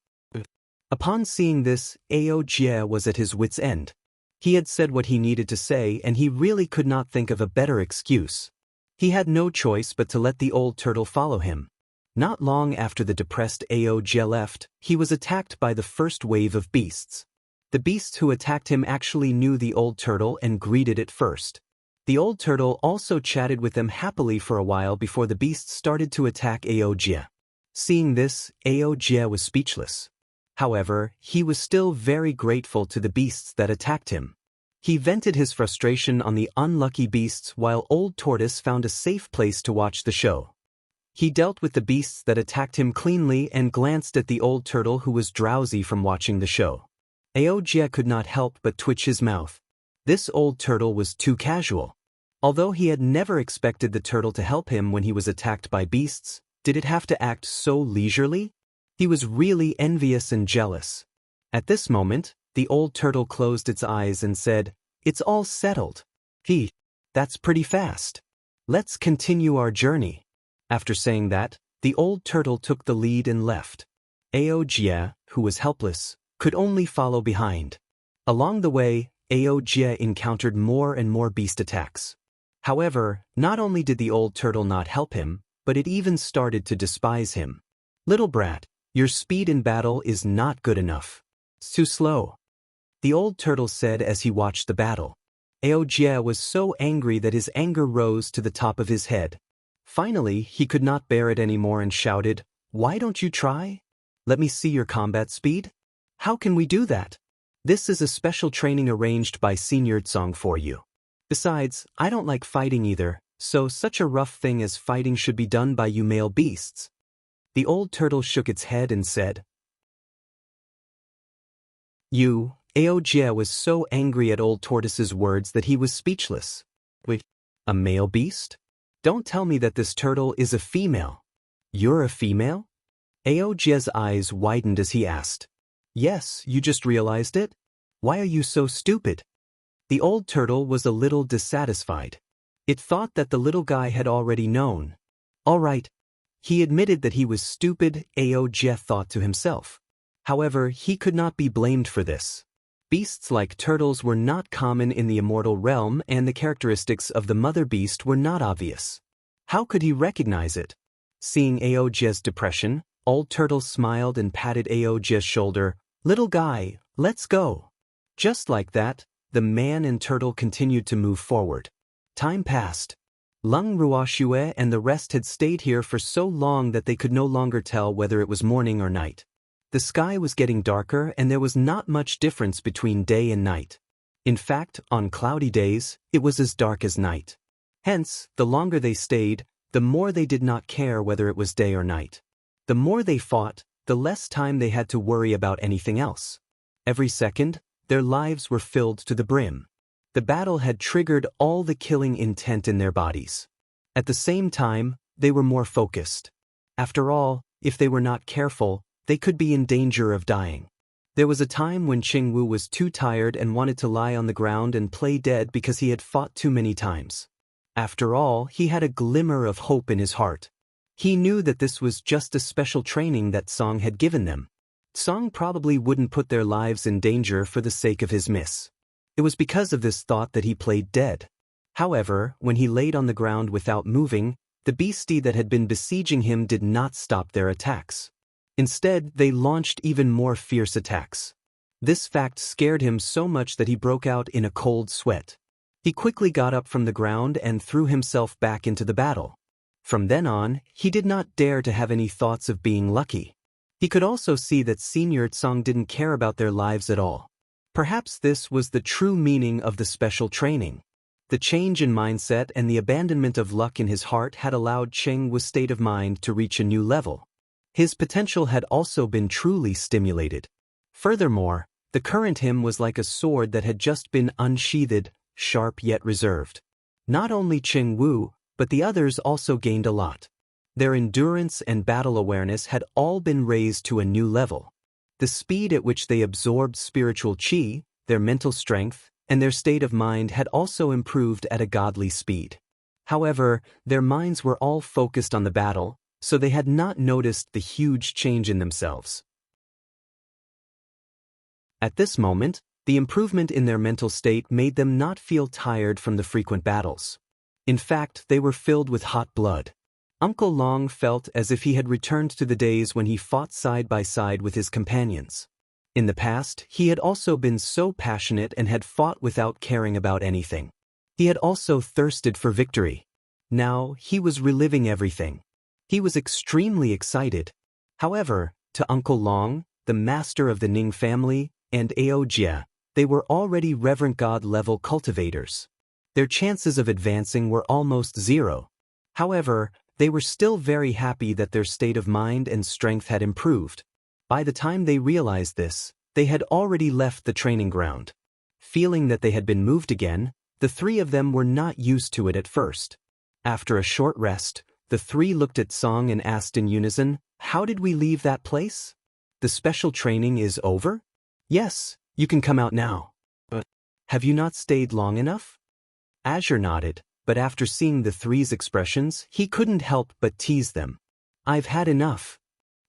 Upon seeing this, Aojia was at his wit's end. He had said what he needed to say and he really could not think of a better excuse. He had no choice but to let the old turtle follow him. Not long after the depressed Aojia left, he was attacked by the first wave of beasts. The beasts who attacked him actually knew the old turtle and greeted it first. The old turtle also chatted with them happily for a while before the beasts started to attack Aojia. Seeing this, Aojia was speechless. However, he was still very grateful to the beasts that attacked him. He vented his frustration on the unlucky beasts while Old Tortoise found a safe place to watch the show. He dealt with the beasts that attacked him cleanly and glanced at the old turtle who was drowsy from watching the show. Aojia could not help but twitch his mouth. This old turtle was too casual. Although he had never expected the turtle to help him when he was attacked by beasts, did it have to act so leisurely? He was really envious and jealous. At this moment, the old turtle closed its eyes and said, "It's all settled." That's pretty fast. Let's continue our journey. After saying that, the old turtle took the lead and left. Aojia, who was helpless, could only follow behind. Along the way, Aojia encountered more and more beast attacks. However, not only did the old turtle not help him, but it even started to despise him. Little brat, your speed in battle is not good enough. It's too slow. The old turtle said as he watched the battle. Aojia was so angry that his anger rose to the top of his head. Finally, he could not bear it anymore and shouted, "Why don't you try? Let me see your combat speed." "How can we do that? This is a special training arranged by Senior Tsong for you. Besides, I don't like fighting either, so such a rough thing as fighting should be done by you male beasts." The old turtle shook its head and said, "You." Aojia was so angry at old tortoise's words that he was speechless. "Wait, a male beast? Don't tell me that this turtle is a female." "You're a female?" Aojia's eyes widened as he asked. "Yes, you just realized it? Why are you so stupid?" The old turtle was a little dissatisfied. It thought that the little guy had already known. All right. He admitted that he was stupid, Aojia thought to himself. However, he could not be blamed for this. Beasts like turtles were not common in the immortal realm, and the characteristics of the mother beast were not obvious. How could he recognize it? Seeing Aojia's depression, old turtle smiled and patted Aojia's shoulder. "Little guy, let's go." Just like that, the man and turtle continued to move forward. Time passed. Lung Ruoxue and the rest had stayed here for so long that they could no longer tell whether it was morning or night. The sky was getting darker and there was not much difference between day and night. In fact, on cloudy days, it was as dark as night. Hence, the longer they stayed, the more they did not care whether it was day or night. The more they fought, the less time they had to worry about anything else. Every second, their lives were filled to the brim. The battle had triggered all the killing intent in their bodies. At the same time, they were more focused. After all, if they were not careful, they could be in danger of dying. There was a time when Qingwu was too tired and wanted to lie on the ground and play dead because he had fought too many times. After all, he had a glimmer of hope in his heart. He knew that this was just a special training that Song had given them. Song probably wouldn't put their lives in danger for the sake of his miss. It was because of this thought that he played dead. However, when he laid on the ground without moving, the beastie that had been besieging him did not stop their attacks. Instead, they launched even more fierce attacks. This fact scared him so much that he broke out in a cold sweat. He quickly got up from the ground and threw himself back into the battle. From then on, he did not dare to have any thoughts of being lucky. He could also see that Senior Tsong didn't care about their lives at all. Perhaps this was the true meaning of the special training. The change in mindset and the abandonment of luck in his heart had allowed Cheng Wu's state of mind to reach a new level. His potential had also been truly stimulated. Furthermore, the current him was like a sword that had just been unsheathed, sharp yet reserved. Not only Cheng Wu, but the others also gained a lot. Their endurance and battle awareness had all been raised to a new level. The speed at which they absorbed spiritual qi, their mental strength, and their state of mind had also improved at a godly speed. However, their minds were all focused on the battle, so they had not noticed the huge change in themselves. At this moment, the improvement in their mental state made them not feel tired from the frequent battles. In fact, they were filled with hot blood. Uncle Long felt as if he had returned to the days when he fought side by side with his companions. In the past, he had also been so passionate and had fought without caring about anything. He had also thirsted for victory. Now, he was reliving everything. He was extremely excited. However, to Uncle Long, the master of the Ning family, and Aojia, they were already Reverend God-level cultivators. Their chances of advancing were almost zero. However, they were still very happy that their state of mind and strength had improved. By the time they realized this, they had already left the training ground. Feeling that they had been moved again, the three of them were not used to it at first. After a short rest, the three looked at Song and asked in unison, "How did we leave that place? The special training is over?" "Yes, you can come out now." "But have you not stayed long enough?" Azure nodded, but after seeing the three's expressions, he couldn't help but tease them. "I've had enough."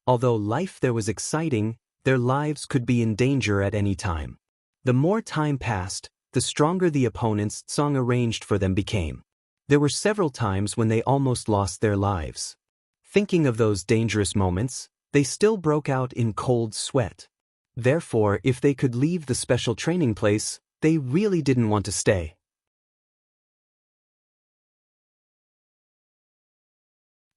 Although life there was exciting, their lives could be in danger at any time. The more time passed, the stronger the opponents Song arranged for them became. There were several times when they almost lost their lives. Thinking of those dangerous moments, they still broke out in cold sweat. Therefore, if they could leave the special training place, they really didn't want to stay.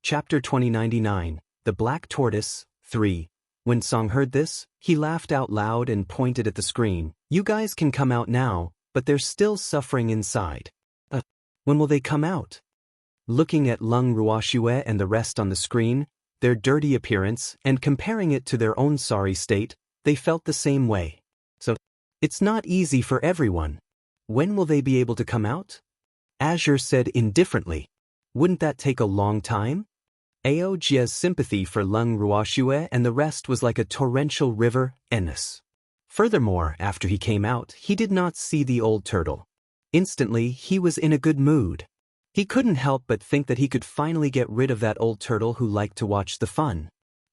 Chapter 2099, The Black Tortoise, 3. When Song heard this, he laughed out loud and pointed at the screen. You guys can come out now, but they're still suffering inside. When will they come out? Looking at Lung Ruoxue and the rest on the screen, their dirty appearance, and comparing it to their own sorry state, they felt the same way. So, it's not easy for everyone. When will they be able to come out? Azure said indifferently. Wouldn't that take a long time? Aojia's sympathy for Lung Ruoxue and the rest was like a torrential river, Ennis. Furthermore, after he came out, he did not see the old turtle. Instantly, he was in a good mood. He couldn't help but think that he could finally get rid of that old turtle who liked to watch the fun.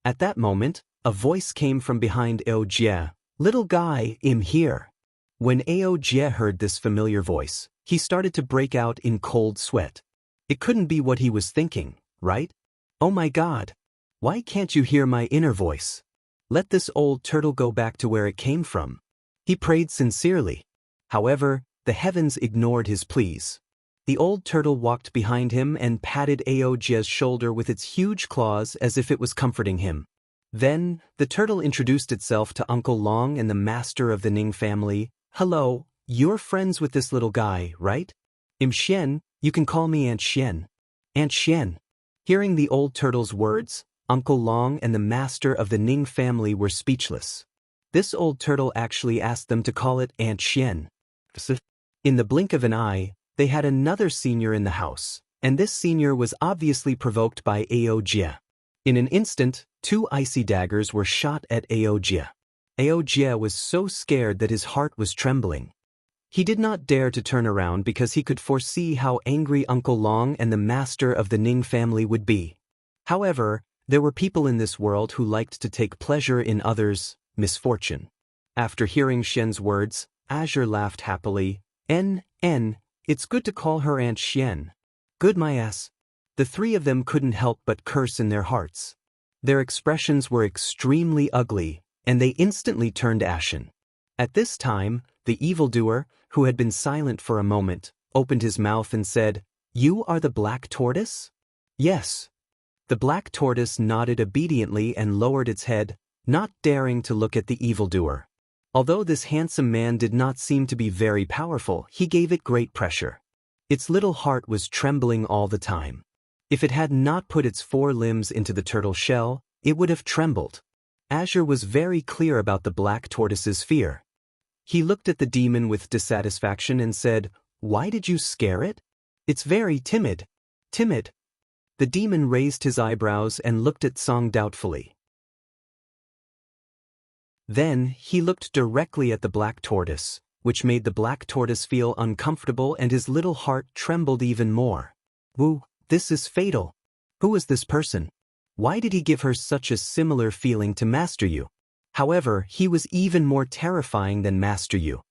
At that moment, a voice came from behind Aojia. Little guy, I'm here. When Aojia heard this familiar voice, he started to break out in cold sweat. It couldn't be what he was thinking, right? Oh my God! Why can't you hear my inner voice? Let this old turtle go back to where it came from. He prayed sincerely. However, the heavens ignored his pleas. The old turtle walked behind him and patted Aojia's shoulder with its huge claws as if it was comforting him. Then, the turtle introduced itself to Uncle Long and the master of the Ning family. Hello, you're friends with this little guy, right? I'm Xian, you can call me Aunt Xian. Aunt Xian. Hearing the old turtle's words, Uncle Long and the master of the Ning family were speechless. This old turtle actually asked them to call it Aunt Xian. In the blink of an eye, they had another senior in the house, and this senior was obviously provoked by Aojia. In an instant, 2 icy daggers were shot at Aojia. Aojia was so scared that his heart was trembling. He did not dare to turn around because he could foresee how angry Uncle Long and the master of the Ning family would be. However, there were people in this world who liked to take pleasure in others' misfortune. After hearing Xian's words, Azure laughed happily. It's good to call her Aunt Xian. Good my ass. The 3 of them couldn't help but curse in their hearts. Their expressions were extremely ugly, and they instantly turned ashen. At this time, the evildoer, who had been silent for a moment, opened his mouth and said, You are the Black Tortoise? Yes. The Black Tortoise nodded obediently and lowered its head, not daring to look at the evildoer. Although this handsome man did not seem to be very powerful, he gave it great pressure. Its little heart was trembling all the time. If it had not put its 4 limbs into the turtle shell, it would have trembled. Azure was very clear about the Black Tortoise's fear. He looked at the demon with dissatisfaction and said, Why did you scare it? It's very timid. Timid. The demon raised his eyebrows and looked at Song doubtfully. Then, he looked directly at the Black Tortoise, which made the Black Tortoise feel uncomfortable and his little heart trembled even more. Woo, this is fatal. Who is this person? Why did he give her such a similar feeling to Master Yu? However, he was even more terrifying than Master Yu.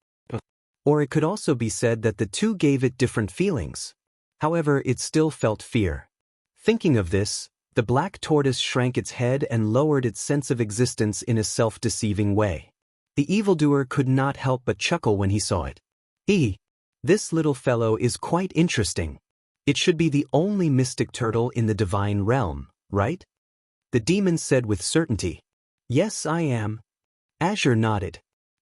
Or it could also be said that the 2 gave it different feelings. However, it still felt fear. Thinking of this, the Black Tortoise shrank its head and lowered its sense of existence in a self-deceiving way. The evildoer could not help but chuckle when he saw it. This little fellow is quite interesting. It should be the only mystic turtle in the divine realm, right? The demon said with certainty. Yes, I am. Azure nodded.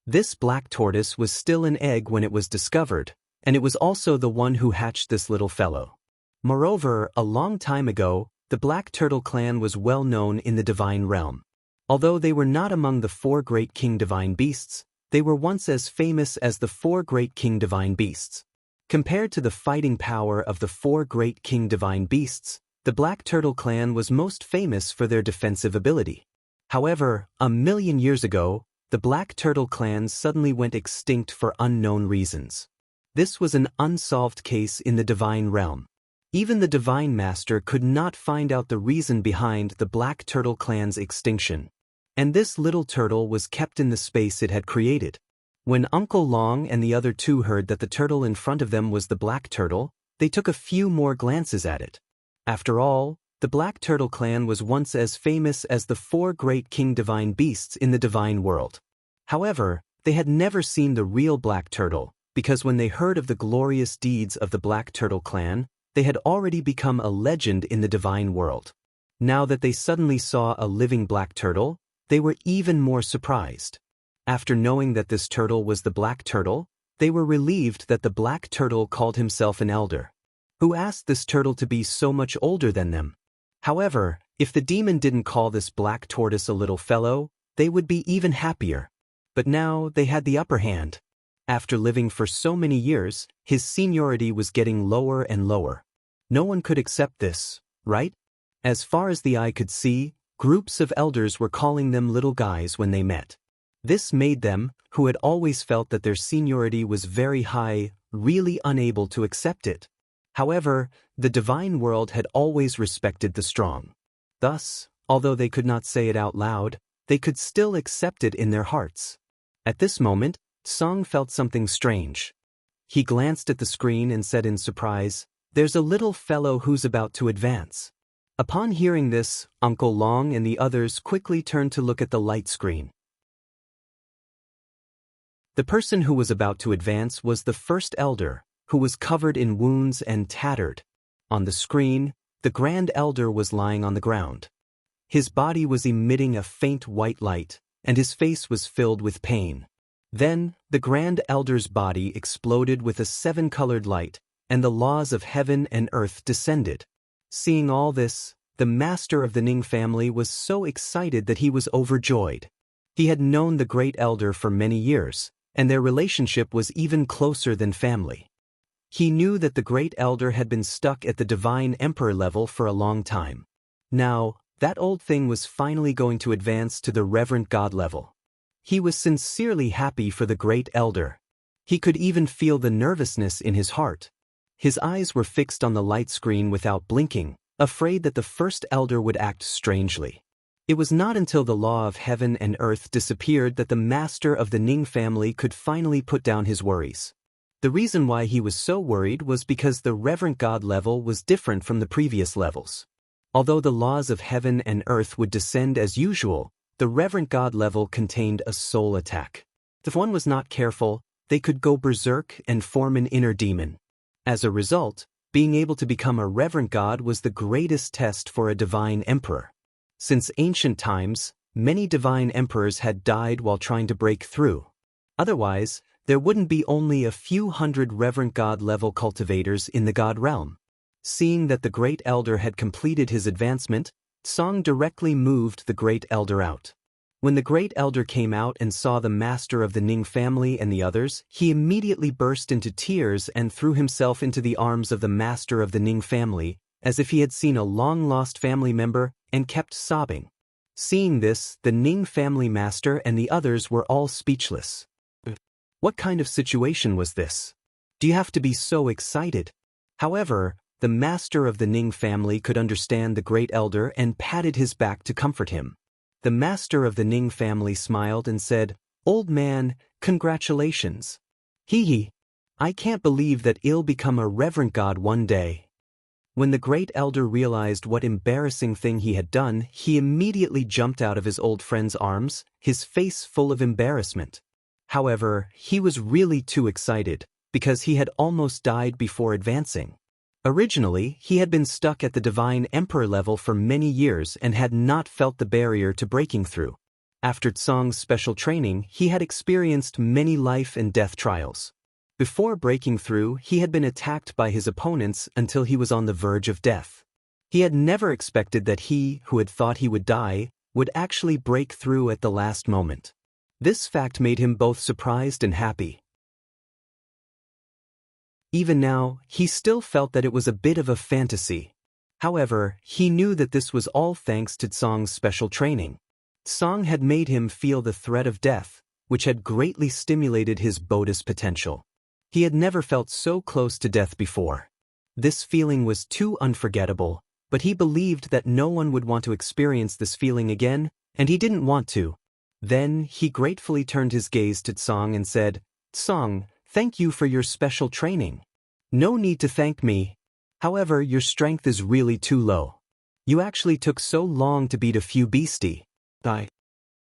This Black Tortoise was still an egg when it was discovered, and it was also the one who hatched this little fellow. Moreover, a long time ago, the Black Turtle clan was well known in the divine realm. Although they were not among the 4 great king divine beasts, they were once as famous as the 4 great king divine beasts. Compared to the fighting power of the 4 great king divine beasts, the Black Turtle clan was most famous for their defensive ability. However, 1,000,000 years ago, the Black Turtle clan suddenly went extinct for unknown reasons. This was an unsolved case in the divine realm. Even the Divine Master could not find out the reason behind the Black Turtle clan's extinction. And this little turtle was kept in the space it had created. When Uncle Long and the other 2 heard that the turtle in front of them was the Black Turtle, they took a few more glances at it. After all, the Black Turtle clan was once as famous as the 4 great king divine beasts in the divine world. However, they had never seen the real Black Turtle, because when they heard of the glorious deeds of the Black Turtle clan, they had already become a legend in the divine world. Now that they suddenly saw a living Black Turtle, they were even more surprised. After knowing that this turtle was the Black Turtle, they were relieved that the Black Turtle called himself an elder, who asked this turtle to be so much older than them. However, if the demon didn't call this black tortoise a little fellow, they would be even happier. But now they had the upper hand. After living for so many years, his seniority was getting lower and lower. No one could accept this, right? As far as the eye could see, groups of elders were calling them little guys when they met. This made them, who had always felt that their seniority was very high, really unable to accept it. However, the divine world had always respected the strong. Thus, although they could not say it out loud, they could still accept it in their hearts. At this moment, Song felt something strange. He glanced at the screen and said in surprise, "There's a little fellow who's about to advance." Upon hearing this, Uncle Long and the others quickly turned to look at the light screen. The person who was about to advance was the first elder, who was covered in wounds and tattered. On the screen, the Grand Elder was lying on the ground. His body was emitting a faint white light, and his face was filled with pain. Then, the Grand Elder's body exploded with a 7-colored light, and the laws of heaven and earth descended. Seeing all this, the master of the Ning family was so excited that he was overjoyed. He had known the Great Elder for many years, and their relationship was even closer than family. He knew that the Great Elder had been stuck at the Divine Emperor level for a long time. Now, that old thing was finally going to advance to the Reverend God level. He was sincerely happy for the Great Elder. He could even feel the nervousness in his heart. His eyes were fixed on the light screen without blinking, afraid that the first elder would act strangely. It was not until the law of heaven and earth disappeared that the master of the Ning family could finally put down his worries. The reason why he was so worried was because the Reverend God level was different from the previous levels. Although the laws of heaven and earth would descend as usual, the Reverend God level contained a soul attack. If one was not careful, they could go berserk and form an inner demon. As a result, being able to become a Reverend God was the greatest test for a divine emperor. Since ancient times, many divine emperors had died while trying to break through. Otherwise, there wouldn't be only a few hundred Reverend God level cultivators in the God realm. Seeing that the Great Elder had completed his advancement, Song directly moved the Great Elder out. When the Great Elder came out and saw the master of the Ning family and the others, he immediately burst into tears and threw himself into the arms of the master of the Ning family, as if he had seen a long-lost family member, and kept sobbing. Seeing this, the Ning family master and the others were all speechless. What kind of situation was this? Do you have to be so excited? However, the master of the Ning family could understand the Great Elder and patted his back to comfort him. The master of the Ning family smiled and said, "Old man, congratulations. Hee. I can't believe that I'll become a Reverend God one day." When the Great Elder realized what embarrassing thing he had done, he immediately jumped out of his old friend's arms, his face full of embarrassment. However, he was really too excited, because he had almost died before advancing. Originally, he had been stuck at the Divine Emperor level for many years and had not felt the barrier to breaking through. After Tsong's special training, he had experienced many life and death trials. Before breaking through, he had been attacked by his opponents until he was on the verge of death. He had never expected that he, who had thought he would die, would actually break through at the last moment. This fact made him both surprised and happy. Even now, he still felt that it was a bit of a fantasy. However, he knew that this was all thanks to Tsong's special training. Tsong had made him feel the threat of death, which had greatly stimulated his Buddhist potential. He had never felt so close to death before. This feeling was too unforgettable, but he believed that no one would want to experience this feeling again, and he didn't want to. Then, he gratefully turned his gaze to Tsong and said, "Tsong, thank you for your special training. No need to thank me. However, your strength is really too low. You actually took so long to beat a few beastie.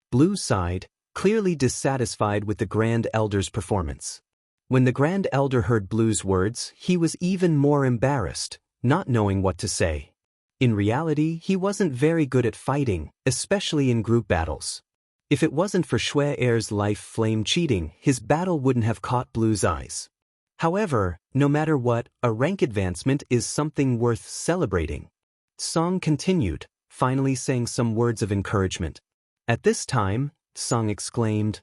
Blue sighed, clearly dissatisfied with the Grand Elder's performance. When the Grand Elder heard Blue's words, he was even more embarrassed, not knowing what to say. In reality, he wasn't very good at fighting, especially in group battles. If it wasn't for Shui Air's life flame cheating, his battle wouldn't have caught Blue's eyes. However, no matter what, a rank advancement is something worth celebrating. Song continued, finally saying some words of encouragement. At this time, Song exclaimed,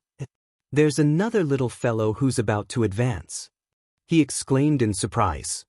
"There's another little fellow who's about to advance." He exclaimed in surprise.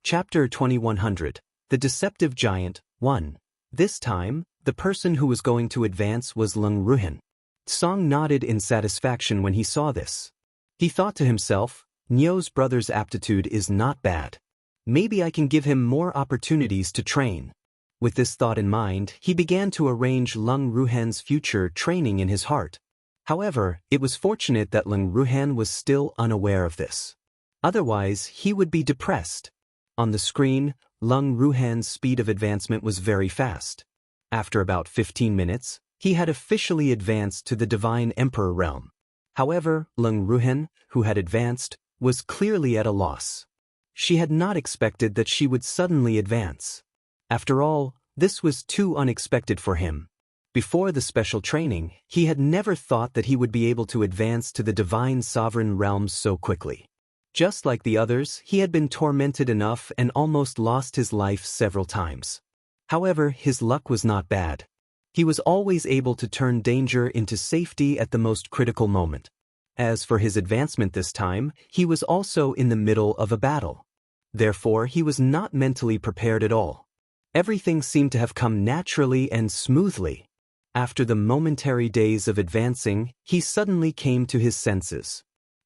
Chapter 2100, The Deceptive Giant, 1. This time, the person who was going to advance was Lung Ruhan. Song nodded in satisfaction when he saw this. He thought to himself, Nio's brother's aptitude is not bad. Maybe I can give him more opportunities to train. With this thought in mind, he began to arrange Lung Ruhan's future training in his heart. However, it was fortunate that Lung Ruhan was still unaware of this. Otherwise, he would be depressed. On the screen, Lung Ruhan's speed of advancement was very fast. After about 15 minutes, he had officially advanced to the Divine Emperor realm. However, Lung Ruhan, who had advanced, was clearly at a loss. She had not expected that she would suddenly advance. After all, this was too unexpected for him. Before the special training, he had never thought that he would be able to advance to the Divine Sovereign realms so quickly. Just like the others, he had been tormented enough and almost lost his life several times. However, his luck was not bad. He was always able to turn danger into safety at the most critical moment. As for his advancement this time, he was also in the middle of a battle. Therefore, he was not mentally prepared at all. Everything seemed to have come naturally and smoothly. After the momentary days of advancing, he suddenly came to his senses.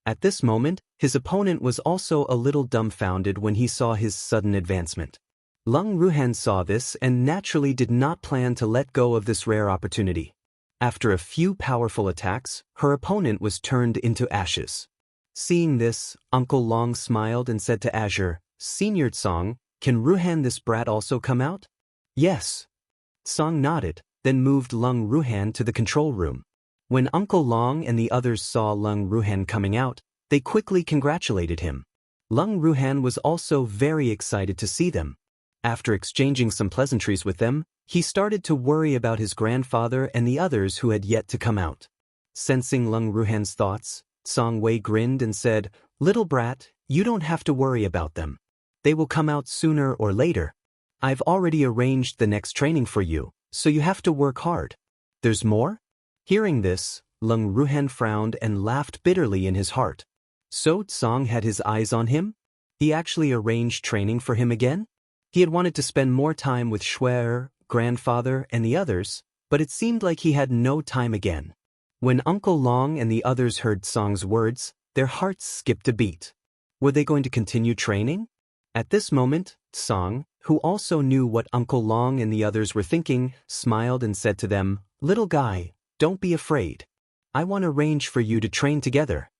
At this moment, his opponent was also a little dumbfounded when he saw his sudden advancement. Lung Ruhan saw this and naturally did not plan to let go of this rare opportunity. After a few powerful attacks, her opponent was turned into ashes. Seeing this, Uncle Long smiled and said to Azure, "Senior Song, can Ruhan this brat also come out?" "Yes." Song nodded, then moved Lung Ruhan to the control room. When Uncle Long and the others saw Lung Ruhan coming out, they quickly congratulated him. Lung Ruhan was also very excited to see them. After exchanging some pleasantries with them, he started to worry about his grandfather and the others who had yet to come out. Sensing Lung Ruhan's thoughts, Song Wei grinned and said, "Little brat, you don't have to worry about them. They will come out sooner or later. I've already arranged the next training for you, so you have to work hard." "There's more?" Hearing this, Lung Ruhan frowned and laughed bitterly in his heart. So Song had his eyes on him? He actually arranged training for him again? He had wanted to spend more time with Schwer, grandfather, and the others, but it seemed like he had no time again. When Uncle Long and the others heard Song's words, their hearts skipped a beat. Were they going to continue training? At this moment, Song, who also knew what Uncle Long and the others were thinking, smiled and said to them, "Little guy, don't be afraid. I want to arrange for you to train together."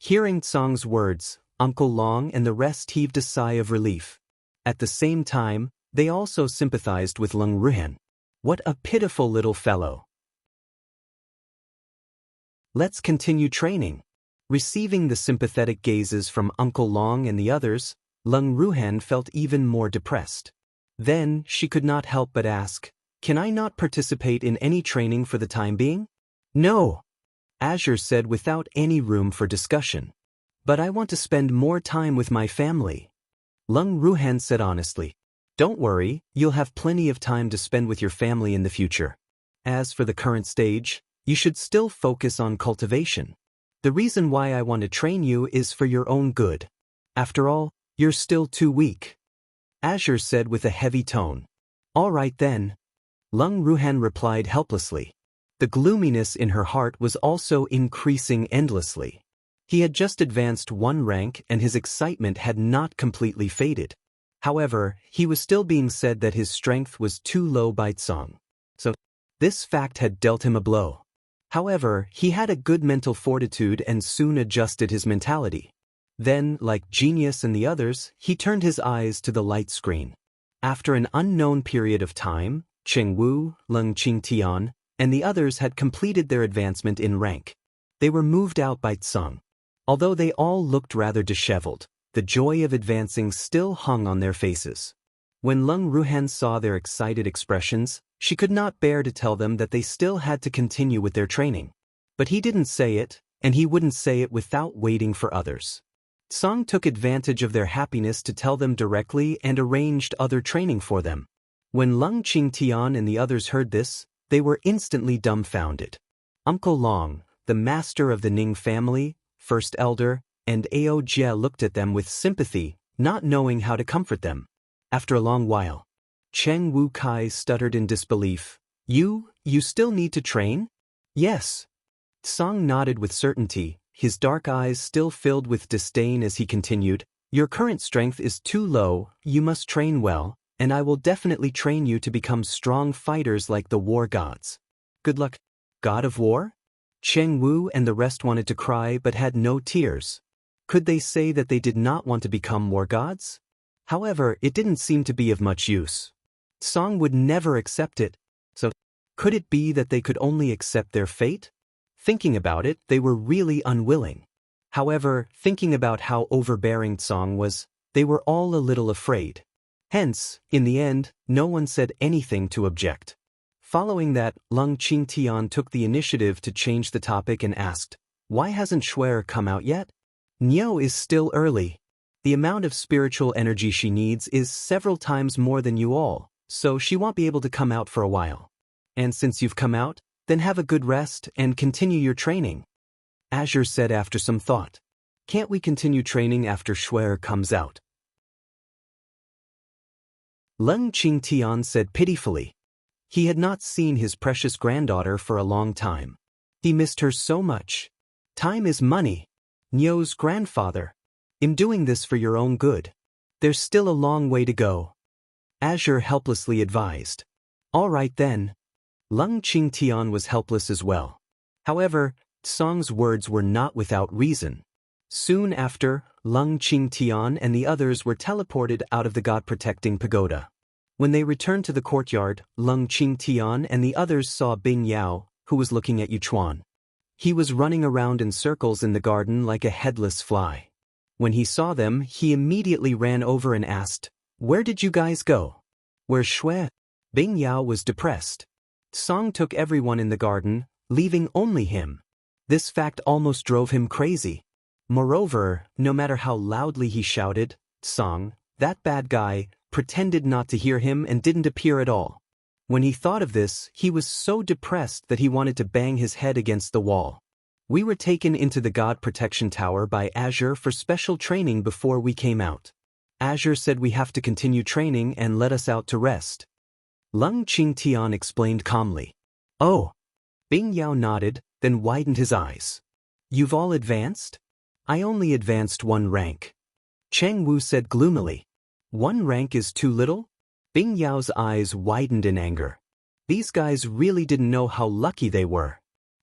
Hearing Song's words, Uncle Long and the rest heaved a sigh of relief. At the same time, they also sympathized with Lung Ruhan. What a pitiful little fellow. Let's continue training. Receiving the sympathetic gazes from Uncle Long and the others, Lung Ruhan felt even more depressed. Then, she could not help but ask, "Can I not participate in any training for the time being?" "No," Azure said without any room for discussion. "But I want to spend more time with my family." Lung Ruhan said honestly, "Don't worry, you'll have plenty of time to spend with your family in the future. As for the current stage, you should still focus on cultivation. The reason why I want to train you is for your own good. After all, you're still too weak." Azure said with a heavy tone. "All right then." Lung Ruhan replied helplessly. The gloominess in her heart was also increasing endlessly. He had just advanced one rank and his excitement had not completely faded. However, he was still being said that his strength was too low by Tsong. So, this fact had dealt him a blow. However, he had a good mental fortitude and soon adjusted his mentality. Then, like Genius and the others, he turned his eyes to the light screen. After an unknown period of time, Cheng Wu, Leng Qingtian, and the others had completed their advancement in rank. They were moved out by Tsang. Although they all looked rather disheveled, the joy of advancing still hung on their faces. When Leng Ruhan saw their excited expressions, she could not bear to tell them that they still had to continue with their training. But he didn't say it, and he wouldn't say it without waiting for others. Tsang took advantage of their happiness to tell them directly and arranged other training for them. When Leng Qingtian and the others heard this, they were instantly dumbfounded. Uncle Long, the master of the Ning family, first elder, and Ao Jie looked at them with sympathy, not knowing how to comfort them. After a long while, Cheng Wu Kai stuttered in disbelief. You still need to train? Yes. Tsang nodded with certainty, his dark eyes still filled with disdain as he continued, your current strength is too low, you must train well, and I will definitely train you to become strong fighters like the war gods. Good luck, God of War? Cheng Wu and the rest wanted to cry but had no tears. Could they say that they did not want to become war gods? However, it didn't seem to be of much use. Tsang would never accept it, so could it be that they could only accept their fate? Thinking about it, they were really unwilling. However, thinking about how overbearing Tsang was, they were all a little afraid. Hence, in the end, no one said anything to object. Following that, Leng Qingtian took the initiative to change the topic and asked, why hasn't Shuer come out yet? Niu is still early. The amount of spiritual energy she needs is several times more than you all, so she won't be able to come out for a while. And since you've come out, then have a good rest and continue your training. Azure said after some thought. Can't we continue training after Shuer comes out? Leng Qingtian said pitifully. He had not seen his precious granddaughter for a long time. He missed her so much. Time is money. Niu's grandfather. I'm doing this for your own good. There's still a long way to go. Azure helplessly advised. All right then. Leng Qingtian was helpless as well. However, Tsang's words were not without reason. Soon after, Leng Qingtian and the others were teleported out of the god-protecting pagoda. When they returned to the courtyard, Leng Qingtian and the others saw Bing Yao, who was looking at Yuchuan. He was running around in circles in the garden like a headless fly. When he saw them, he immediately ran over and asked, where did you guys go? Where's Shui? Bing Yao was depressed. Tsang took everyone in the garden, leaving only him. This fact almost drove him crazy. Moreover, no matter how loudly he shouted, Tsang, that bad guy, pretended not to hear him and didn't appear at all. When he thought of this, he was so depressed that he wanted to bang his head against the wall. We were taken into the God Protection Tower by Azure for special training before we came out. Azure said we have to continue training and let us out to rest. Leng Qingtian explained calmly. Oh. Bing Yao nodded, then widened his eyes. You've all advanced? I only advanced 1 rank. Cheng Wu said gloomily. 1 rank is too little? Bing Yao's eyes widened in anger. These guys really didn't know how lucky they were.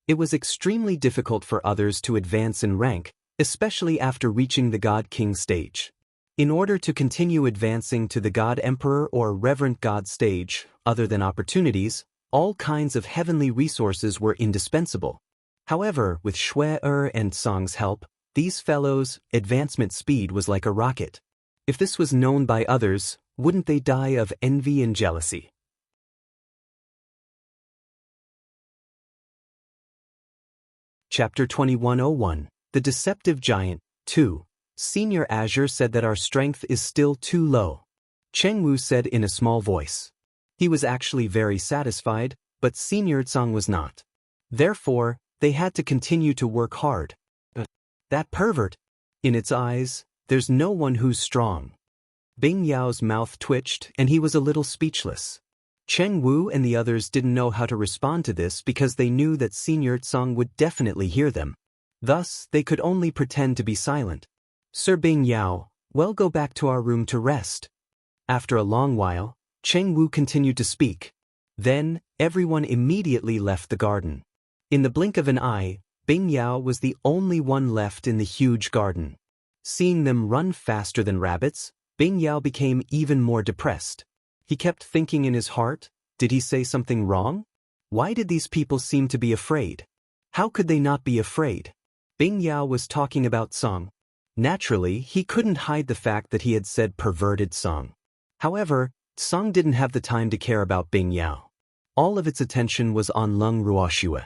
It was extremely difficult for others to advance in rank, especially after reaching the God King stage. In order to continue advancing to the God Emperor or Reverend God stage, other than opportunities, all kinds of heavenly resources were indispensable. However, with Shui and Tsang's help, these fellows' advancement speed was like a rocket. If this was known by others, wouldn't they die of envy and jealousy? Chapter 2101, The Deceptive Giant, 2. Senior Azure said that our strength is still too low. Cheng Wu said in a small voice. He was actually very satisfied, but Senior Tsang was not. Therefore, they had to continue to work hard. That pervert! In its eyes, there's no one who's strong. Bing Yao's mouth twitched and he was a little speechless. Cheng Wu and the others didn't know how to respond to this because they knew that Senior Tsang would definitely hear them. Thus, they could only pretend to be silent. Sir Bing Yao, well, go back to our room to rest. After a long while, Cheng Wu continued to speak. Then, everyone immediately left the garden. In the blink of an eye, Bing Yao was the only one left in the huge garden. Seeing them run faster than rabbits, Bing Yao became even more depressed. He kept thinking in his heart, did he say something wrong? Why did these people seem to be afraid? How could they not be afraid? Bing Yao was talking about song. Naturally, he couldn't hide the fact that he had said perverted song. However, Song didn't have the time to care about Bing Yao. All of its attention was on Lung Ruoxue.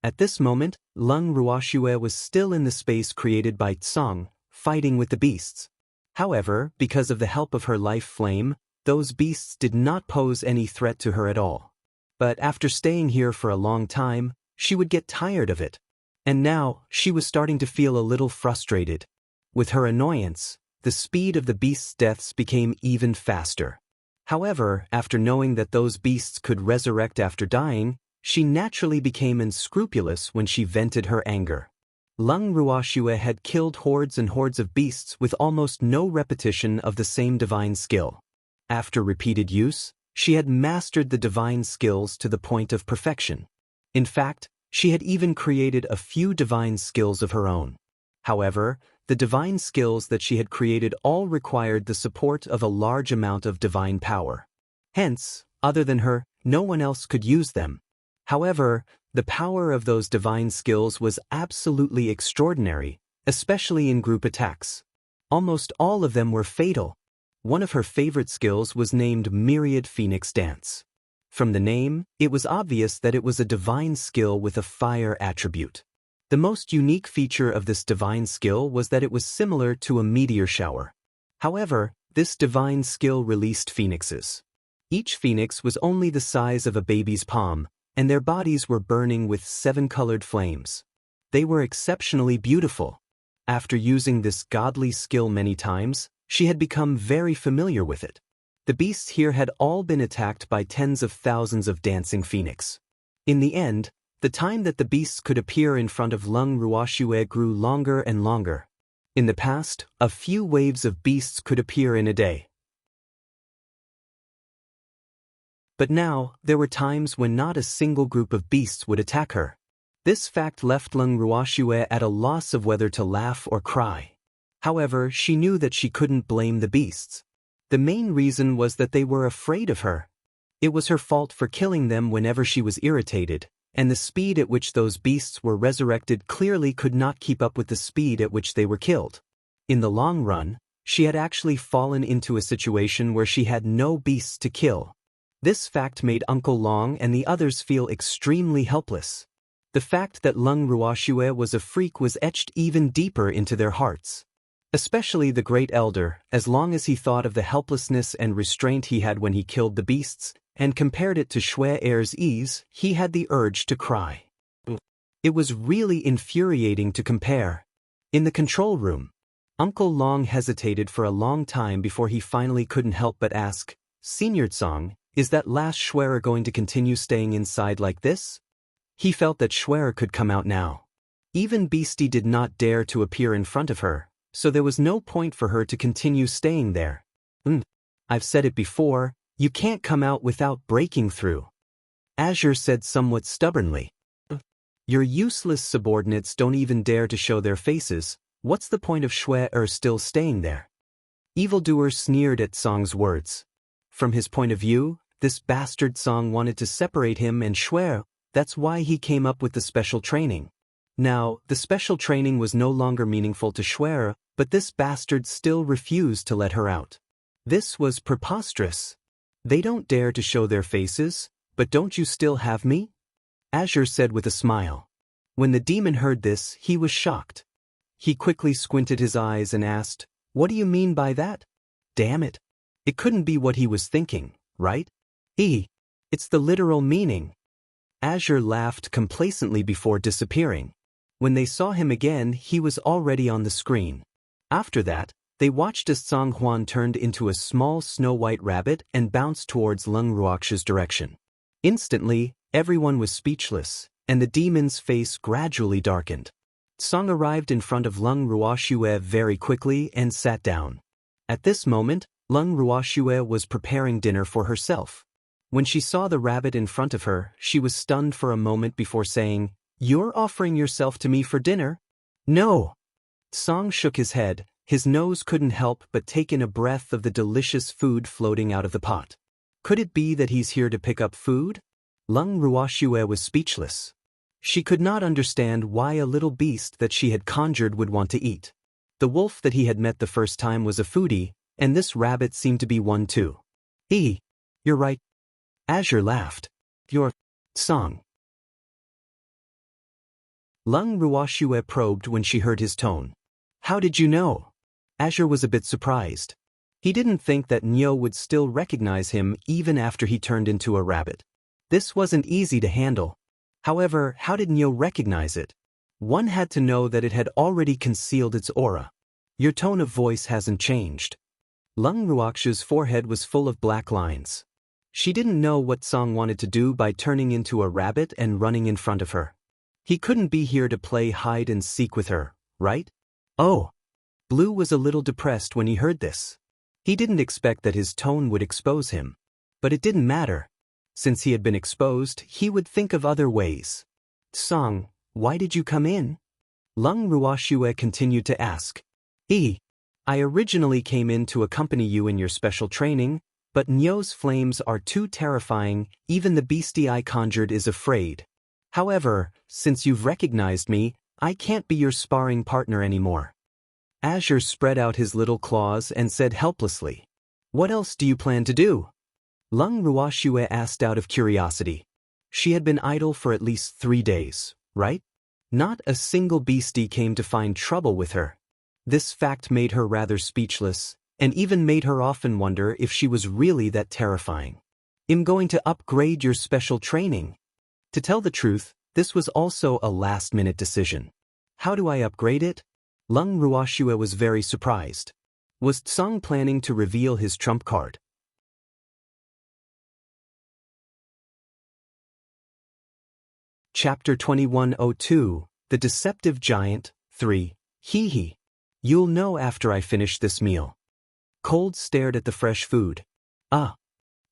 At this moment, Lung Ruoxue was still in the space created by Tsong, fighting with the beasts. However, because of the help of her life flame, those beasts did not pose any threat to her at all. But after staying here for a long time, she would get tired of it. And now, she was starting to feel a little frustrated. With her annoyance, the speed of the beasts' deaths became even faster. However, after knowing that those beasts could resurrect after dying, she naturally became unscrupulous when she vented her anger. Lung Ruoxue had killed hordes and hordes of beasts with almost no repetition of the same divine skill. After repeated use, she had mastered the divine skills to the point of perfection. In fact, she had even created a few divine skills of her own. However, the divine skills that she had created all required the support of a large amount of divine power. Hence, other than her, no one else could use them. However, the power of those divine skills was absolutely extraordinary, especially in group attacks. Almost all of them were fatal. One of her favorite skills was named Myriad Phoenix Dance. From the name, it was obvious that it was a divine skill with a fire attribute. The most unique feature of this divine skill was that it was similar to a meteor shower. However, this divine skill released phoenixes. Each phoenix was only the size of a baby's palm, and their bodies were burning with 7-colored flames. They were exceptionally beautiful. After using this godly skill many times, she had become very familiar with it. The beasts here had all been attacked by tens of thousands of dancing phoenix. In the end, the time that the beasts could appear in front of Lung Ruoxue grew longer and longer. In the past, a few waves of beasts could appear in a day. But now, there were times when not a single group of beasts would attack her. This fact left Lung Ruoxue at a loss of whether to laugh or cry. However, she knew that she couldn't blame the beasts. The main reason was that they were afraid of her. It was her fault for killing them whenever she was irritated, and the speed at which those beasts were resurrected clearly could not keep up with the speed at which they were killed. In the long run, she had actually fallen into a situation where she had no beasts to kill. This fact made Uncle Long and the others feel extremely helpless. The fact that Lung Ruoxue was a freak was etched even deeper into their hearts. Especially the Great Elder, as long as he thought of the helplessness and restraint he had when he killed the beasts, and compared it to Xue Er's ease, he had the urge to cry. It was really infuriating to compare. In the control room, Uncle Long hesitated for a long time before he finally couldn't help but ask, "Senior Tsong, is that last Xue going to continue staying inside like this?" He felt that Xue could come out now. Even Beastie did not dare to appear in front of her, so there was no point for her to continue staying there. I've said it before, you can't come out without breaking through. Azure said somewhat stubbornly. Your useless subordinates don't even dare to show their faces, what's the point of Xue still staying there? Evildoer sneered at Song's words. From his point of view, this bastard Song wanted to separate him and Xue, that's why he came up with the special training. Now, the special training was no longer meaningful to Xue, but this bastard still refused to let her out. This was preposterous. They don't dare to show their faces, but don't you still have me? Azure said with a smile. When the demon heard this, he was shocked. He quickly squinted his eyes and asked, "What do you mean by that?" Damn it. It couldn't be what he was thinking, right? It's the literal meaning. Azure laughed complacently before disappearing. When they saw him again, he was already on the screen. After that, they watched as Song Huan turned into a small snow-white rabbit and bounced towards Lung Ruoxue's direction. Instantly, everyone was speechless, and the demon's face gradually darkened. Song arrived in front of Lung Ruoxue very quickly and sat down. At this moment, Lung Ruoxue was preparing dinner for herself. When she saw the rabbit in front of her, she was stunned for a moment before saying, You're offering yourself to me for dinner? No. Song shook his head. His nose couldn't help but take in a breath of the delicious food floating out of the pot. Could it be that he's here to pick up food? Lung Ruoxue was speechless. She could not understand why a little beast that she had conjured would want to eat. The wolf that he had met the first time was a foodie, and this rabbit seemed to be one too. You're right. Azure laughed. You're Song. Lung Ruoxue probed when she heard his tone. How did you know? Azure was a bit surprised. He didn't think that Nyo would still recognize him even after he turned into a rabbit. This wasn't easy to handle. However, how did Nyo recognize it? One had to know that it had already concealed its aura. Your tone of voice hasn't changed. Lung Ruoxue's forehead was full of black lines. She didn't know what Song wanted to do by turning into a rabbit and running in front of her. He couldn't be here to play hide and seek with her, right? Oh. Blue was a little depressed when he heard this. He didn't expect that his tone would expose him. But it didn't matter. Since he had been exposed, he would think of other ways. Song, why did you come in? Lung Ruoxue continued to ask. I originally came in to accompany you in your special training, but Nyo's flames are too terrifying, even the beastie I conjured is afraid. However, since you've recognized me, I can't be your sparring partner anymore. Azure spread out his little claws and said helplessly. What else do you plan to do? Lung Ruoxue asked out of curiosity. She had been idle for at least 3 days, right? Not a single beastie came to find trouble with her. This fact made her rather speechless, and even made her often wonder if she was really that terrifying. I'm going to upgrade your special training. To tell the truth, this was also a last-minute decision. How do I upgrade it? Lung Ruoxue was very surprised. Was Tsang planning to reveal his trump card? Chapter 2102, The Deceptive Giant, 3. Hee. You'll know after I finish this meal. Cold stared at the fresh food.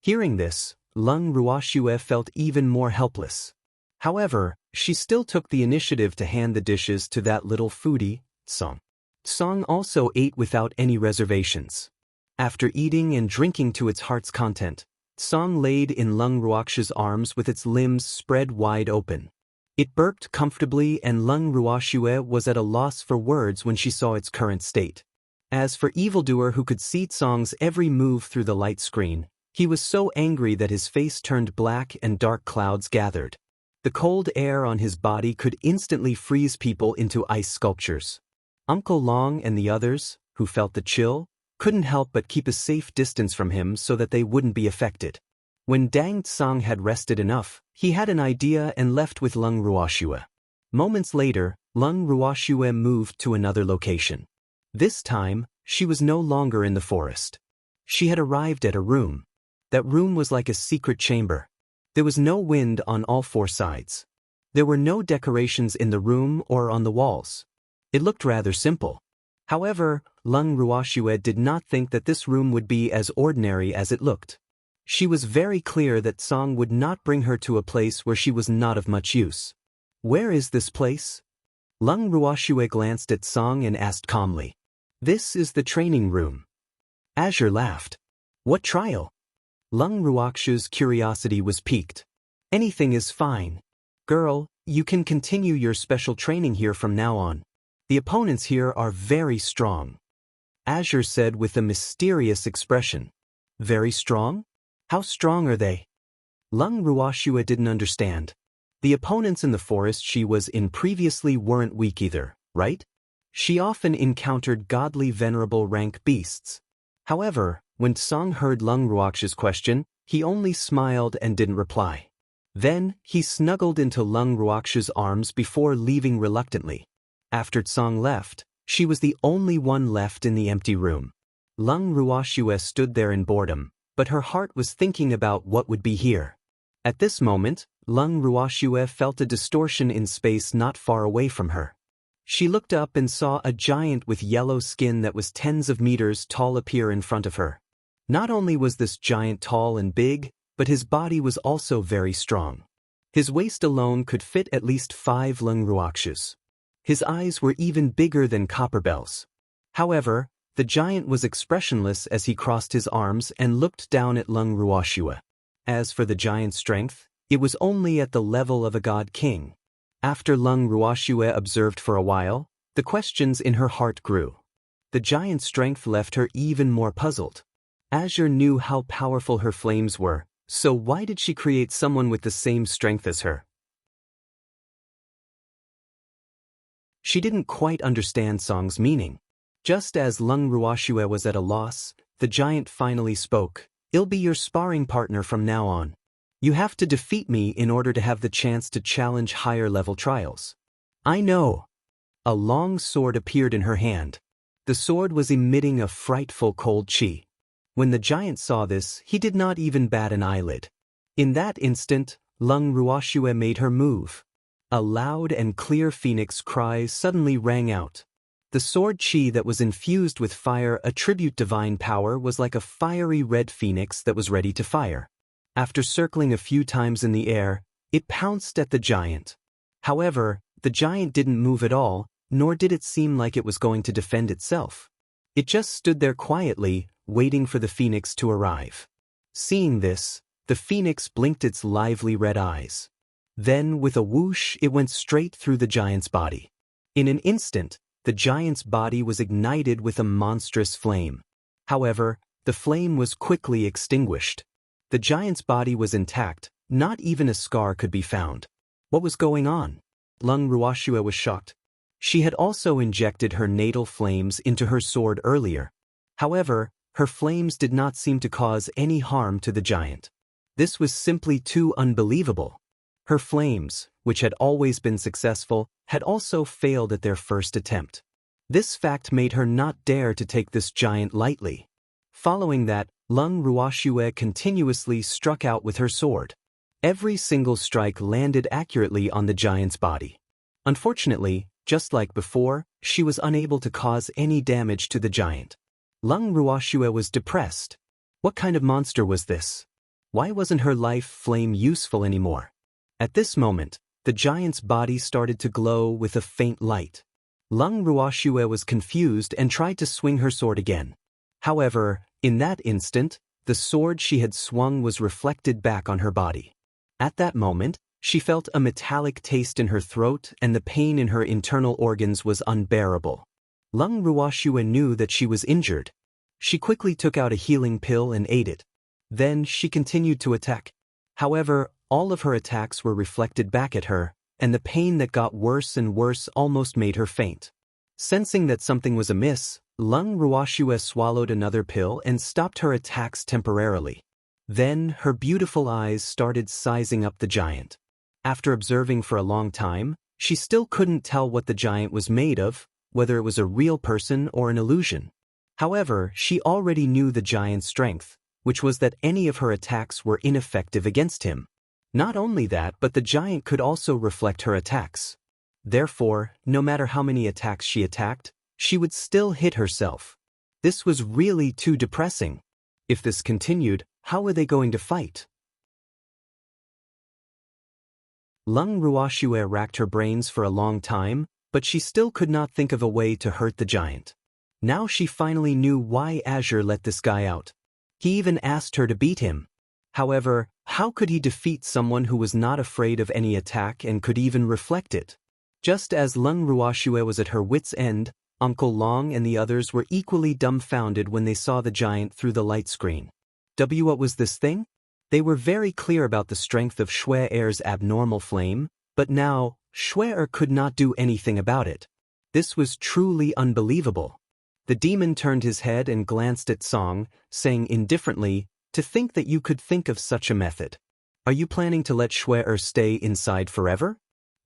Hearing this, Lung Ruoxue felt even more helpless. However, she still took the initiative to hand the dishes to that little foodie, Song. Song also ate without any reservations. After eating and drinking to its heart's content, Song laid in Lung Ruoxue's arms with its limbs spread wide open. It burped comfortably, and Lung Ruoxue was at a loss for words when she saw its current state. As for Evildoer, who could see Song's every move through the light screen, he was so angry that his face turned black and dark clouds gathered. The cold air on his body could instantly freeze people into ice sculptures. Uncle Long and the others, who felt the chill, couldn't help but keep a safe distance from him so that they wouldn't be affected. When Dang Tsang had rested enough, he had an idea and left with Lung Ruoxue. Moments later, Lung Ruoxue moved to another location. This time, she was no longer in the forest. She had arrived at a room. That room was like a secret chamber. There was no wind on all 4 sides. There were no decorations in the room or on the walls. It looked rather simple. However, Lung Ruoxue did not think that this room would be as ordinary as it looked. She was very clear that Song would not bring her to a place where she was not of much use. Where is this place? Lung Ruoxue glanced at Song and asked calmly. This is the training room. Azure laughed. What trial? Lung Ruoxue's curiosity was piqued. Anything is fine. Girl, you can continue your special training here from now on. The opponents here are very strong. Azure said with a mysterious expression. Very strong? How strong are they? Lung Ruoxue didn't understand. The opponents in the forest she was in previously weren't weak either, right? She often encountered godly venerable rank beasts. However, when Song heard Lung Ruoxue's question, he only smiled and didn't reply. Then, he snuggled into Lung Ruoxue's arms before leaving reluctantly. After Tsang left, she was the only one left in the empty room. Lung Ruoxue stood there in boredom, but her heart was thinking about what would be here. At this moment, Lung Ruoxue felt a distortion in space not far away from her. She looked up and saw a giant with yellow skin that was tens of meters tall appear in front of her. Not only was this giant tall and big, but his body was also very strong. His waist alone could fit at least 5 lung ruakshas. His eyes were even bigger than copper bells. However, the giant was expressionless as he crossed his arms and looked down at Lung Ruashua. As for the giant's strength, it was only at the level of a god king. After Lung Ruashua observed for a while, the questions in her heart grew. The giant's strength left her even more puzzled. Azure knew how powerful her flames were, so why did she create someone with the same strength as her? She didn't quite understand Song's meaning. Just as Lung Ruashua was at a loss, the giant finally spoke. "I'll be your sparring partner from now on. You have to defeat me in order to have the chance to challenge higher-level trials." "I know." A long sword appeared in her hand. The sword was emitting a frightful cold chi. When the giant saw this, he did not even bat an eyelid. In that instant, Lung Ruashua made her move. A loud and clear phoenix cry suddenly rang out. The sword chi that was infused with fire, a tribute divine power, was like a fiery red phoenix that was ready to fire. After circling a few times in the air, it pounced at the giant. However, the giant didn't move at all, nor did it seem like it was going to defend itself. It just stood there quietly, waiting for the phoenix to arrive. Seeing this, the phoenix blinked its lively red eyes. Then, with a whoosh, it went straight through the giant's body. In an instant, the giant's body was ignited with a monstrous flame. However, the flame was quickly extinguished. The giant's body was intact, not even a scar could be found. What was going on? Lung Ruashua was shocked. She had also injected her natal flames into her sword earlier. However, her flames did not seem to cause any harm to the giant. This was simply too unbelievable. Her flames, which had always been successful, had also failed at their first attempt. This fact made her not dare to take this giant lightly. Following that, Lung Ruashua continuously struck out with her sword. Every single strike landed accurately on the giant's body. Unfortunately, just like before, she was unable to cause any damage to the giant. Lung Ruashua was depressed. What kind of monster was this? Why wasn't her life flame useful anymore? At this moment, the giant's body started to glow with a faint light. Lung Ruashua was confused and tried to swing her sword again. However, in that instant, the sword she had swung was reflected back on her body. At that moment, she felt a metallic taste in her throat and the pain in her internal organs was unbearable. Lung Ruashua knew that she was injured. She quickly took out a healing pill and ate it. Then she continued to attack. However, all of her attacks were reflected back at her, and the pain that got worse and worse almost made her faint. Sensing that something was amiss, Lung Ruashua swallowed another pill and stopped her attacks temporarily. Then her beautiful eyes started sizing up the giant. After observing for a long time, she still couldn't tell what the giant was made of, whether it was a real person or an illusion. However, she already knew the giant's strength, which was that any of her attacks were ineffective against him. Not only that, but the giant could also reflect her attacks. Therefore, no matter how many attacks she attacked, she would still hit herself. This was really too depressing. If this continued, how were they going to fight? Lung Ruashua racked her brains for a long time, but she still could not think of a way to hurt the giant. Now she finally knew why Azure let this guy out. He even asked her to beat him. However, how could he defeat someone who was not afraid of any attack and could even reflect it? Just as Lung Ruashua was at her wit's end, Uncle Long and the others were equally dumbfounded when they saw the giant through the light screen. What was this thing? They were very clear about the strength of Shui-Er's abnormal flame, but now, Shui-Er could not do anything about it. This was truly unbelievable. The demon turned his head and glanced at Song, saying indifferently, "To think that you could think of such a method. Are you planning to let Shui-Er stay inside forever?"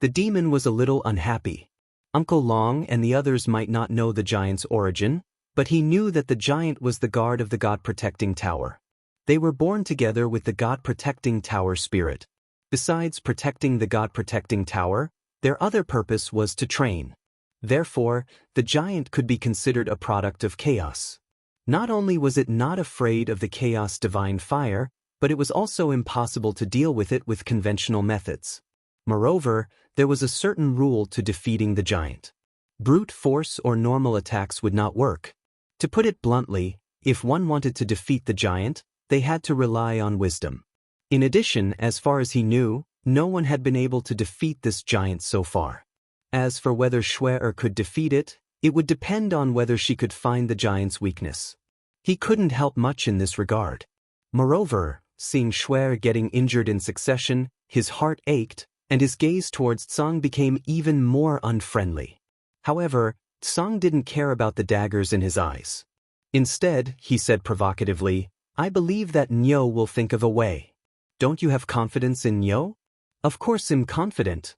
The demon was a little unhappy. Uncle Long and the others might not know the giant's origin, but he knew that the giant was the guard of the God-protecting tower. They were born together with the God-protecting tower spirit. Besides protecting the God-protecting tower, their other purpose was to train. Therefore, the giant could be considered a product of chaos. Not only was it not afraid of the chaos divine fire, but it was also impossible to deal with it with conventional methods. Moreover, there was a certain rule to defeating the giant. Brute force or normal attacks would not work. To put it bluntly, if one wanted to defeat the giant, they had to rely on wisdom. In addition, as far as he knew, no one had been able to defeat this giant so far. As for whether Schwer could defeat it, it would depend on whether she could find the giant's weakness. He couldn't help much in this regard. Moreover, seeing Schwer getting injured in succession, his heart ached, and his gaze towards Tsang became even more unfriendly. However, Tsang didn't care about the daggers in his eyes. Instead, he said provocatively, "I believe that Nyo will think of a way." "Don't you have confidence in Nyo?" "Of course I'm confident."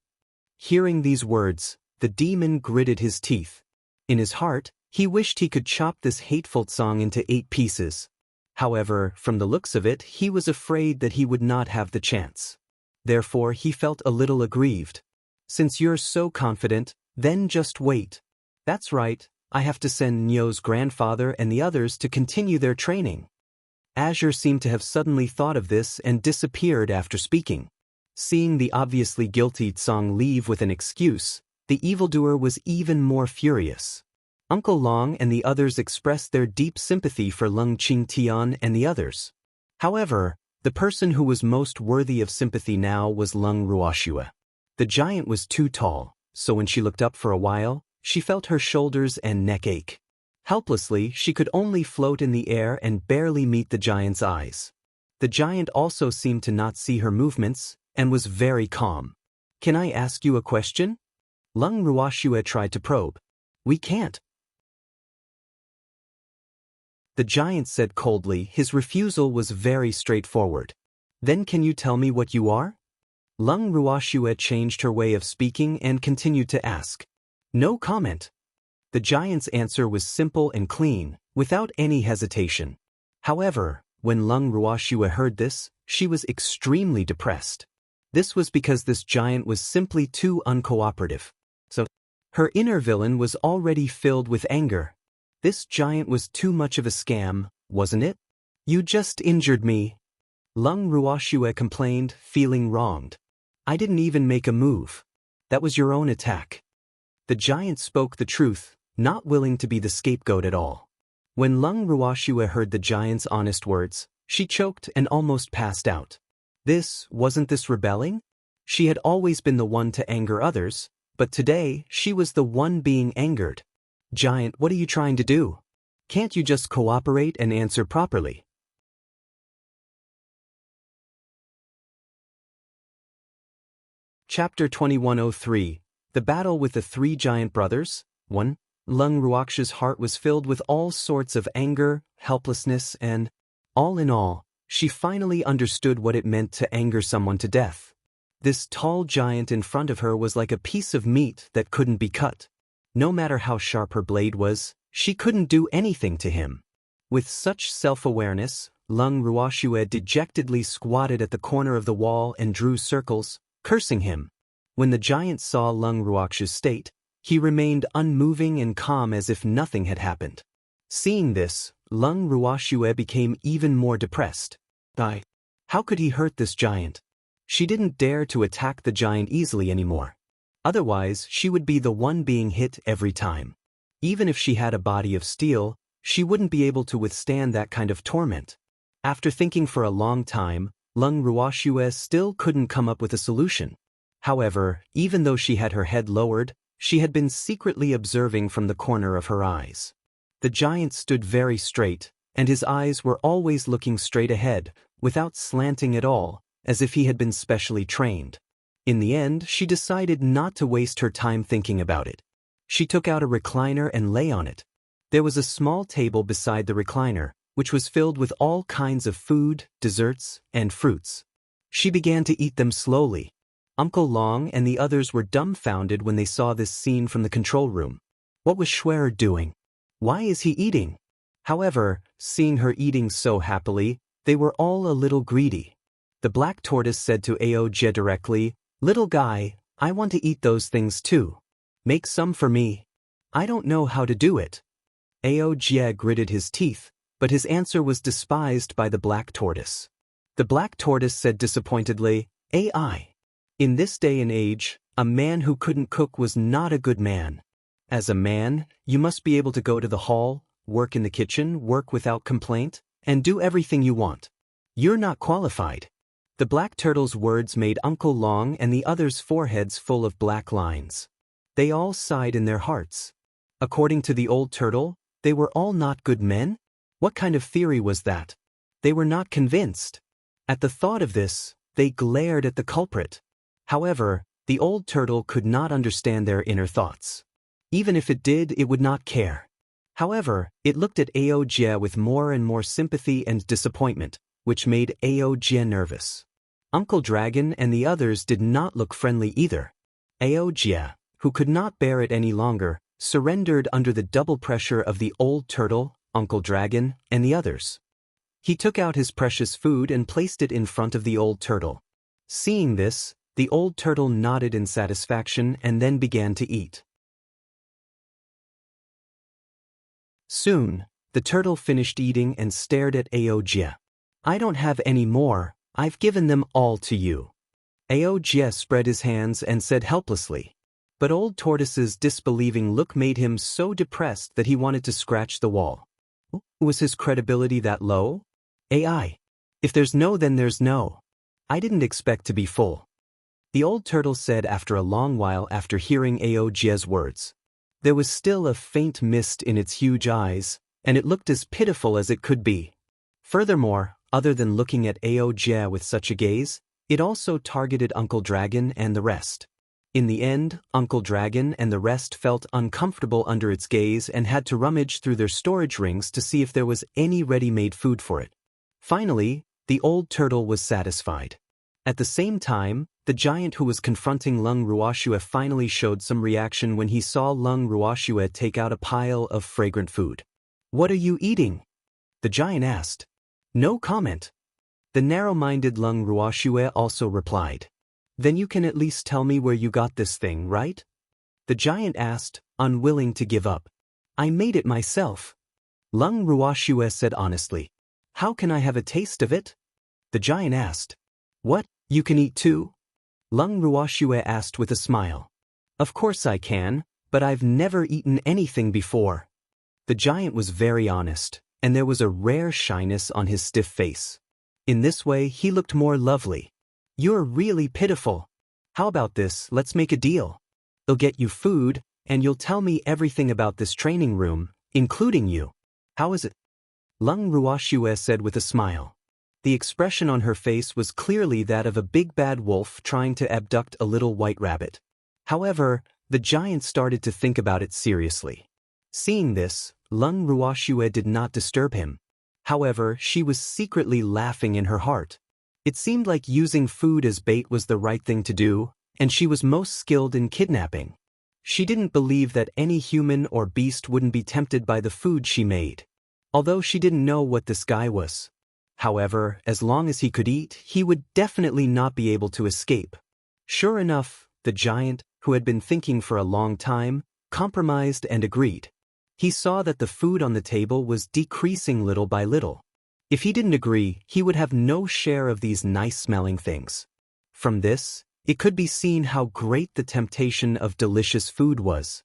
Hearing these words, the demon gritted his teeth. In his heart, he wished he could chop this hateful Tsang into 8 pieces. However, from the looks of it, he was afraid that he would not have the chance. Therefore, he felt a little aggrieved. "Since you're so confident, then just wait." "That's right, I have to send Nyo's grandfather and the others to continue their training." Azure seemed to have suddenly thought of this and disappeared after speaking. Seeing the obviously guilty Tsang leave with an excuse, the evildoer was even more furious. Uncle Long and the others expressed their deep sympathy for Lung Qingtian and the others. However, the person who was most worthy of sympathy now was Lung Ruoxue. The giant was too tall, so when she looked up for a while, she felt her shoulders and neck ache. Helplessly, she could only float in the air and barely meet the giant's eyes. The giant also seemed to not see her movements, and was very calm. "Can I ask you a question?" Lung Ruoxue tried to probe. "We can't." The giant said coldly. His refusal was very straightforward. "Then can you tell me what you are?" Lung Ruoxue changed her way of speaking and continued to ask. "No comment." The giant's answer was simple and clean, without any hesitation. However, when Lung Ruoxue heard this, she was extremely depressed. This was because this giant was simply too uncooperative. So, her inner villain was already filled with anger. This giant was too much of a scam, wasn't it? "You just injured me," Lung Ruoxue complained, feeling wronged. "I didn't even make a move. That was your own attack." The giant spoke the truth, not willing to be the scapegoat at all. When Lung Ruoxue heard the giant's honest words, she choked and almost passed out. Wasn't this rebelling? She had always been the one to anger others, but today she was the one being angered. "Giant, what are you trying to do? Can't you just cooperate and answer properly?" Chapter 2103, The Battle with the 3 Giant Brothers. 1. Lung Ruoxue's heart was filled with all sorts of anger, helplessness, and, all in all, she finally understood what it meant to anger someone to death. This tall giant in front of her was like a piece of meat that couldn't be cut. No matter how sharp her blade was, she couldn't do anything to him. With such self-awareness, Lung Ruoxue dejectedly squatted at the corner of the wall and drew circles, cursing him. When the giant saw Lung Ruoxue's state, he remained unmoving and calm as if nothing had happened. Seeing this, Lung Ruoxue became even more depressed. How could he hurt this giant? She didn't dare to attack the giant easily anymore. Otherwise, she would be the one being hit every time. Even if she had a body of steel, she wouldn't be able to withstand that kind of torment. After thinking for a long time, Lung Ruoxue still couldn't come up with a solution. However, even though she had her head lowered, she had been secretly observing from the corner of her eyes. The giant stood very straight, and his eyes were always looking straight ahead, without slanting at all, as if he had been specially trained. In the end, she decided not to waste her time thinking about it. She took out a recliner and lay on it. There was a small table beside the recliner, which was filled with all kinds of food, desserts, and fruits. She began to eat them slowly. Uncle Long and the others were dumbfounded when they saw this scene from the control room. What was Schwer doing? Why is he eating? However, seeing her eating so happily, they were all a little greedy. The black tortoise said to Aoj directly, "Little guy, I want to eat those things too. Make some for me." "I don't know how to do it." Aoj gritted his teeth, but his answer was despised by the black tortoise. The black tortoise said disappointedly, AI. In this day and age, a man who couldn't cook was not a good man. As a man, you must be able to go to the hall, work in the kitchen, work without complaint, and do everything you want. You're not qualified. The black turtle's words made Uncle Long and the others' foreheads full of black lines. They all sighed in their hearts. According to the old turtle, they were all not good men? What kind of theory was that? They were not convinced. At the thought of this, they glared at the culprit. However, the old turtle could not understand their inner thoughts. Even if it did, it would not care. However, it looked at Aojia with more and more sympathy and disappointment, which made Aojia nervous. Uncle Dragon and the others did not look friendly either. Aojia, who could not bear it any longer, surrendered under the double pressure of the old turtle, Uncle Dragon, and the others. He took out his precious food and placed it in front of the old turtle. Seeing this, the old turtle nodded in satisfaction and then began to eat. Soon, the turtle finished eating and stared at Aojia. I don't have any more, I've given them all to you. Aojia spread his hands and said helplessly. But old tortoise's disbelieving look made him so depressed that he wanted to scratch the wall. Was his credibility that low? AI. If there's no, then there's no. I didn't expect to be full. The old turtle said after a long while after hearing Aojia's words. There was still a faint mist in its huge eyes, and it looked as pitiful as it could be. Furthermore, other than looking at Aojia with such a gaze, it also targeted Uncle Dragon and the rest. In the end, Uncle Dragon and the rest felt uncomfortable under its gaze and had to rummage through their storage rings to see if there was any ready-made food for it. Finally, the old turtle was satisfied. At the same time, the giant who was confronting Lung Ruoxue finally showed some reaction when he saw Lung Ruoxue take out a pile of fragrant food. What are you eating? The giant asked. No comment. The narrow-minded Lung Ruoxue also replied. Then you can at least tell me where you got this thing, right? The giant asked, unwilling to give up. I made it myself. Lung Ruoxue said honestly. How can I have a taste of it? The giant asked. What, you can eat too? Lung Ruoxue asked with a smile. Of course I can, but I've never eaten anything before. The giant was very honest, and there was a rare shyness on his stiff face. In this way, he looked more lovely. You're really pitiful. How about this, let's make a deal. I'll get you food, and you'll tell me everything about this training room, including you. How is it? Lung Ruoxue said with a smile. The expression on her face was clearly that of a big bad wolf trying to abduct a little white rabbit. However, the giant started to think about it seriously. Seeing this, Lung Ruoxue did not disturb him. However, she was secretly laughing in her heart. It seemed like using food as bait was the right thing to do, and she was most skilled in kidnapping. She didn't believe that any human or beast wouldn't be tempted by the food she made. Although she didn't know what this guy was. However, as long as he could eat, he would definitely not be able to escape. Sure enough, the giant, who had been thinking for a long time, compromised and agreed. He saw that the food on the table was decreasing little by little. If he didn't agree, he would have no share of these nice-smelling things. From this, it could be seen how great the temptation of delicious food was.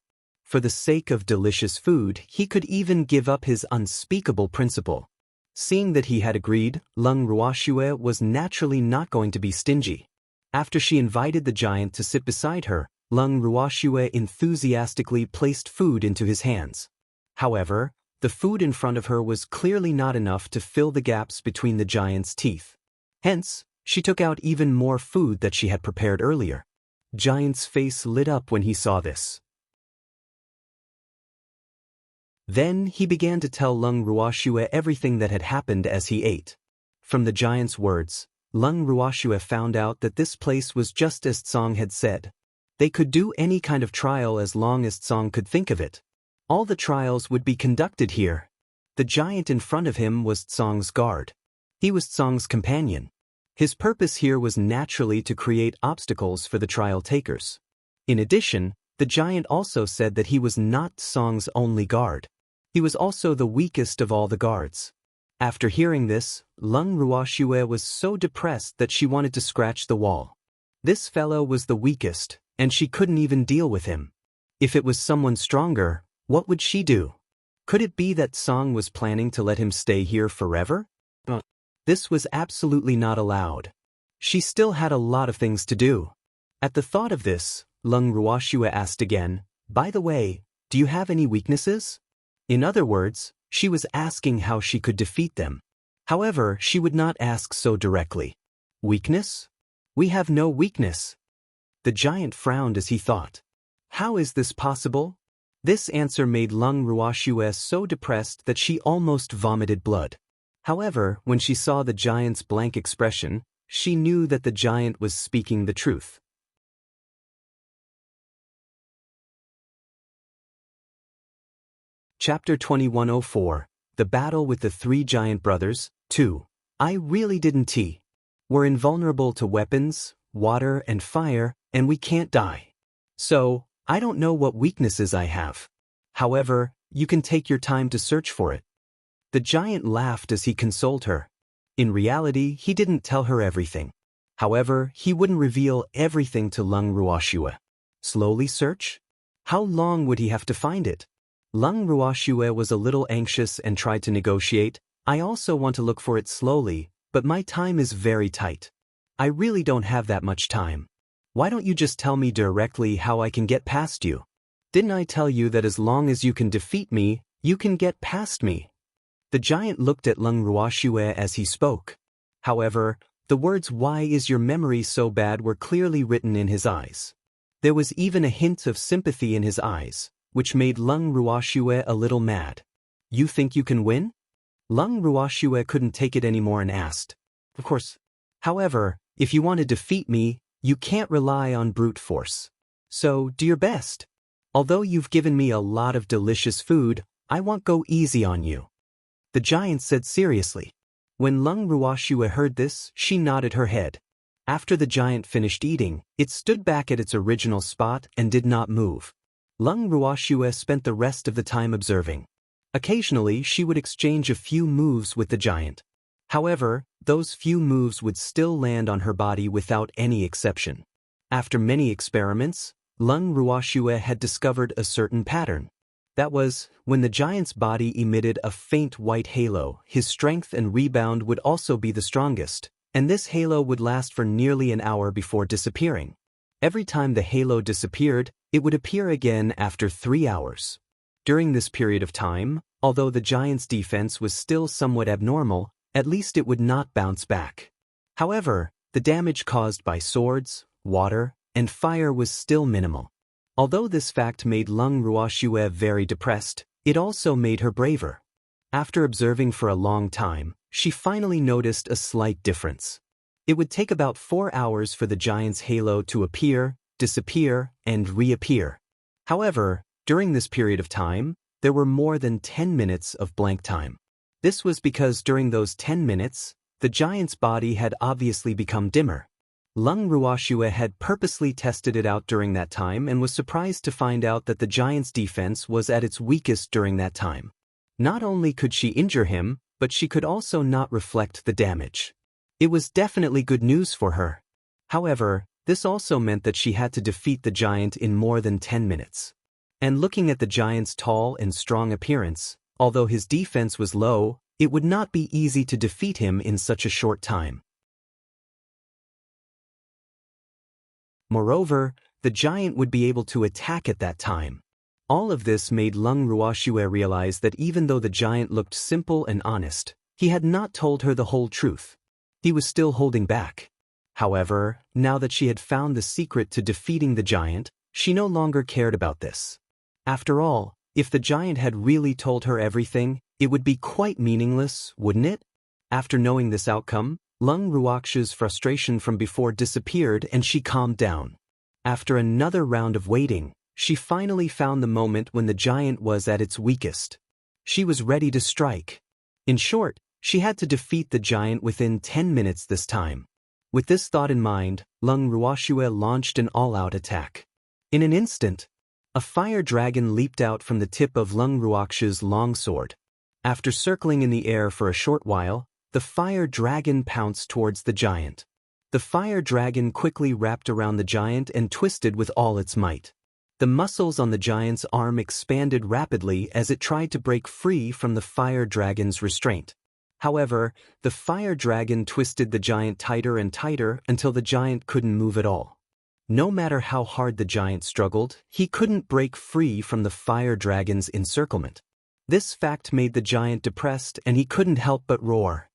For the sake of delicious food, he could even give up his unspeakable principle. Seeing that he had agreed, Lung Ruoxue was naturally not going to be stingy. After she invited the giant to sit beside her, Lung Ruoxue enthusiastically placed food into his hands. However, the food in front of her was clearly not enough to fill the gaps between the giant's teeth. Hence, she took out even more food that she had prepared earlier. Giant's face lit up when he saw this. Then he began to tell Lung Ruoxue everything that had happened as he ate. From the giant's words, Lung Ruoxue found out that this place was just as Tsong had said. They could do any kind of trial as long as Tsong could think of it. All the trials would be conducted here. The giant in front of him was Tsong's guard. He was Tsong's companion. His purpose here was naturally to create obstacles for the trial takers. In addition, the giant also said that he was not Tsong's only guard. He was also the weakest of all the guards. After hearing this, Lung Ruoxue was so depressed that she wanted to scratch the wall. This fellow was the weakest, and she couldn't even deal with him. If it was someone stronger, what would she do? Could it be that Song was planning to let him stay here forever? This was absolutely not allowed. She still had a lot of things to do. At the thought of this, Lung Ruoxue asked again, "By the way, do you have any weaknesses?" In other words, she was asking how she could defeat them. However, she would not ask so directly. Weakness? We have no weakness. The giant frowned as he thought. How is this possible? This answer made Lung Ruoxue so depressed that she almost vomited blood. However, when she saw the giant's blank expression, she knew that the giant was speaking the truth. Chapter 2104, The Battle with the Three Giant Brothers, 2. I really didn't. We're invulnerable to weapons, water, and fire, and we can't die. So, I don't know what weaknesses I have. However, you can take your time to search for it. The giant laughed as he consoled her. In reality, he didn't tell her everything. However, he wouldn't reveal everything to Lung Ruoxue. Slowly search? How long would he have to find it? Lung Ruoxue was a little anxious and tried to negotiate. I also want to look for it slowly, but my time is very tight. I really don't have that much time. Why don't you just tell me directly how I can get past you? Didn't I tell you that as long as you can defeat me, you can get past me? The giant looked at Lung Ruoxue as he spoke. However, the words "Why is your memory so bad" were clearly written in his eyes. There was even a hint of sympathy in his eyes, which made Lung Ruoxue a little mad. You think you can win? Lung Ruoxue couldn't take it anymore and asked. Of course. However, if you want to defeat me, you can't rely on brute force. So, do your best. Although you've given me a lot of delicious food, I won't go easy on you. The giant said seriously. When Lung Ruoxue heard this, she nodded her head. After the giant finished eating, it stood back at its original spot and did not move. Lung Ruoxue spent the rest of the time observing. Occasionally, she would exchange a few moves with the giant. However, those few moves would still land on her body without any exception. After many experiments, Lung Ruoxue had discovered a certain pattern. That was, when the giant's body emitted a faint white halo, his strength and rebound would also be the strongest, and this halo would last for nearly an hour before disappearing. Every time the halo disappeared, it would appear again after 3 hours. During this period of time, although the giant's defense was still somewhat abnormal, at least it would not bounce back. However, the damage caused by swords, water, and fire was still minimal. Although this fact made Lung Ruoxue very depressed, it also made her braver. After observing for a long time, she finally noticed a slight difference. It would take about 4 hours for the giant's halo to appear, disappear, and reappear. However, during this period of time, there were more than 10 minutes of blank time. This was because during those 10 minutes, the giant's body had obviously become dimmer. Lung Ruoxue had purposely tested it out during that time and was surprised to find out that the giant's defense was at its weakest during that time. Not only could she injure him, but she could also not reflect the damage. It was definitely good news for her. However, this also meant that she had to defeat the giant in more than 10 minutes. And looking at the giant's tall and strong appearance, although his defense was low, it would not be easy to defeat him in such a short time. Moreover, the giant would be able to attack at that time. All of this made Lung Ruoxue realize that even though the giant looked simple and honest, he had not told her the whole truth. He was still holding back. However, now that she had found the secret to defeating the giant, she no longer cared about this. After all, if the giant had really told her everything, it would be quite meaningless, wouldn't it? After knowing this outcome, Lung Ruoxue's frustration from before disappeared and she calmed down. After another round of waiting, she finally found the moment when the giant was at its weakest. She was ready to strike. In short, she had to defeat the giant within 10 minutes this time. With this thought in mind, Lung Ruoxue launched an all-out attack. In an instant, a fire dragon leaped out from the tip of Lung Ruoxue's long sword. After circling in the air for a short while, the fire dragon pounced towards the giant. The fire dragon quickly wrapped around the giant and twisted with all its might. The muscles on the giant's arm expanded rapidly as it tried to break free from the fire dragon's restraint. However, the fire dragon twisted the giant tighter and tighter until the giant couldn't move at all. No matter how hard the giant struggled, he couldn't break free from the fire dragon's encirclement. This fact made the giant depressed and he couldn't help but roar.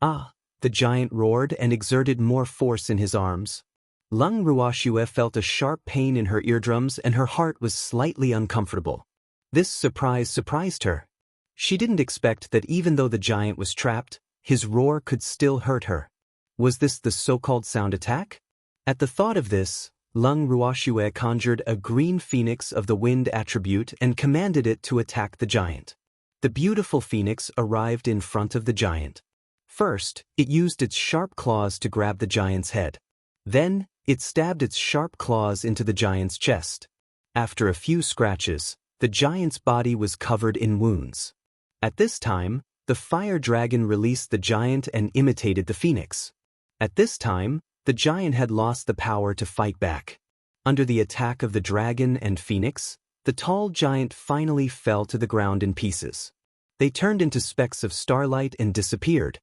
Ah! The giant roared and exerted more force in his arms. Lung Ruoxue felt a sharp pain in her eardrums and her heart was slightly uncomfortable. This surprise surprised her. She didn't expect that even though the giant was trapped, his roar could still hurt her. Was this the so-called sound attack? At the thought of this, Lung Ruoxue conjured a green phoenix of the wind attribute and commanded it to attack the giant. The beautiful phoenix arrived in front of the giant. First, it used its sharp claws to grab the giant's head. Then, it stabbed its sharp claws into the giant's chest. After a few scratches, the giant's body was covered in wounds. At this time, the fire dragon released the giant and imitated the phoenix. At this time, the giant had lost the power to fight back. Under the attack of the dragon and phoenix, the tall giant finally fell to the ground in pieces. They turned into specks of starlight and disappeared.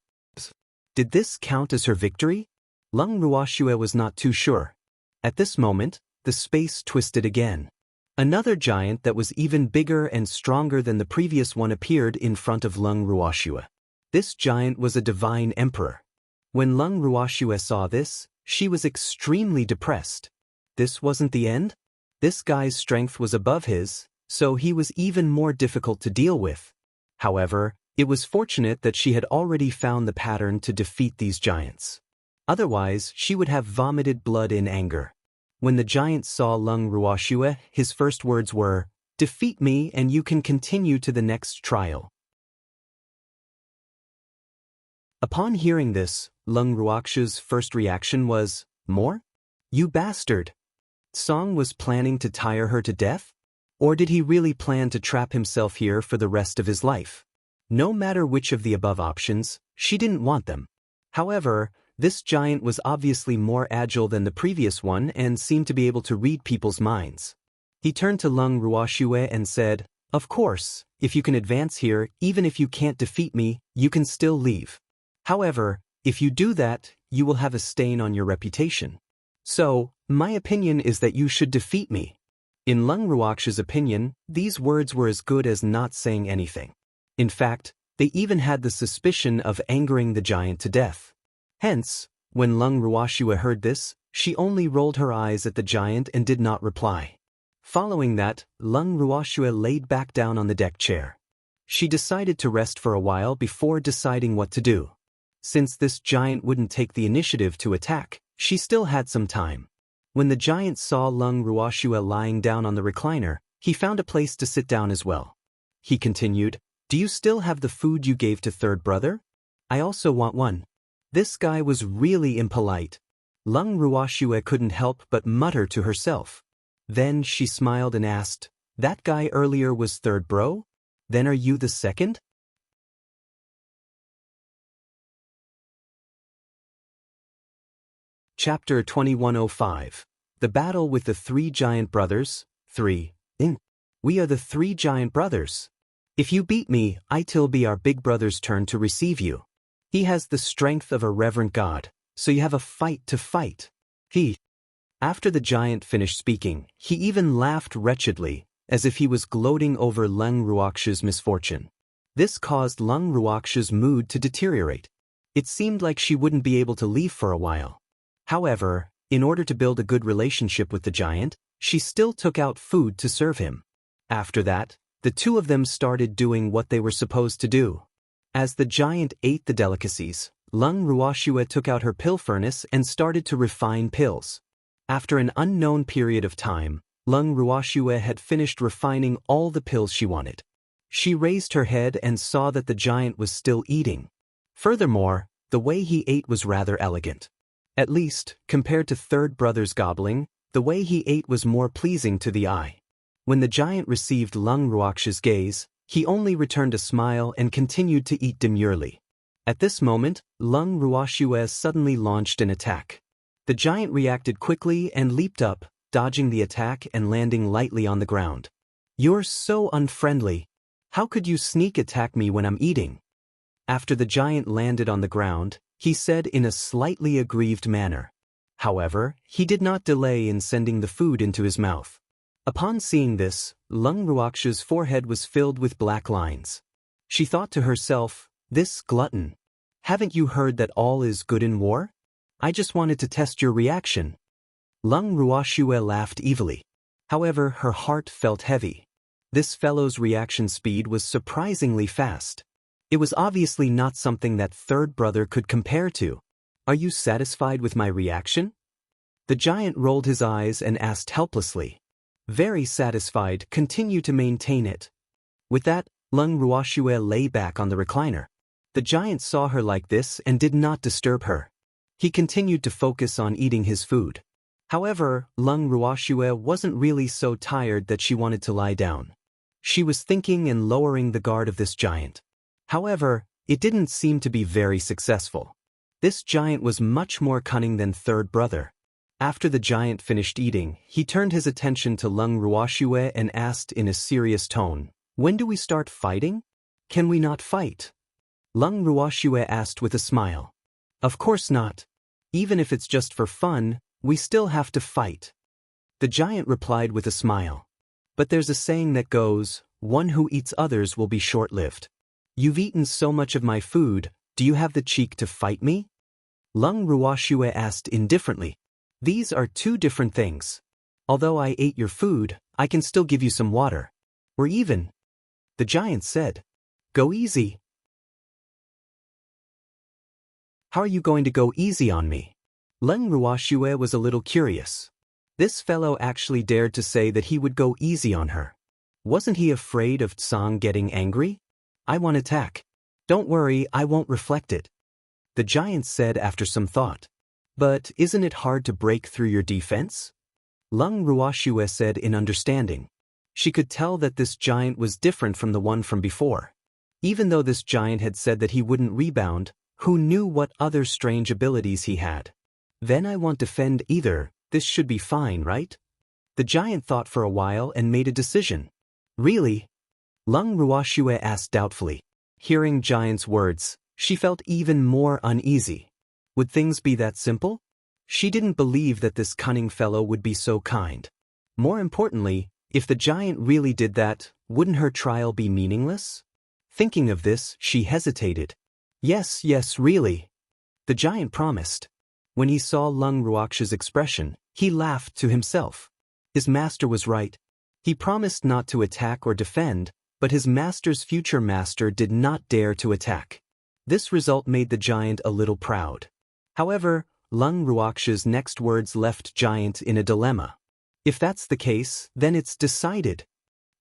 Did this count as her victory? Lung Ruoxue was not too sure. At this moment, the space twisted again. Another giant that was even bigger and stronger than the previous one appeared in front of Lung Ruoxue. This giant was a divine emperor. When Lung Ruoxue saw this, she was extremely depressed. This wasn't the end? This guy's strength was above his, so he was even more difficult to deal with. However, it was fortunate that she had already found the pattern to defeat these giants. Otherwise, she would have vomited blood in anger. When the giant saw Lung Ruoxue, his first words were, "Defeat me and you can continue to the next trial." Upon hearing this, Lung Ruoxue's first reaction was, "More? You bastard!" Song was planning to tire her to death? Or did he really plan to trap himself here for the rest of his life? No matter which of the above options, she didn't want them. However, this giant was obviously more agile than the previous one and seemed to be able to read people's minds. He turned to Lung Ruoxue and said, "Of course, if you can advance here, even if you can't defeat me, you can still leave. However, if you do that, you will have a stain on your reputation. So, my opinion is that you should defeat me." In Lung Ruoxue's opinion, these words were as good as not saying anything. In fact, they even had the suspicion of angering the giant to death. Hence, when Lung Ruoxue heard this, she only rolled her eyes at the giant and did not reply. Following that, Lung Ruoxue laid back down on the deck chair. She decided to rest for a while before deciding what to do. Since this giant wouldn't take the initiative to attack, she still had some time. When the giant saw Lung Ruoxue lying down on the recliner, he found a place to sit down as well. He continued, "Do you still have the food you gave to third brother? I also want one." This guy was really impolite. Lung Ruoxue couldn't help but mutter to herself. Then she smiled and asked, "That guy earlier was third bro? Then are you the second?" Chapter 2105. The Battle with the Three Giant Brothers, 3. We are the three giant brothers. If you beat me, it'll be our big brother's turn to receive you. He has the strength of a reverent god, so you have a fight to fight. After the giant finished speaking, he even laughed wretchedly, as if he was gloating over Lung Ruoxue's misfortune. This caused Lung Ruoxue's mood to deteriorate. It seemed like she wouldn't be able to leave for a while. However, in order to build a good relationship with the giant, she still took out food to serve him. After that, the two of them started doing what they were supposed to do. As the giant ate the delicacies, Lung Ruoxue took out her pill furnace and started to refine pills. After an unknown period of time, Lung Ruoxue had finished refining all the pills she wanted. She raised her head and saw that the giant was still eating. Furthermore, the way he ate was rather elegant. At least, compared to third brother's gobbling, the way he ate was more pleasing to the eye. When the giant received Lung Ruoxue's gaze, He only returned a smile and continued to eat demurely. At this moment, Lung Ruoxue suddenly launched an attack. The giant reacted quickly and leaped up, dodging the attack and landing lightly on the ground. "You're so unfriendly. How could you sneak attack me when I'm eating?" After the giant landed on the ground, he said in a slightly aggrieved manner. However, he did not delay in sending the food into his mouth. Upon seeing this, Lung Ruoxue's forehead was filled with black lines. She thought to herself, "This glutton. Haven't you heard that all is good in war? I just wanted to test your reaction." Lung Ruoxue laughed evilly. However, her heart felt heavy. This fellow's reaction speed was surprisingly fast. It was obviously not something that third brother could compare to. "Are you satisfied with my reaction?" The giant rolled his eyes and asked helplessly. "Very satisfied, continue to maintain it." With that, Lung Ruoxue lay back on the recliner. The giant saw her like this and did not disturb her. He continued to focus on eating his food. However, Lung Ruoxue wasn't really so tired that she wanted to lie down. She was thinking and lowering the guard of this giant. However, it didn't seem to be very successful. This giant was much more cunning than third brother. After the giant finished eating, he turned his attention to Lung Ruoxue and asked in a serious tone, "When do we start fighting? Can we not fight?" Lung Ruoxue asked with a smile. "Of course not. Even if it's just for fun, we still have to fight." The giant replied with a smile. "But there's a saying that goes, one who eats others will be short-lived. You've eaten so much of my food, do you have the cheek to fight me?" Lung Ruoxue asked indifferently. "These are two different things. Although I ate your food, I can still give you some water. We're even." The giant said, "Go easy." "How are you going to go easy on me?" Lung Ruoxue was a little curious. This fellow actually dared to say that he would go easy on her. Wasn't he afraid of Tsang getting angry? "I won't attack. Don't worry, I won't reflect it," the giant said after some thought. "But isn't it hard to break through your defense?" Lung Ruoxue said in understanding. She could tell that this giant was different from the one from before. Even though this giant had said that he wouldn't rebound, who knew what other strange abilities he had? "Then I won't defend either, this should be fine, right?" The giant thought for a while and made a decision. "Really?" Lung Ruoxue asked doubtfully. Hearing giant's words, she felt even more uneasy. Would things be that simple? She didn't believe that this cunning fellow would be so kind. More importantly, if the giant really did that, wouldn't her trial be meaningless? Thinking of this, she hesitated. Yes, really," the giant promised. When he saw Lung Ruoxue's expression, he laughed to himself. His master was right. He promised not to attack or defend, but his master's future master did not dare to attack. This result made the giant a little proud. However, Lung Ruoxue's next words left giant in a dilemma. If that's the case, then it's decided.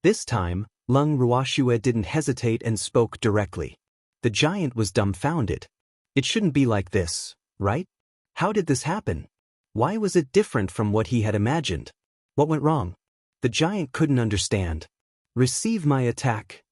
This time, Lung Ruoxue didn't hesitate and spoke directly. The giant was dumbfounded. It shouldn't be like this, right? How did this happen? Why was it different from what he had imagined? What went wrong? The giant couldn't understand. "Receive my attack."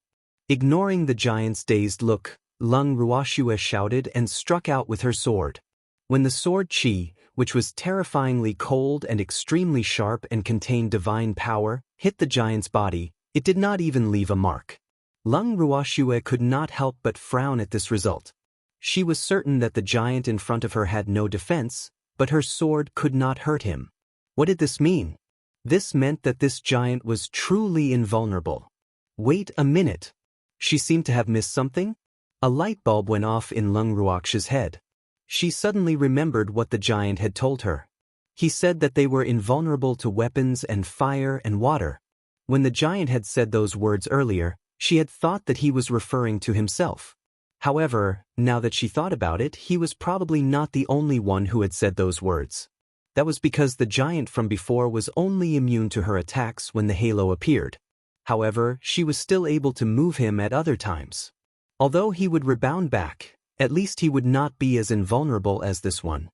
Ignoring the giant's dazed look, Lung Ruoxue shouted and struck out with her sword. When the sword Qi, which was terrifyingly cold and extremely sharp and contained divine power, hit the giant's body, it did not even leave a mark. Lung Ruoxue could not help but frown at this result. She was certain that the giant in front of her had no defense, but her sword could not hurt him. What did this mean? This meant that this giant was truly invulnerable. Wait a minute. She seemed to have missed something. A light bulb went off in Lung Ruoxue's head. She suddenly remembered what the giant had told her. He said that they were invulnerable to weapons and fire and water. When the giant had said those words earlier, she had thought that he was referring to himself. However, now that she thought about it, he was probably not the only one who had said those words. That was because the giant from before was only immune to her attacks when the halo appeared. However, she was still able to move him at other times. Although he would rebound back, at least he would not be as invulnerable as this one.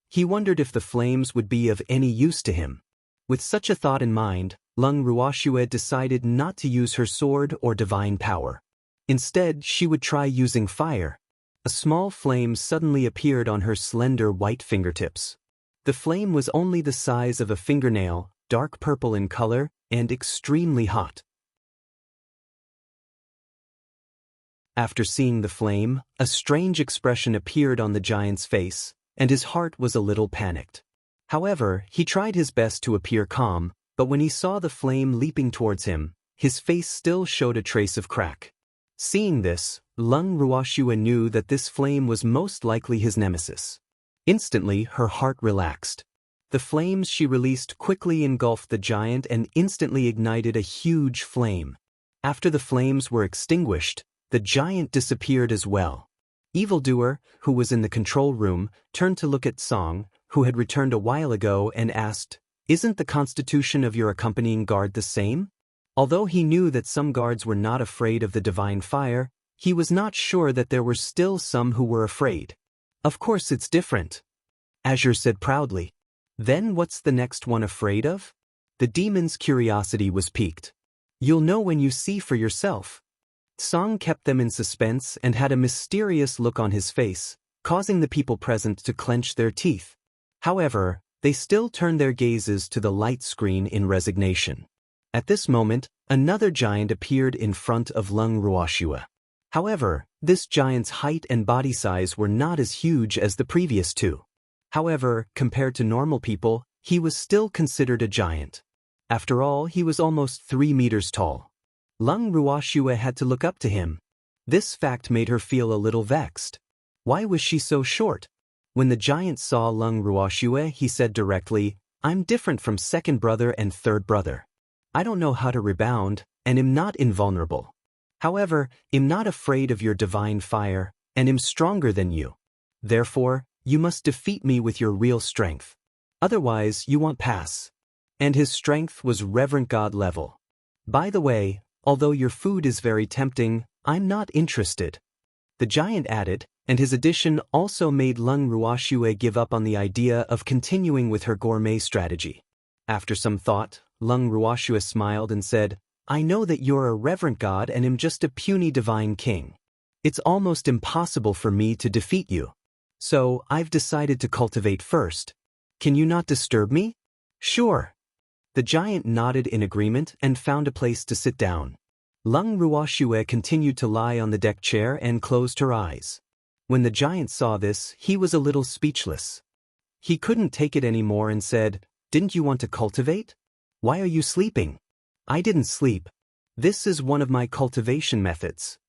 He wondered if the flames would be of any use to him. With such a thought in mind, Lung Ruoxue decided not to use her sword or divine power. Instead, she would try using fire. A small flame suddenly appeared on her slender white fingertips. The flame was only the size of a fingernail, dark purple in color, and extremely hot. After seeing the flame, a strange expression appeared on the giant's face, and his heart was a little panicked. However, he tried his best to appear calm, but when he saw the flame leaping towards him, his face still showed a trace of crack. Seeing this, Lung Ruoxue knew that this flame was most likely his nemesis. Instantly, her heart relaxed. The flames she released quickly engulfed the giant and instantly ignited a huge flame. After the flames were extinguished, the giant disappeared as well. Evildoer, who was in the control room, turned to look at Song, who had returned a while ago, and asked, "Isn't the constitution of your accompanying guard the same?" Although he knew that some guards were not afraid of the divine fire, he was not sure that there were still some who were afraid. "Of course it's different," Azure said proudly. "Then what's the next one afraid of?" The demon's curiosity was piqued. "You'll know when you see for yourself." Song kept them in suspense and had a mysterious look on his face, causing the people present to clench their teeth. However, they still turned their gazes to the light screen in resignation. At this moment, another giant appeared in front of Lung Ruoxue. However, this giant's height and body size were not as huge as the previous two. However, compared to normal people, he was still considered a giant. After all, he was almost 3 meters tall. Lung Ruoxue had to look up to him. This fact made her feel a little vexed. Why was she so short? When the giant saw Lung Ruoxue, he said directly, "I'm different from second brother and third brother. I don't know how to rebound, and am not invulnerable. However, am not afraid of your divine fire, and am stronger than you. Therefore, you must defeat me with your real strength. Otherwise, you won't pass." And his strength was Reverend God level. "By the way, although your food is very tempting, I'm not interested," the giant added, and his addition also made Lung Ruoxue give up on the idea of continuing with her gourmet strategy. After some thought, Lung Ruoxue smiled and said, "I know that you're a reverent god and am just a puny divine king. It's almost impossible for me to defeat you. So, I've decided to cultivate first. Can you not disturb me?" "Sure." The giant nodded in agreement and found a place to sit down. Lung Ruoxue continued to lie on the deck chair and closed her eyes. When the giant saw this, he was a little speechless. He couldn't take it anymore and said, "Didn't you want to cultivate? Why are you sleeping?" "I didn't sleep. This is one of my cultivation methods."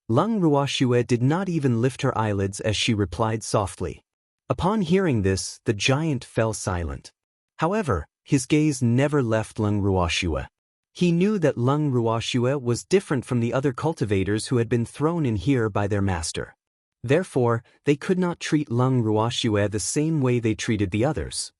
Lung Ruoxue did not even lift her eyelids as she replied softly. Upon hearing this, the giant fell silent. However, his gaze never left Lung Ruoxue. He knew that Lung Ruoxue was different from the other cultivators who had been thrown in here by their master. Therefore, they could not treat Lung Ruoxue the same way they treated the others.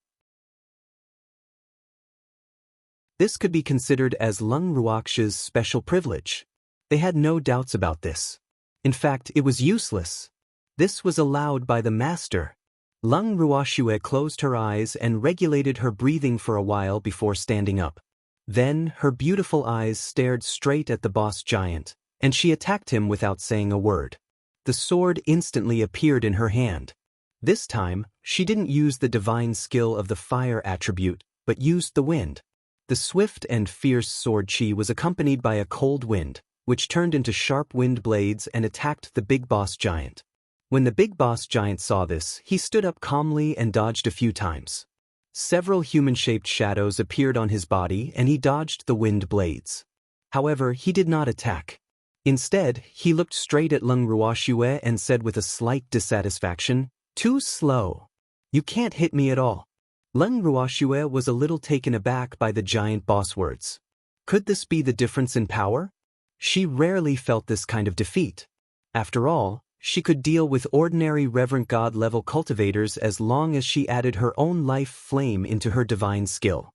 This could be considered as Lung Ruoxue's special privilege. They had no doubts about this. In fact, it was useless. This was allowed by the master. Lung Ruoxue closed her eyes and regulated her breathing for a while before standing up. Then, her beautiful eyes stared straight at the boss giant, and she attacked him without saying a word. The sword instantly appeared in her hand. This time, she didn't use the divine skill of the fire attribute, but used the wind. The swift and fierce sword chi was accompanied by a cold wind, which turned into sharp wind blades and attacked the big boss giant. When the big boss giant saw this, he stood up calmly and dodged a few times. Several human-shaped shadows appeared on his body and he dodged the wind blades. However, he did not attack. Instead, he looked straight at Lung Ruoxue and said with a slight dissatisfaction, "Too slow. You can't hit me at all." Lung Ruoxue was a little taken aback by the giant boss words. Could this be the difference in power? She rarely felt this kind of defeat. After all, she could deal with ordinary Reverend God level cultivators as long as she added her own life flame into her divine skill.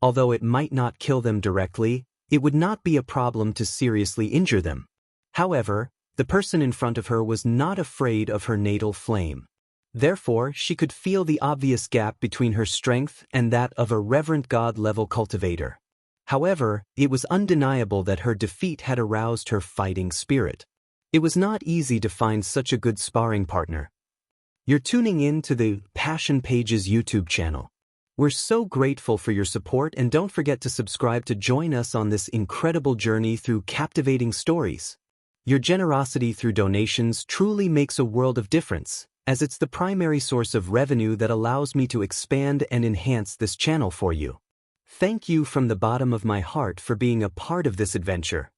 Although it might not kill them directly, it would not be a problem to seriously injure them. However, the person in front of her was not afraid of her natal flame. Therefore, she could feel the obvious gap between her strength and that of a Reverend God level cultivator. However, it was undeniable that her defeat had aroused her fighting spirit. It was not easy to find such a good sparring partner. You're tuning in to the Passion Pages YouTube channel. We're so grateful for your support, and don't forget to subscribe to join us on this incredible journey through captivating stories. Your generosity through donations truly makes a world of difference, as it's the primary source of revenue that allows me to expand and enhance this channel for you. Thank you from the bottom of my heart for being a part of this adventure.